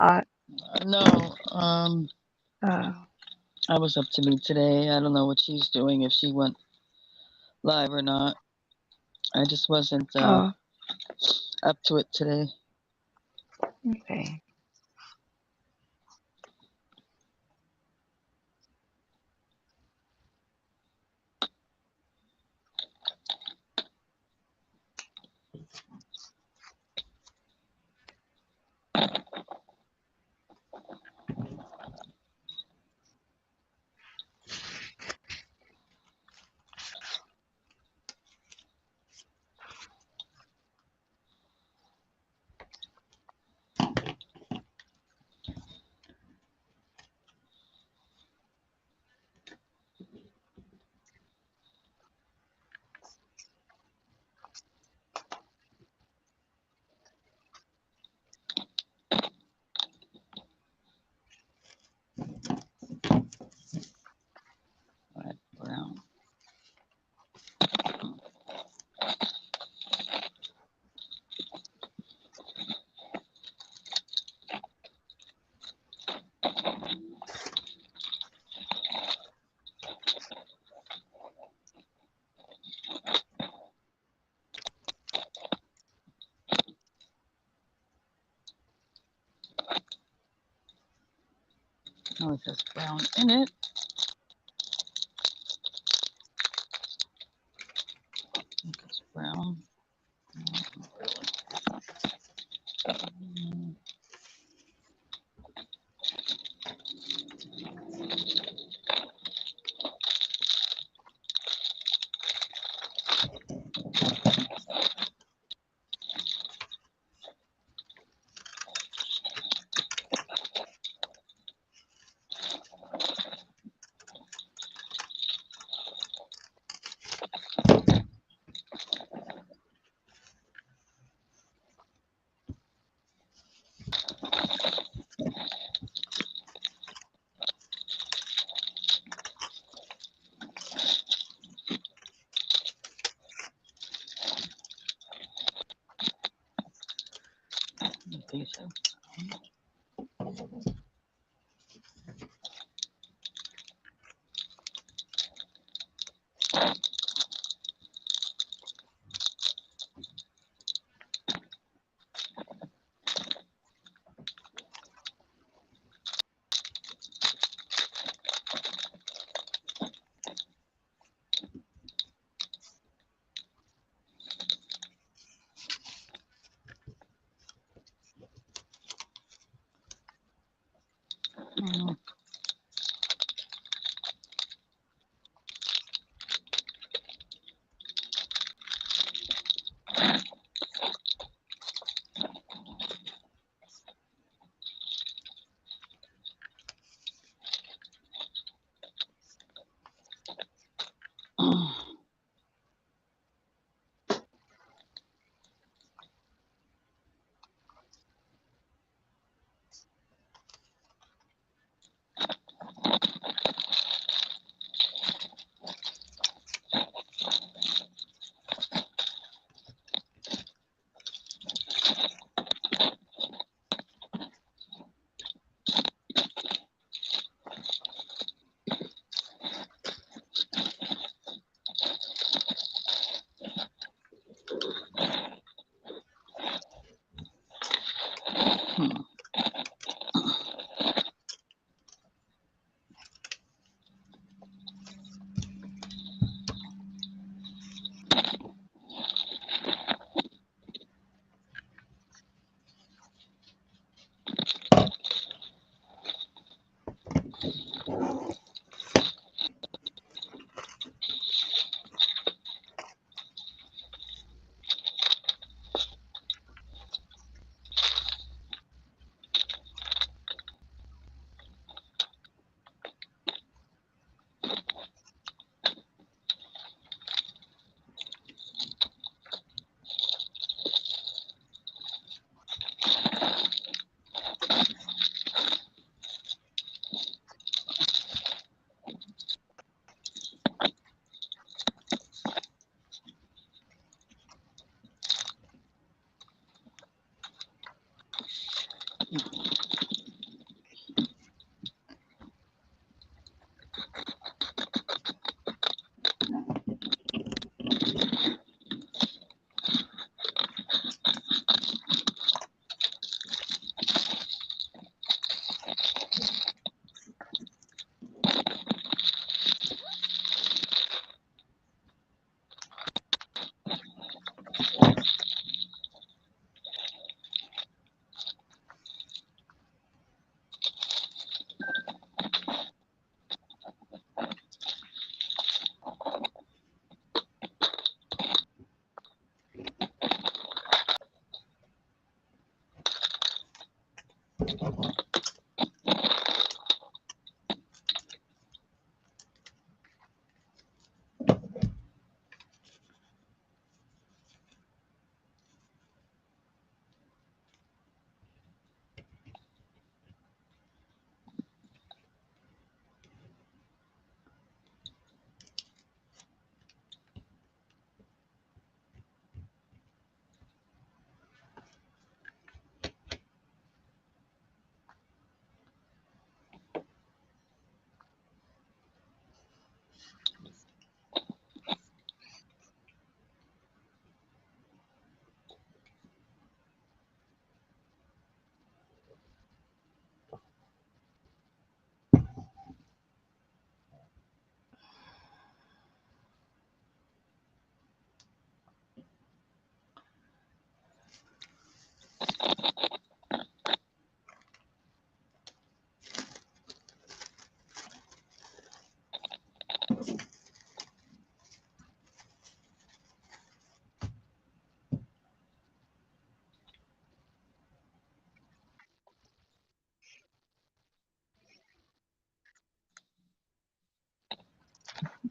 No. oh, I was up to me today. I don't know what she's doing, if she went live or not. I just wasn't oh, up to it today. okay. has brown in it. Because brown. These have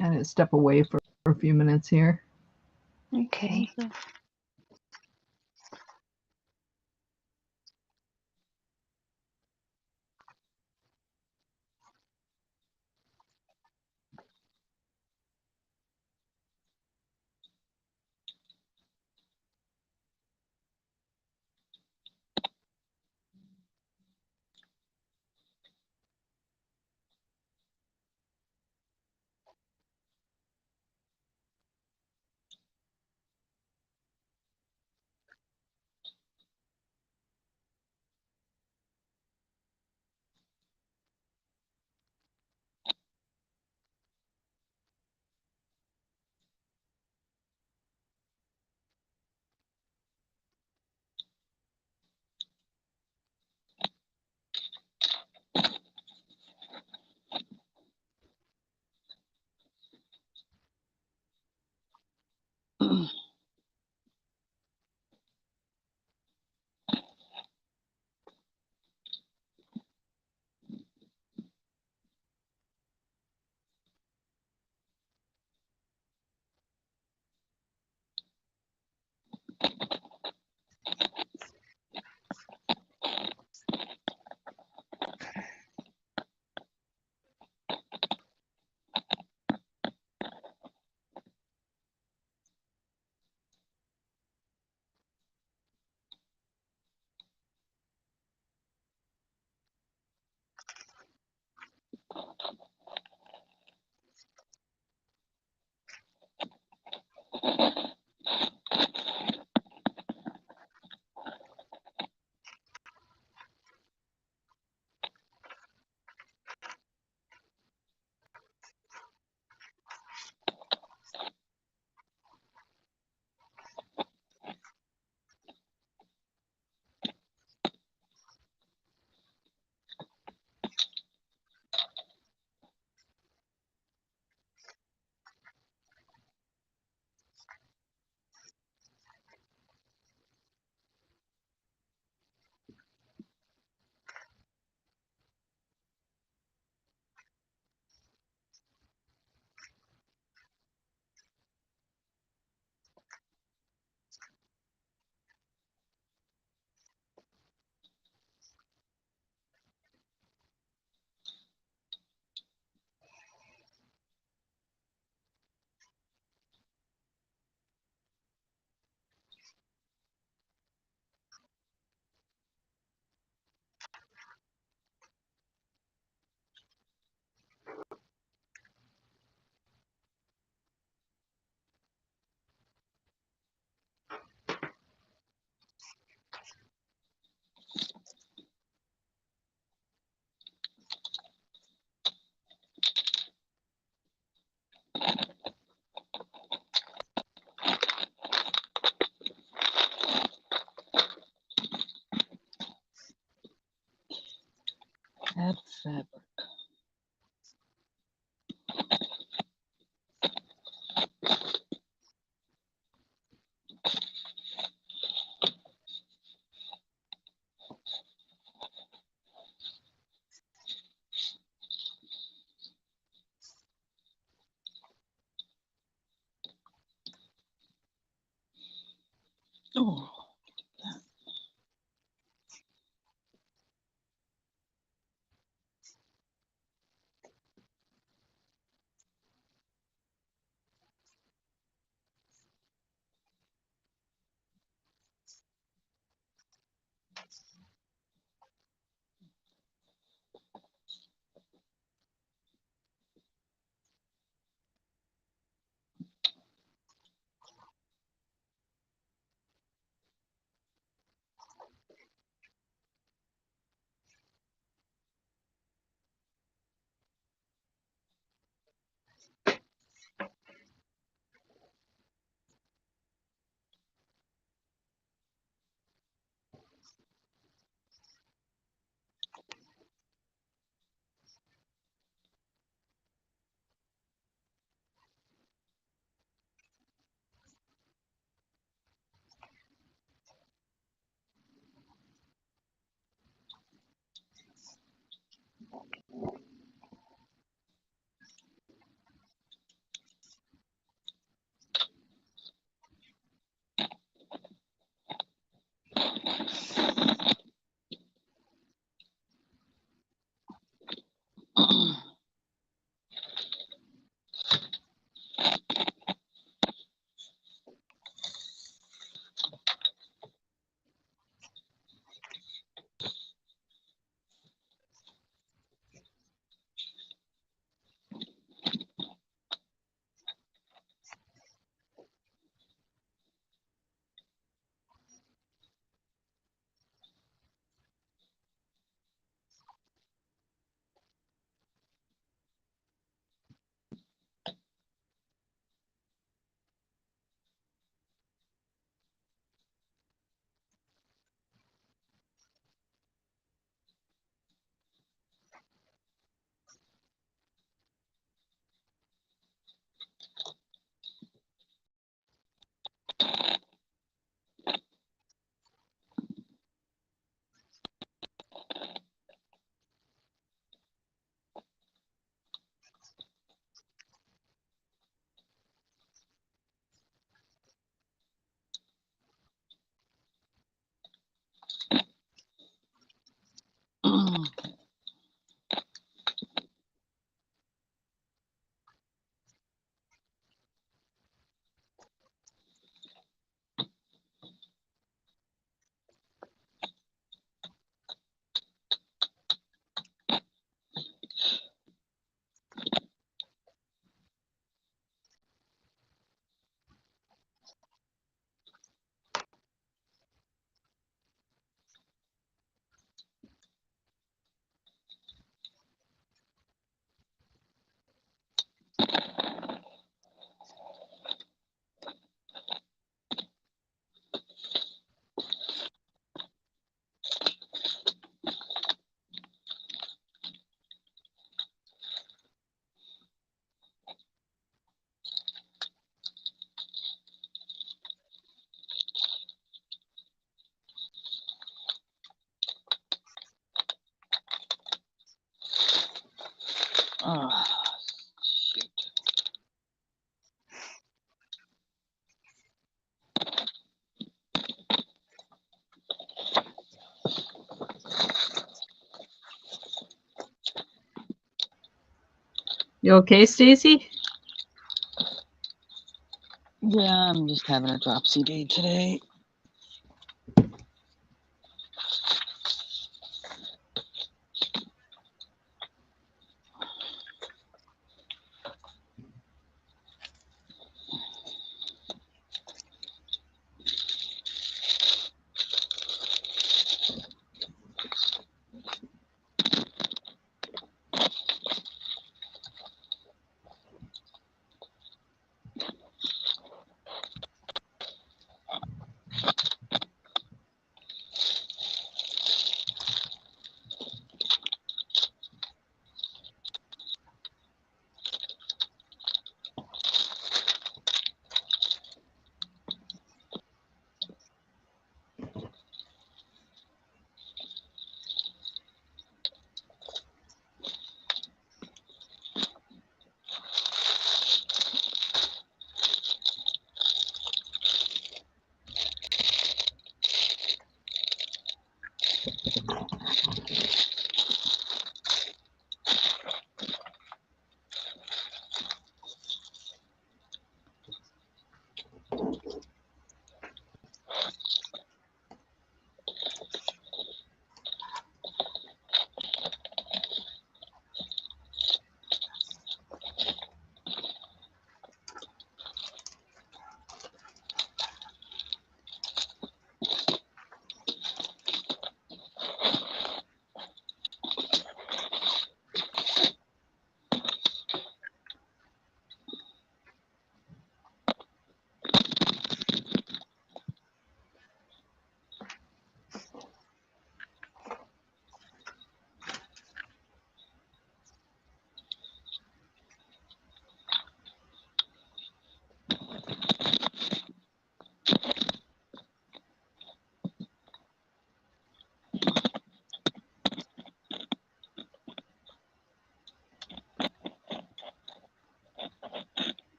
I had to step away for a few minutes here. Okay. Add fabric. Oh, You okay, Stacey? Yeah, I'm just having a dropsy day today.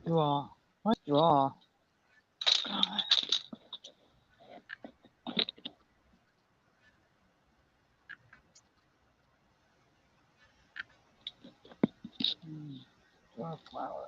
Draw. What draw? God. Draw flower.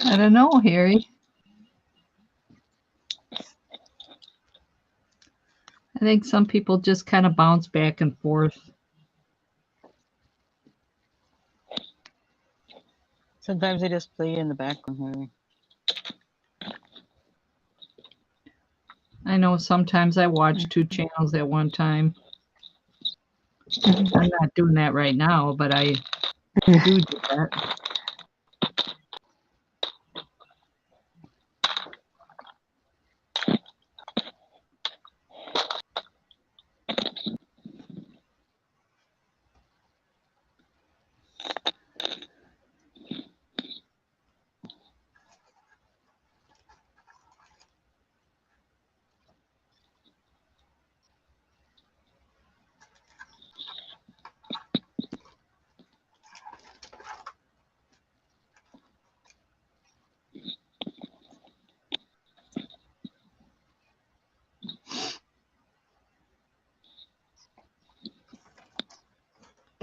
I don't know, Harry. I think some people just kind of bounce back and forth. Sometimes they just play in the background, Harry. I know sometimes I watch 2 channels at one time. I'm not doing that right now, but I do that.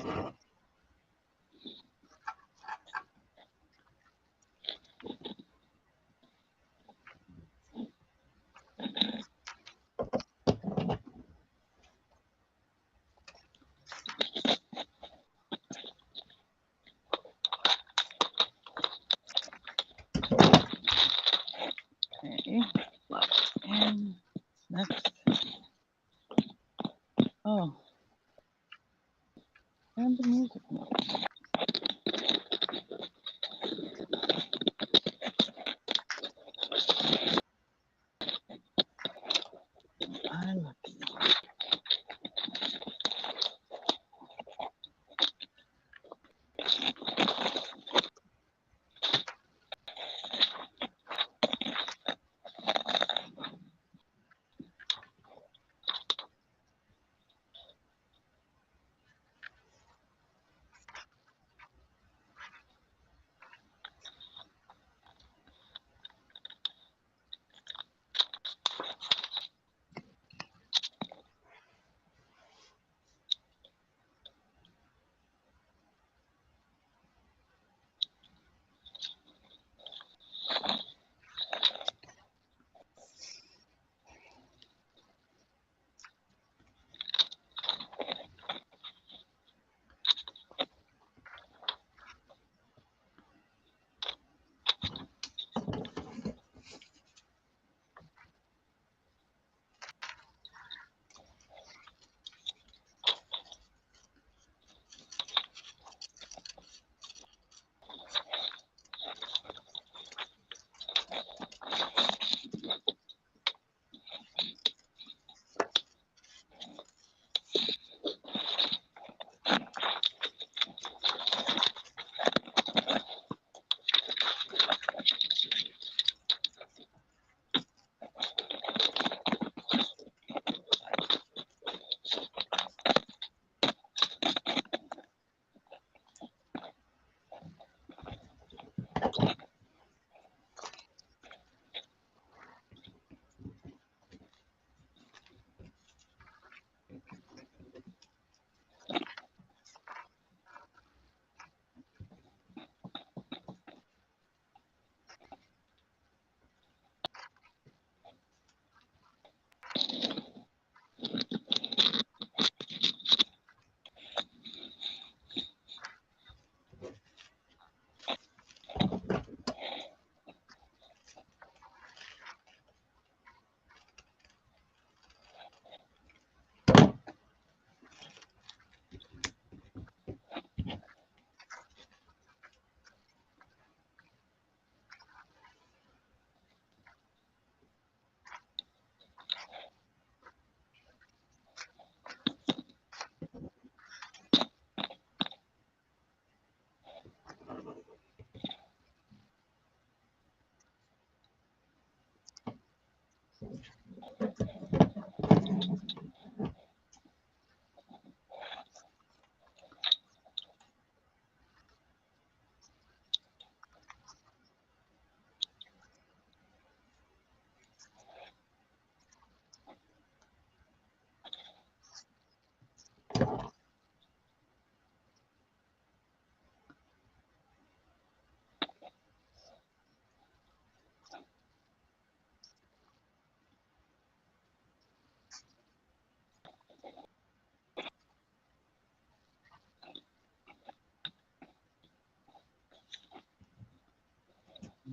Okay. And next. Oh. And the music note. I like it.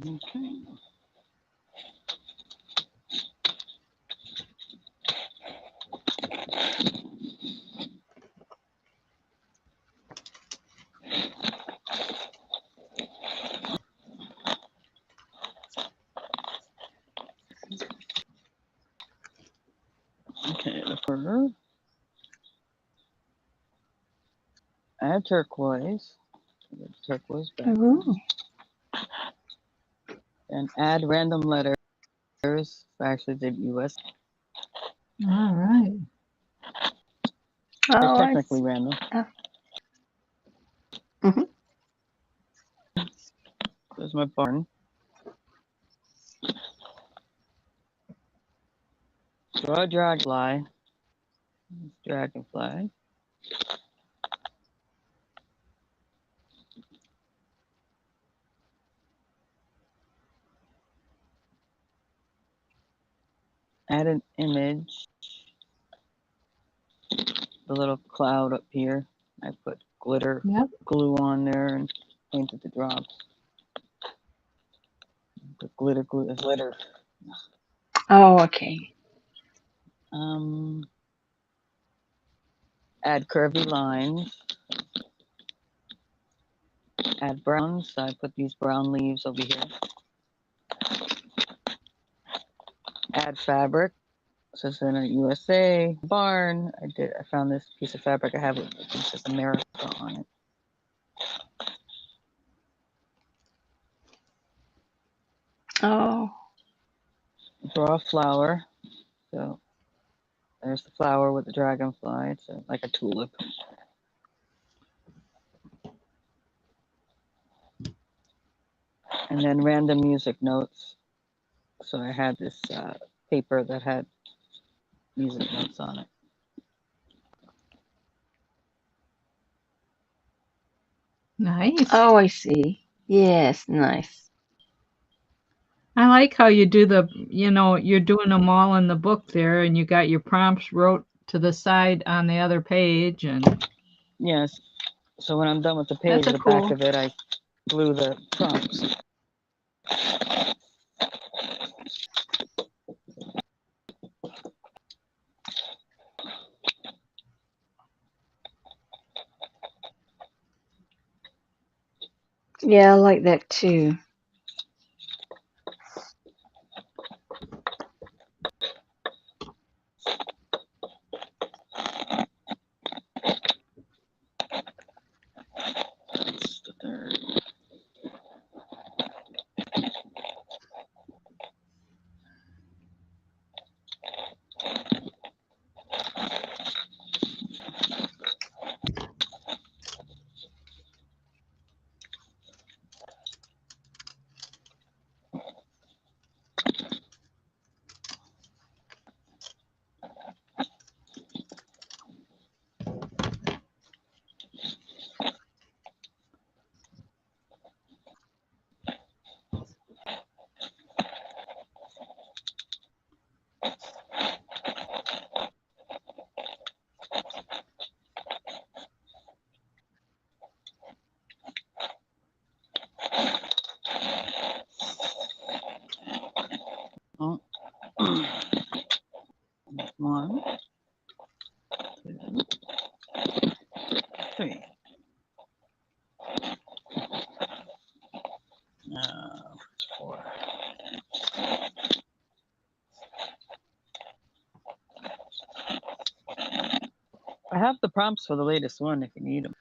Okay. Okay, the fur. Add turquoise. Get turquoise back. Ooh. And add random letters. Actually, the US. All right. They're Oh, technically random. Mhm. There's my barn. Draw a dragonfly. Dragonfly. add an image, the little cloud up here. I put glitter Yep. glue on there and painted the drops. The glitter glue, glitter. Oh, okay. Add curvy lines. Add browns. So I put these brown leaves over here. Add fabric. So it's in a USA barn. I found this piece of fabric. I have it. It says America on it. Oh. Draw a flower. So there's the flower with the dragonfly. It's like a tulip. And then random music notes. So I had this paper that had music notes on it. Nice. Oh, I see. Yes, nice. I like how you do you're doing them all in the book there, and you got your prompts wrote to the side on the other page, and Yes. So when I'm done with the page, that's the cool. back of it, I glue the prompts. Yeah, I like that too. That's the third. Oh. 1, 2, 3. 4. I have the prompts for the latest one if you need them.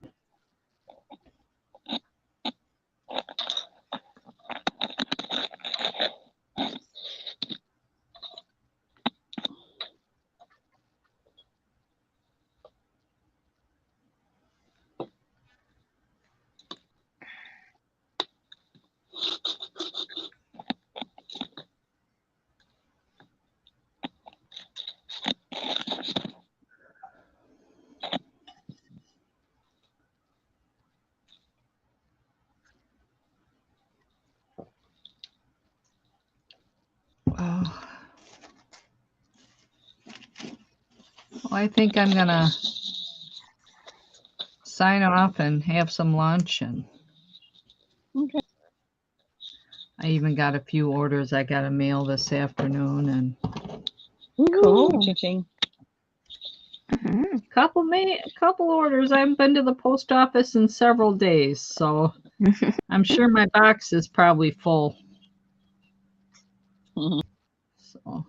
Oh. Well, I think I'm gonna sign off and have some lunch, and Okay. I even got a few orders I got to mail this afternoon, and Cool. Cha-ching. Mhm. couple orders. I haven't been to the post office in several days, so I'm sure my box is probably full. Mhm. So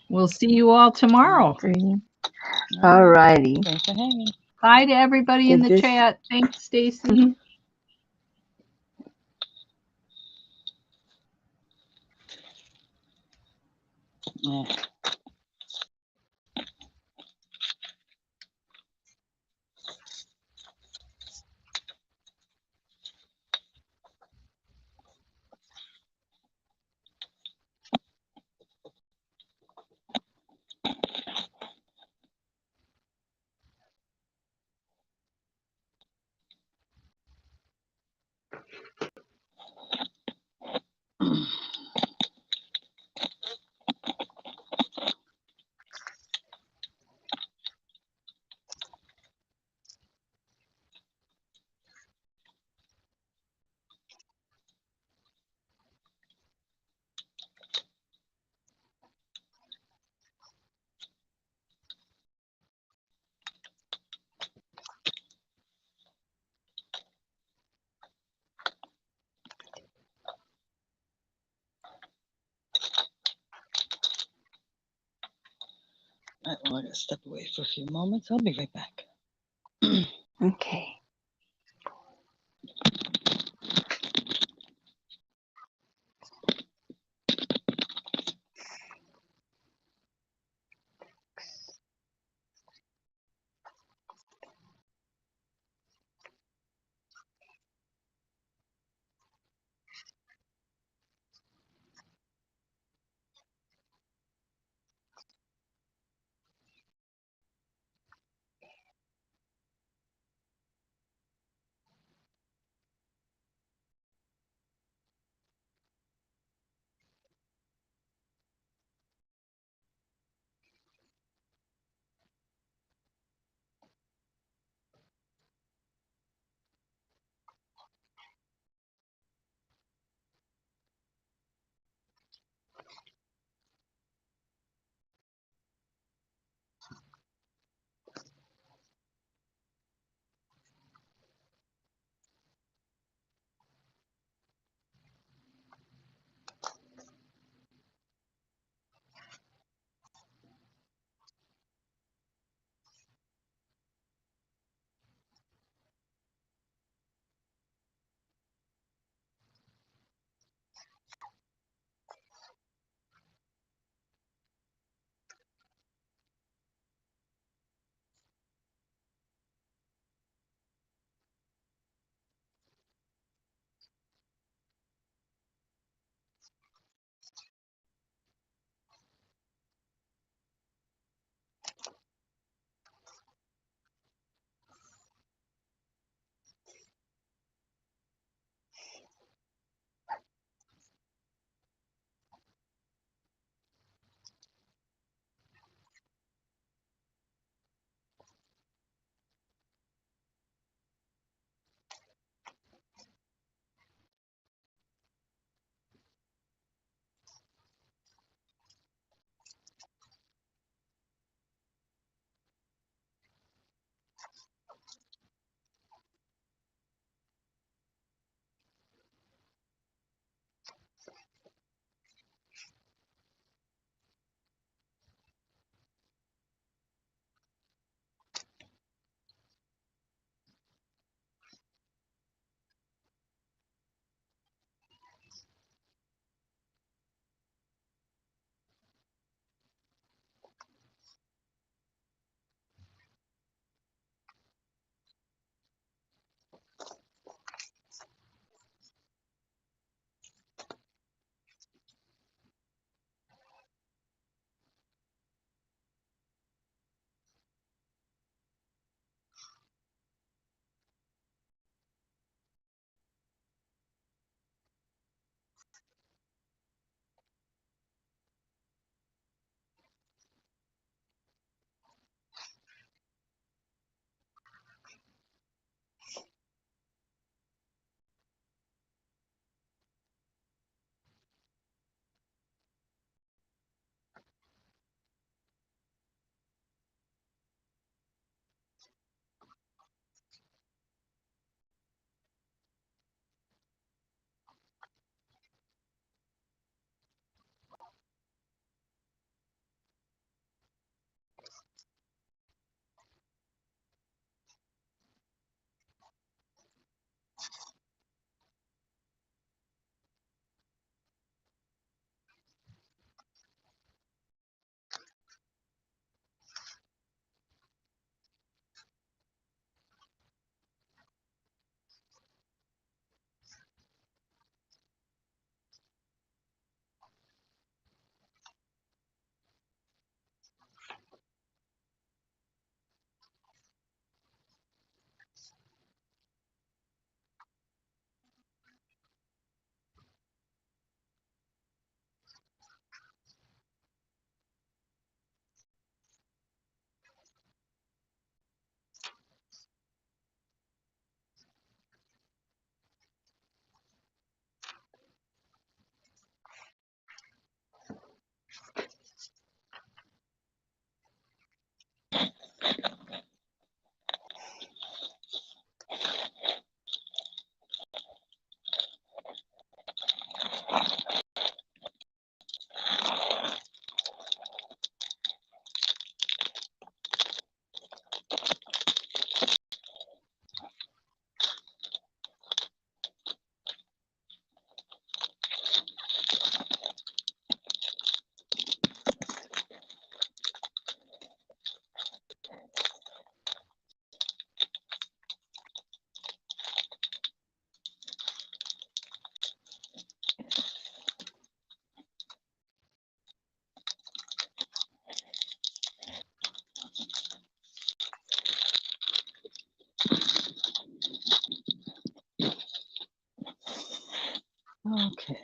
we'll see you all tomorrow. All righty. Thanks for hanging. Bye to everybody in Give the this- chat. Thanks, Stacey. Mhm. Yeah. going to step away for a few moments. I'll be right back. Okay. Okay.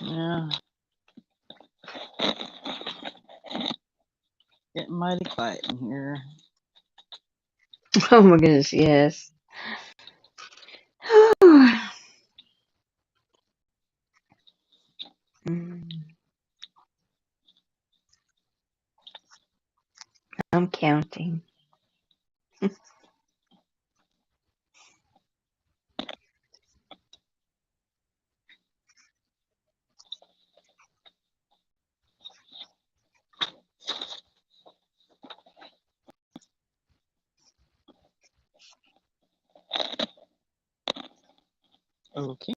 Yeah. Getting mighty quiet in here. Oh my goodness, yes. I'm counting. Okay.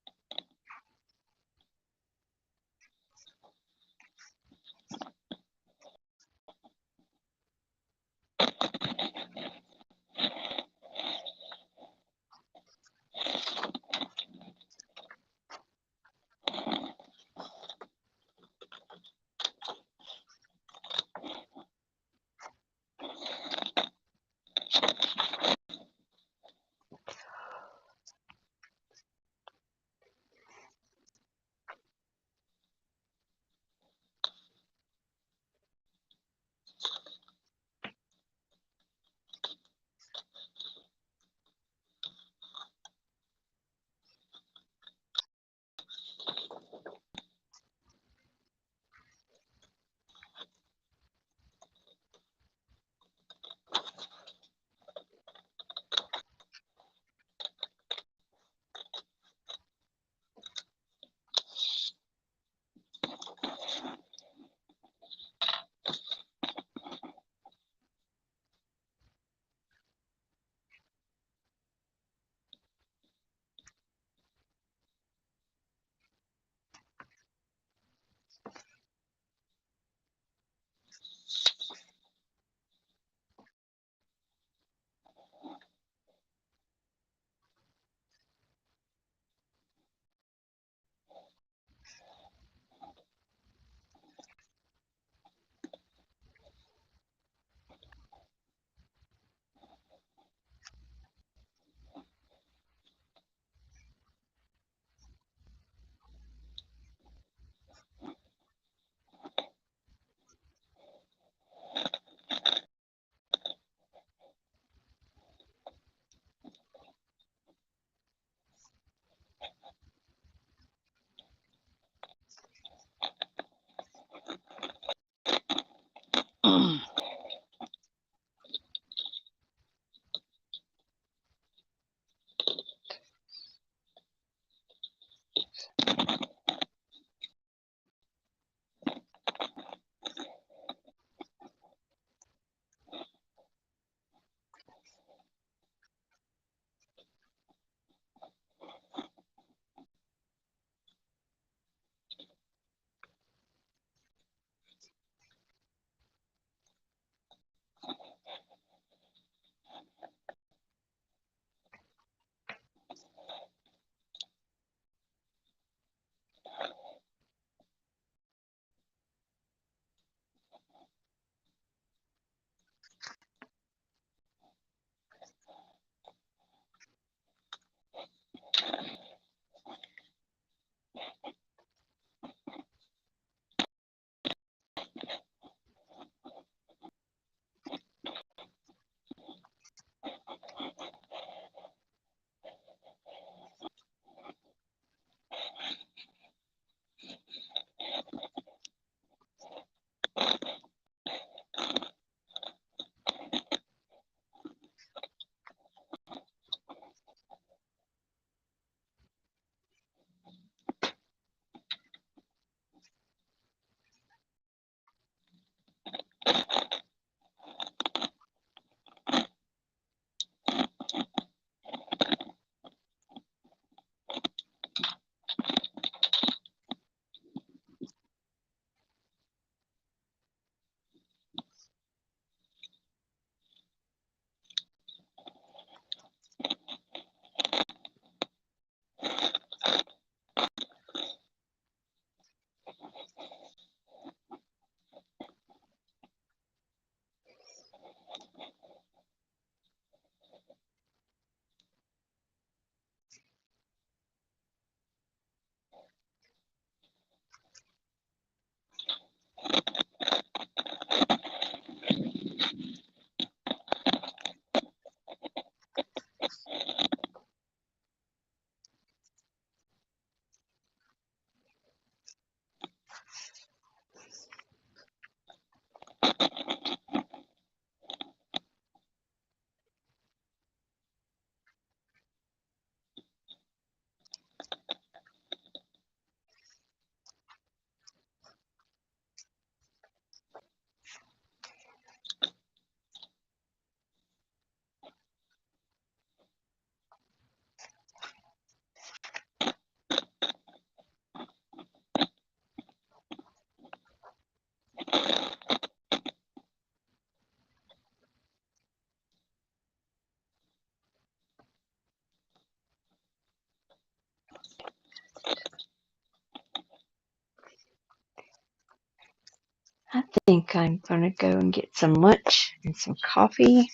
think I'm gonna go and get some lunch and some coffee.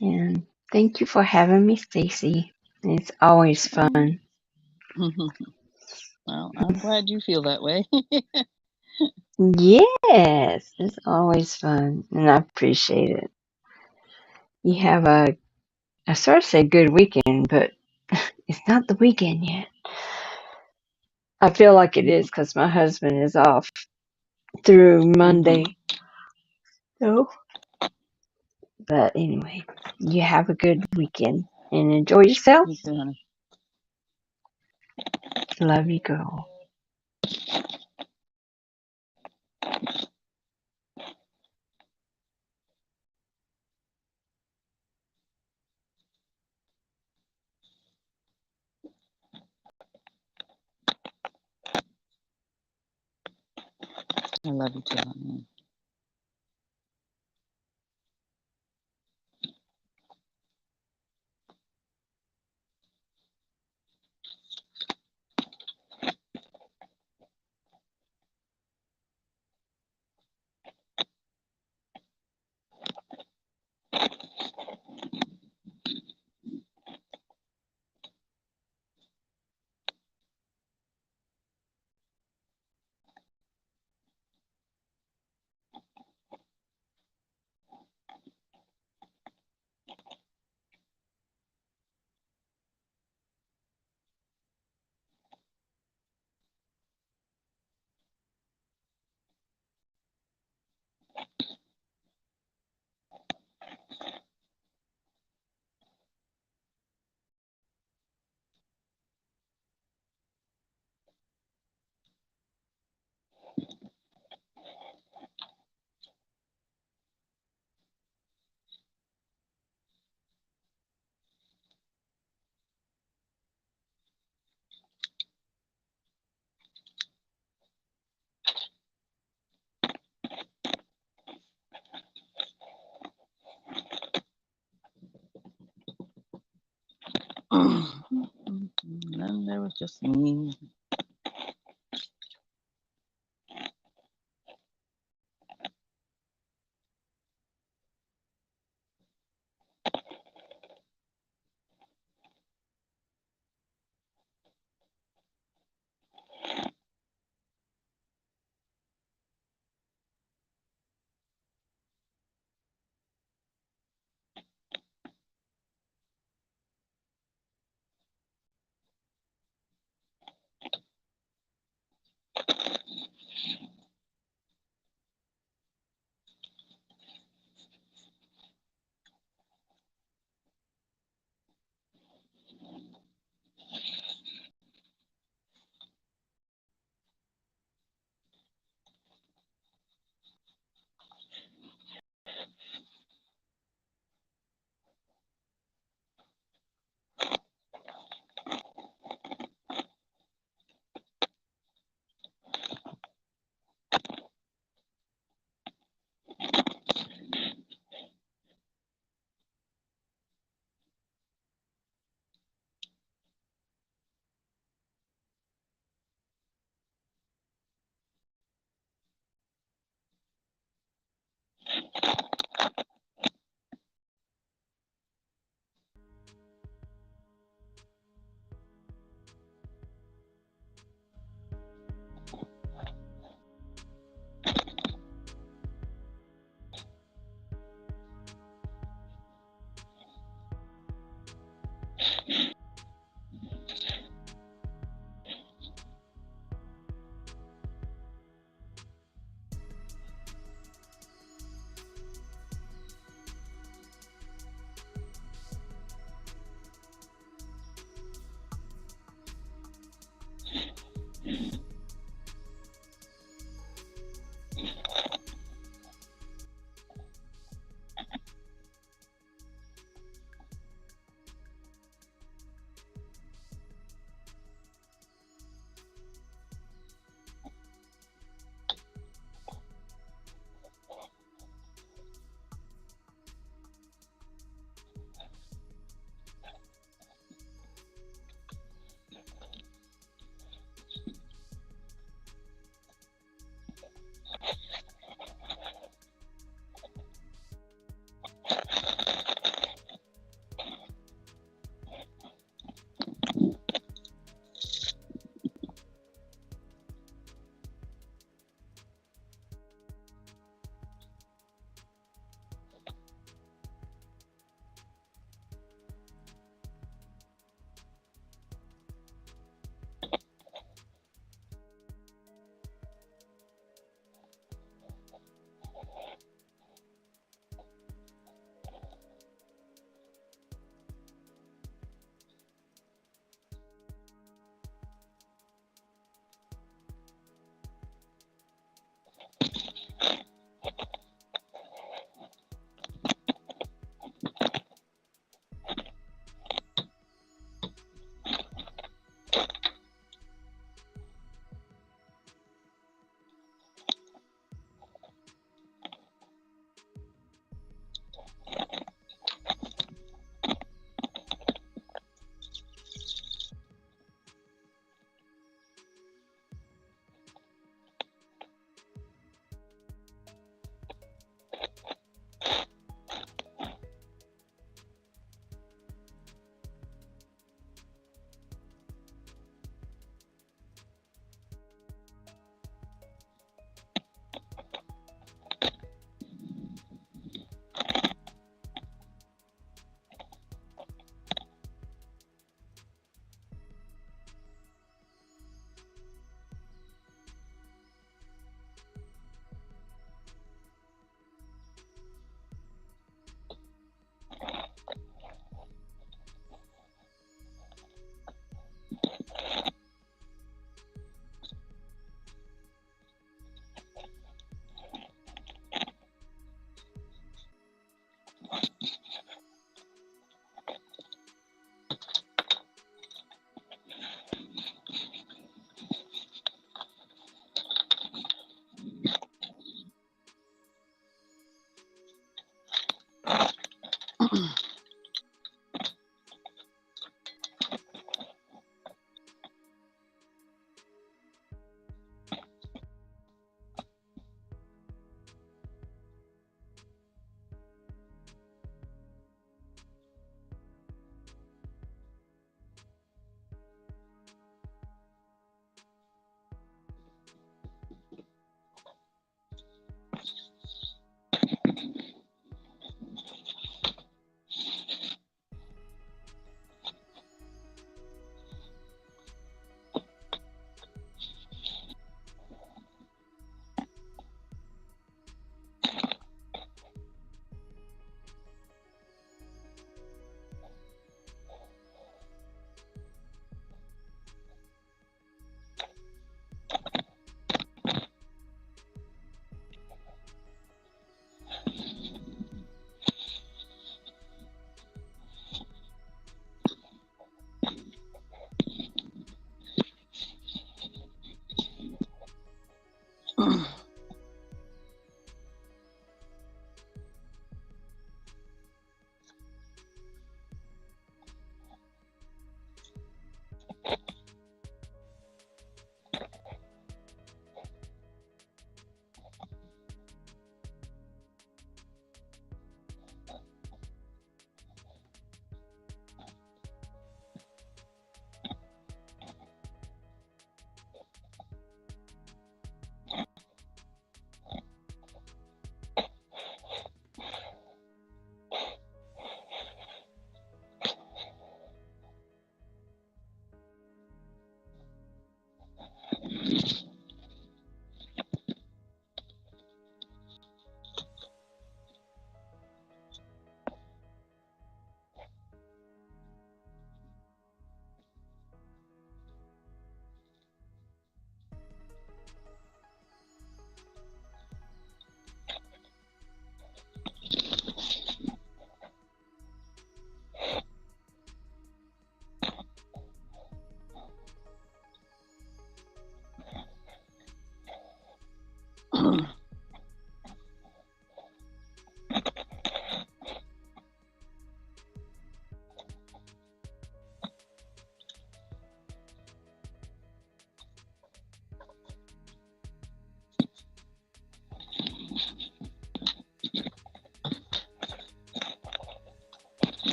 And thank you for having me, Stacey. It's always fun. Well, I'm glad you feel that way. Yes, it's always fun, and I appreciate it. You have I sort of say good weekend, but it's not the weekend yet. I feel like it is because my husband is off through Monday. So, but anyway, you have a good weekend and enjoy yourself. You too, honey. Love you, girl. I love you too, honey. And there was just me.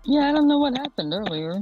Yeah, I don't know what happened earlier.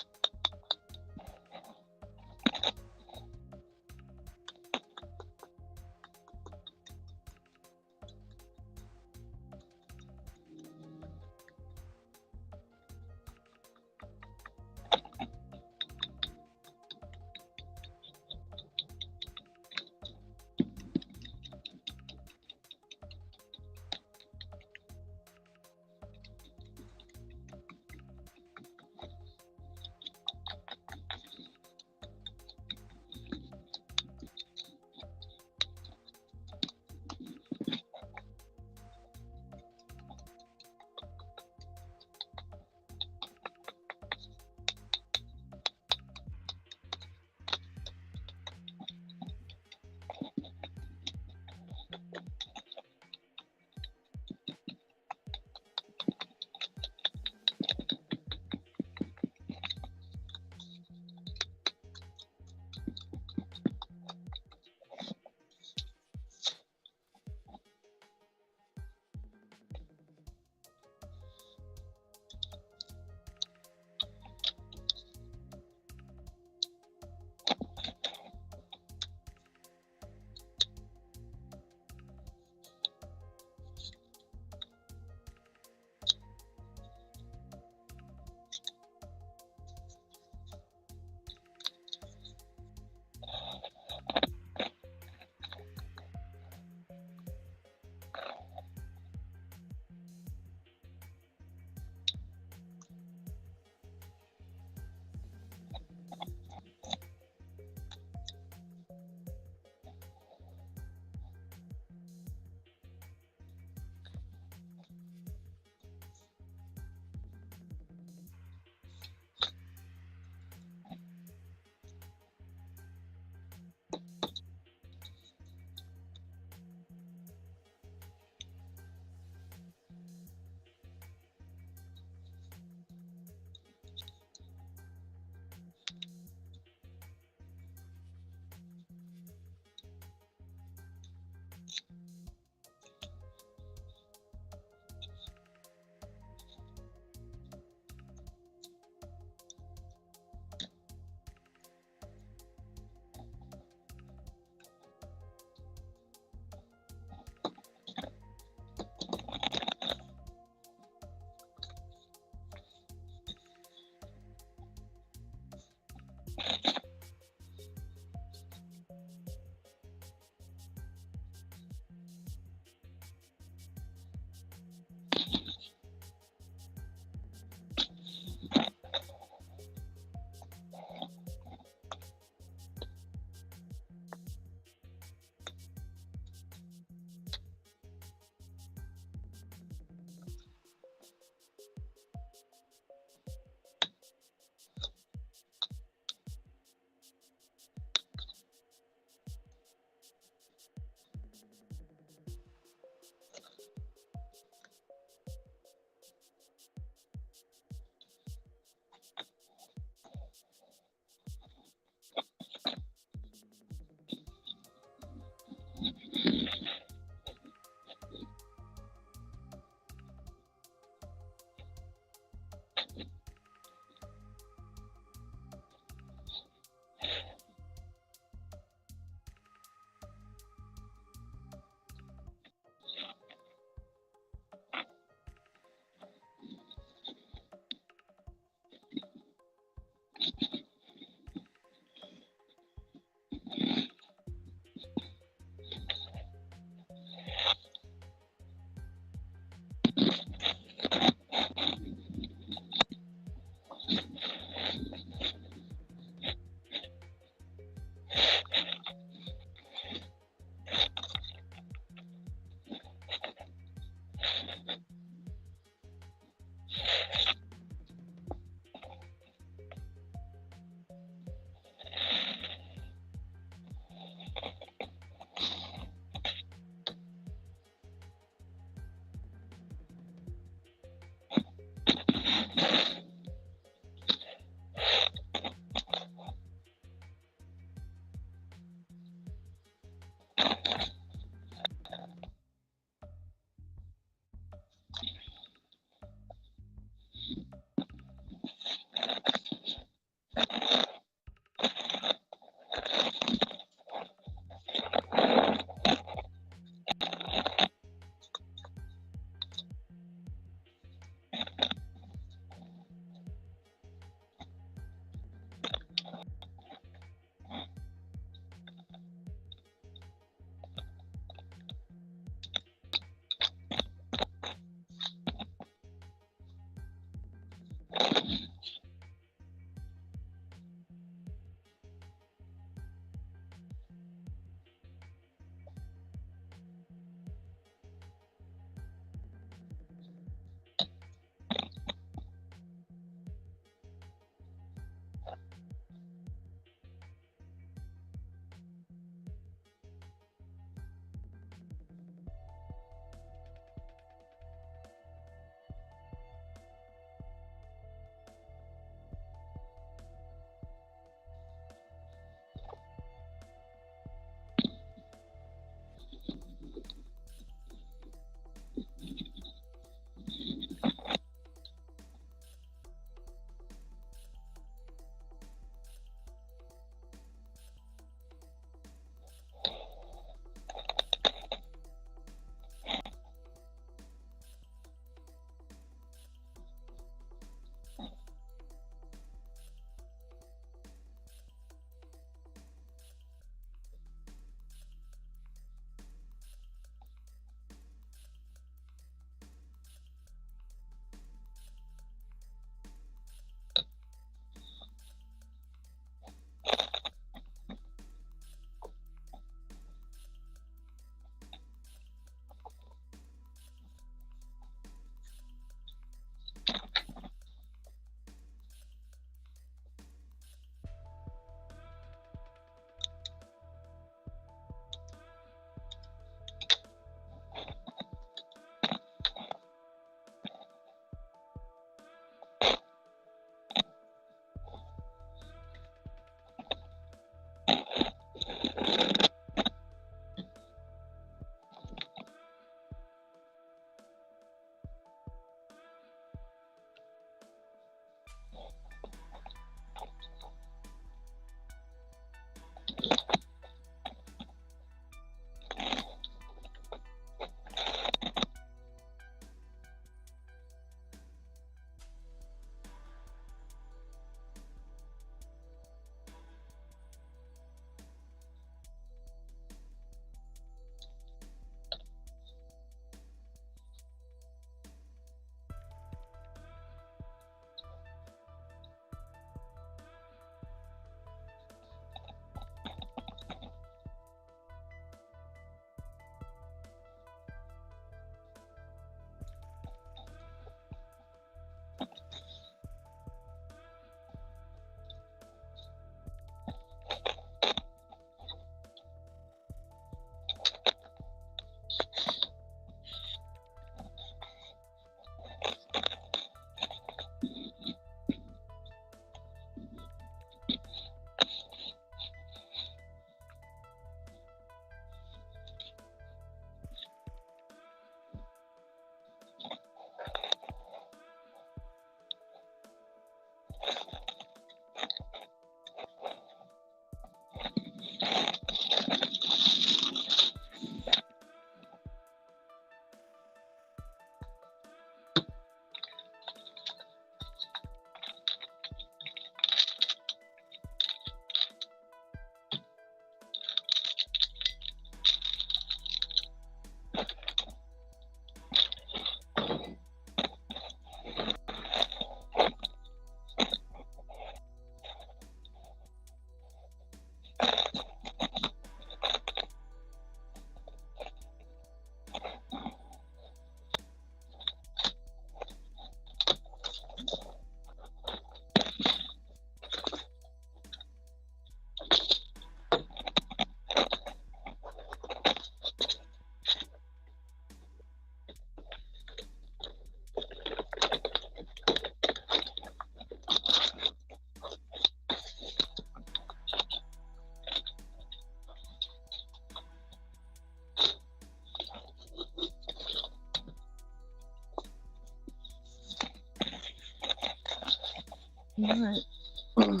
All right.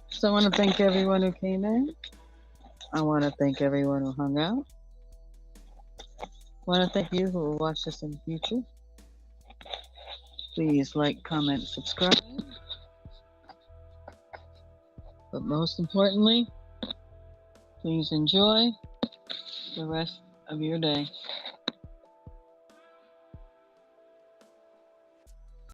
So I want to thank everyone who came in. I want to thank everyone who hung out. I want to thank you who will watch this in the future. Please like, comment, subscribe. But most importantly, please enjoy the rest of your day.